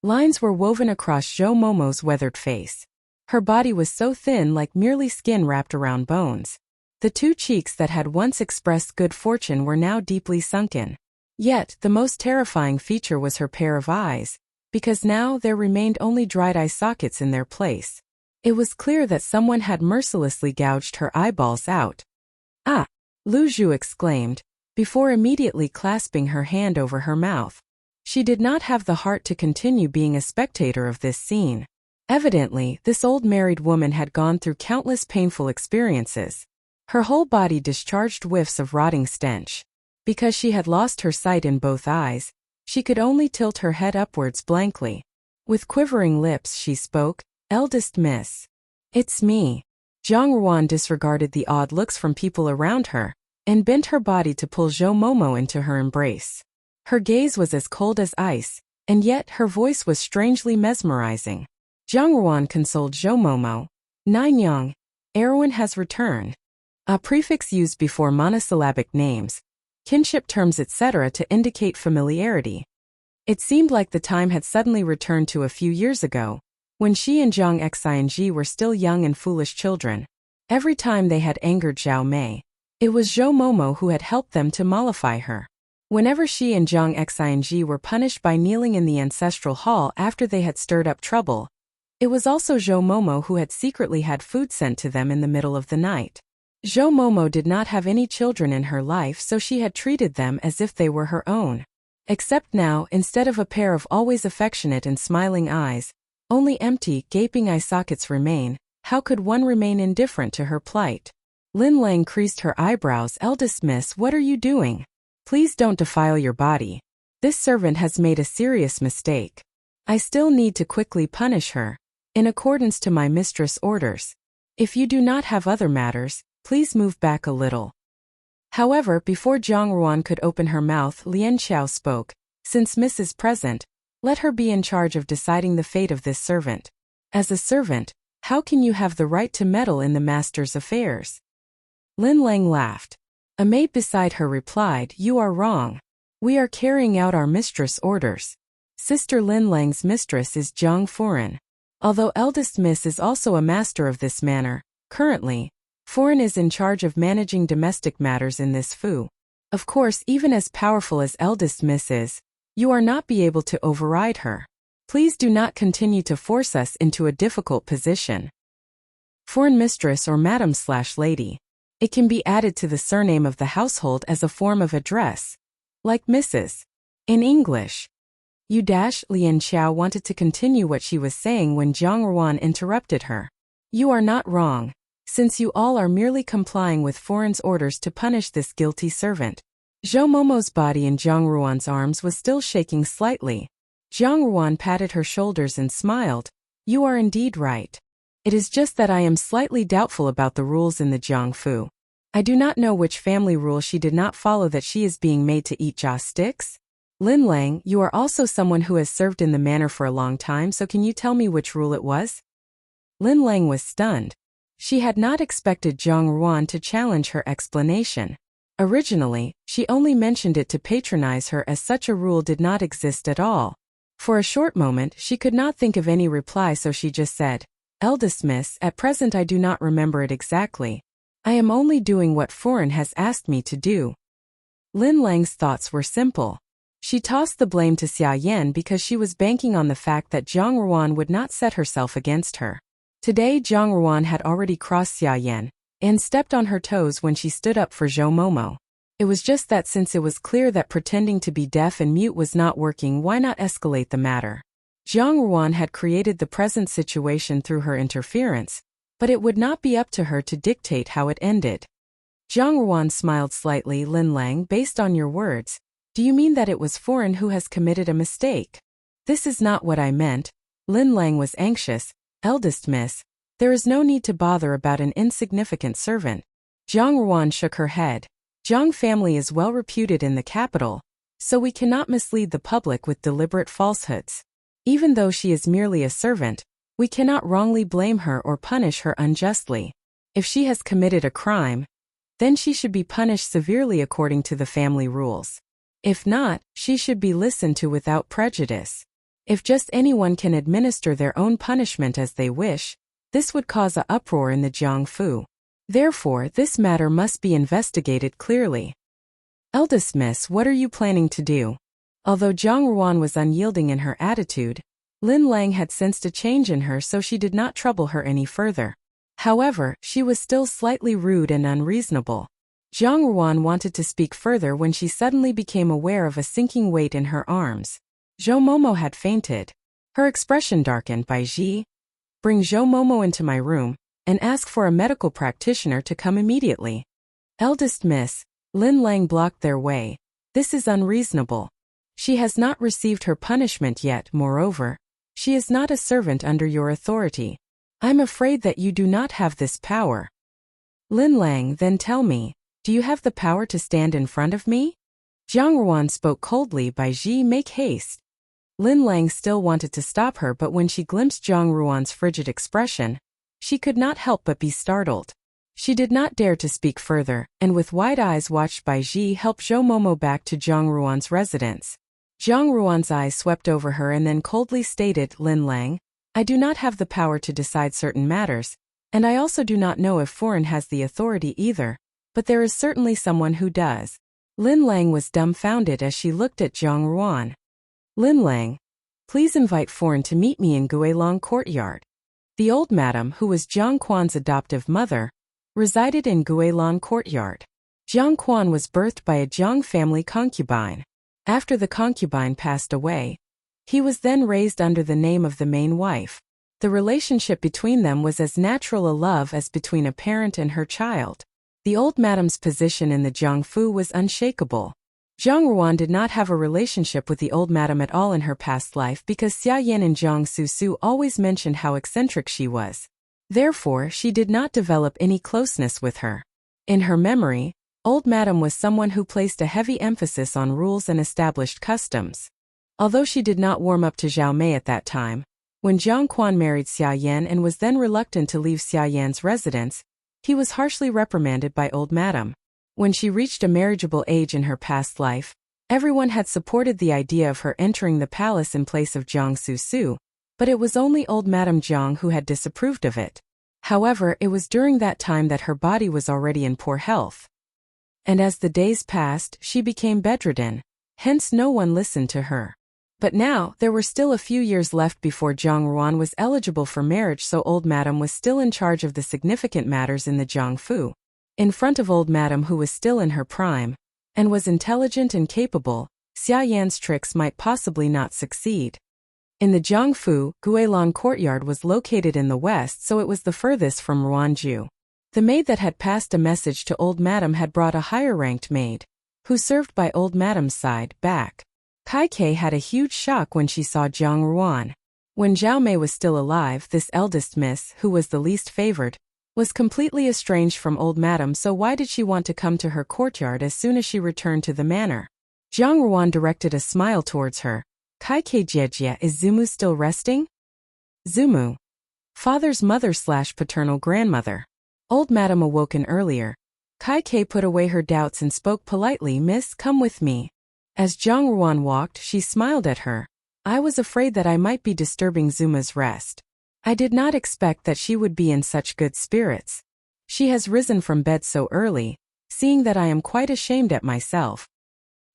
Lines were woven across Zhou Momo's weathered face. Her body was so thin like merely skin wrapped around bones. The two cheeks that had once expressed good fortune were now deeply sunken. Yet, the most terrifying feature was her pair of eyes, because now there remained only dried eye sockets in their place. It was clear that someone had mercilessly gouged her eyeballs out. "Ah!" Lu Zhu exclaimed, before immediately clasping her hand over her mouth. She did not have the heart to continue being a spectator of this scene. Evidently, this old married woman had gone through countless painful experiences. Her whole body discharged whiffs of rotting stench. Because she had lost her sight in both eyes, she could only tilt her head upwards blankly. With quivering lips she spoke, "Eldest miss." "It's me." Zhang Ruan disregarded the odd looks from people around her, and bent her body to pull Zhou Momo into her embrace. Her gaze was as cold as ice, and yet her voice was strangely mesmerizing. Zhang Ruan consoled Zhou Momo. "Nanyang, Erwin has returned." A prefix used before monosyllabic names, kinship terms etc. to indicate familiarity. It seemed like the time had suddenly returned to a few years ago, when she and Zhang Xing were still young and foolish children. Every time they had angered Zhao Mei, it was Zhou Momo who had helped them to mollify her. Whenever she and Zhang Xing were punished by kneeling in the ancestral hall after they had stirred up trouble, it was also Zhou Momo who had secretly had food sent to them in the middle of the night. Zhou Momo did not have any children in her life, so she had treated them as if they were her own. Except now, instead of a pair of always affectionate and smiling eyes, only empty, gaping eye sockets remain. How could one remain indifferent to her plight? Lin Lang creased her eyebrows. "Eldest miss, what are you doing? Please don't defile your body. This servant has made a serious mistake. I still need to quickly punish her, in accordance to my mistress' orders. If you do not have other matters, please move back a little." However, before Zhang Ruan could open her mouth, Lian Xiao spoke. "Since Miss is present, let her be in charge of deciding the fate of this servant. As a servant, how can you have the right to meddle in the master's affairs?" Lin Lang laughed. A maid beside her replied, "You are wrong. We are carrying out our mistress' orders. Sister Lin Lang's mistress is Zhang Furen. Although eldest miss is also a master of this manor, currently, Furen is in charge of managing domestic matters in this fu. Of course, even as powerful as eldest miss is, you are not be able to override her. Please do not continue to force us into a difficult position." Foreign mistress or madam/lady. It can be added to the surname of the household as a form of address, like Mrs. in English. Lian Xiao wanted to continue what she was saying when Zhang Ruan interrupted her. "You are not wrong, since you all are merely complying with Foreign's orders to punish this guilty servant." Zhou Momo's body in Zhang Ruan's arms was still shaking slightly. Zhang Ruan patted her shoulders and smiled. "You are indeed right. It is just that I am slightly doubtful about the rules in the Jiangfu. I do not know which family rule she did not follow that she is being made to eat jaw sticks. Lin Lang, you are also someone who has served in the manor for a long time, so can you tell me which rule it was?" Lin Lang was stunned. She had not expected Zhang Ruan to challenge her explanation. Originally, she only mentioned it to patronize her, as such a rule did not exist at all. For a short moment, she could not think of any reply, so she just said, "Eldest miss, at present I do not remember it exactly. I am only doing what Foreign has asked me to do." Lin Lang's thoughts were simple. She tossed the blame to Xia Yan because she was banking on the fact that Zhang Ruan would not set herself against her. Today Zhang Ruan had already crossed Xia Yan and stepped on her toes when she stood up for Zhou Momo. It was just that since it was clear that pretending to be deaf and mute was not working, why not escalate the matter? Zhang Ruan had created the present situation through her interference, but it would not be up to her to dictate how it ended. Zhang Ruan smiled slightly. "Lin Lang, based on your words, do you mean that it was Foreign who has committed a mistake?" "This is not what I meant." Lin Lang was anxious. "Eldest miss, there is no need to bother about an insignificant servant." Zhang Ruan shook her head. "Zhang family is well reputed in the capital, so we cannot mislead the public with deliberate falsehoods. Even though she is merely a servant, we cannot wrongly blame her or punish her unjustly. If she has committed a crime, then she should be punished severely according to the family rules. If not, she should be listened to without prejudice. If just anyone can administer their own punishment as they wish, this would cause an uproar in the Jiangfu. Therefore, this matter must be investigated clearly. Eldest miss, what are you planning to do? Although Zhang Ruan was unyielding in her attitude, Lin Lang had sensed a change in her, so she did not trouble her any further. However, she was still slightly rude and unreasonable. Zhang Ruan wanted to speak further when she suddenly became aware of a sinking weight in her arms. Zhou Momo had fainted. Her expression darkened. Bai Ji, bring Zhou Momo into my room, and ask for a medical practitioner to come immediately. Eldest miss, Lin Lang blocked their way. This is unreasonable. She has not received her punishment yet. Moreover, she is not a servant under your authority. I'm afraid that you do not have this power. Lin Lang, then tell me, do you have the power to stand in front of me? Zhang Ruan spoke coldly. Bai Ji, make haste. Lin Lang still wanted to stop her, but when she glimpsed Zhang Ruan's frigid expression, she could not help but be startled. She did not dare to speak further, and with wide eyes watched Bai Ji help Zhou Momo back to Zhang Ruan's residence. Zhang Ruan's eyes swept over her and then coldly stated, Lin Lang, I do not have the power to decide certain matters, and I also do not know if foreign has the authority either, but there is certainly someone who does. Lin Lang was dumbfounded as she looked at Zhang Ruan. Lin Lang, please invite foreign to meet me in Guilong Courtyard. The old madam, who was Jiang Quan's adoptive mother, resided in Guilong Courtyard. Jiang Quan was birthed by a Jiang family concubine. After the concubine passed away, he was then raised under the name of the main wife. The relationship between them was as natural a love as between a parent and her child. The old madam's position in the Jiangfu was unshakable. Zhang Ruan did not have a relationship with the old madam at all in her past life because Xia Yan and Zhang Susu always mentioned how eccentric she was. Therefore, she did not develop any closeness with her. In her memory, old madam was someone who placed a heavy emphasis on rules and established customs. Although she did not warm up to Zhao Mei at that time, when Jiang Quan married Xia Yan and was then reluctant to leave Xia Yan's residence, he was harshly reprimanded by old madam. When she reached a marriageable age in her past life, everyone had supported the idea of her entering the palace in place of Zhang Susu, but it was only old Madame Zhang who had disapproved of it. However, it was during that time that her body was already in poor health. And as the days passed, she became bedridden, hence no one listened to her. But now, there were still a few years left before Zhang Ruan was eligible for marriage, so old madam was still in charge of the significant matters in the Jiangfu. In front of old madam, who was still in her prime, and was intelligent and capable, Xia Yan's tricks might possibly not succeed. In the Jiangfu, Guilong Courtyard was located in the west, so it was the furthest from Ruanju. The maid that had passed a message to old madam had brought a higher-ranked maid, who served by old madam's side, back. Kai Kei had a huge shock when she saw Zhang Ruan. When Zhao Mei was still alive, this eldest miss, who was the least favored, was completely estranged from old madam, so why did she want to come to her courtyard as soon as she returned to the manor? Zhang Ruan directed a smile towards her. Kai Kei Jiejie, is Zumu still resting? Zumu. Father's mother/paternal grandmother. Old madam awoken earlier. Kai Kei put away her doubts and spoke politely, Miss, come with me. As Zhang Ruan walked, she smiled at her. I was afraid that I might be disturbing Zuma's rest. I did not expect that she would be in such good spirits. She has risen from bed so early, seeing that I am quite ashamed at myself.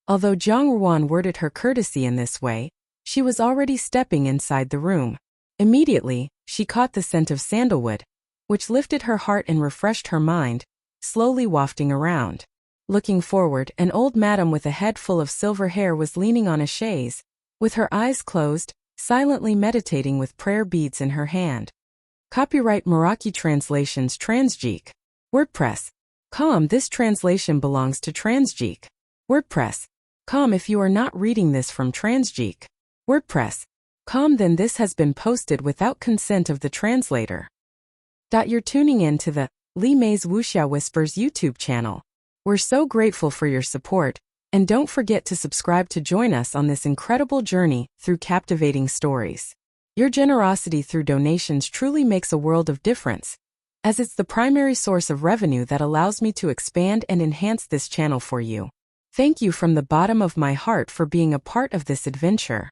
Although Zhang Ruan worded her courtesy in this way, she was already stepping inside the room. Immediately, she caught the scent of sandalwood, which lifted her heart and refreshed her mind, slowly wafting around. Looking forward, an old madam with a head full of silver hair was leaning on a chaise, with her eyes closed, silently meditating with prayer beads in her hand. Copyright Meraki Translations Transgeek. WordPress. Com. This translation belongs to Transgeek. WordPress. Com. If you are not reading this from Transgeek. WordPress. Com. Then this has been posted without consent of the translator. You're tuning in to the Li Mei's Wuxia Whispers YouTube channel. We're so grateful for your support, and don't forget to subscribe to join us on this incredible journey through captivating stories. Your generosity through donations truly makes a world of difference. as it's the primary source of revenue that allows me to expand and enhance this channel for you. Thank you from the bottom of my heart for being a part of this adventure.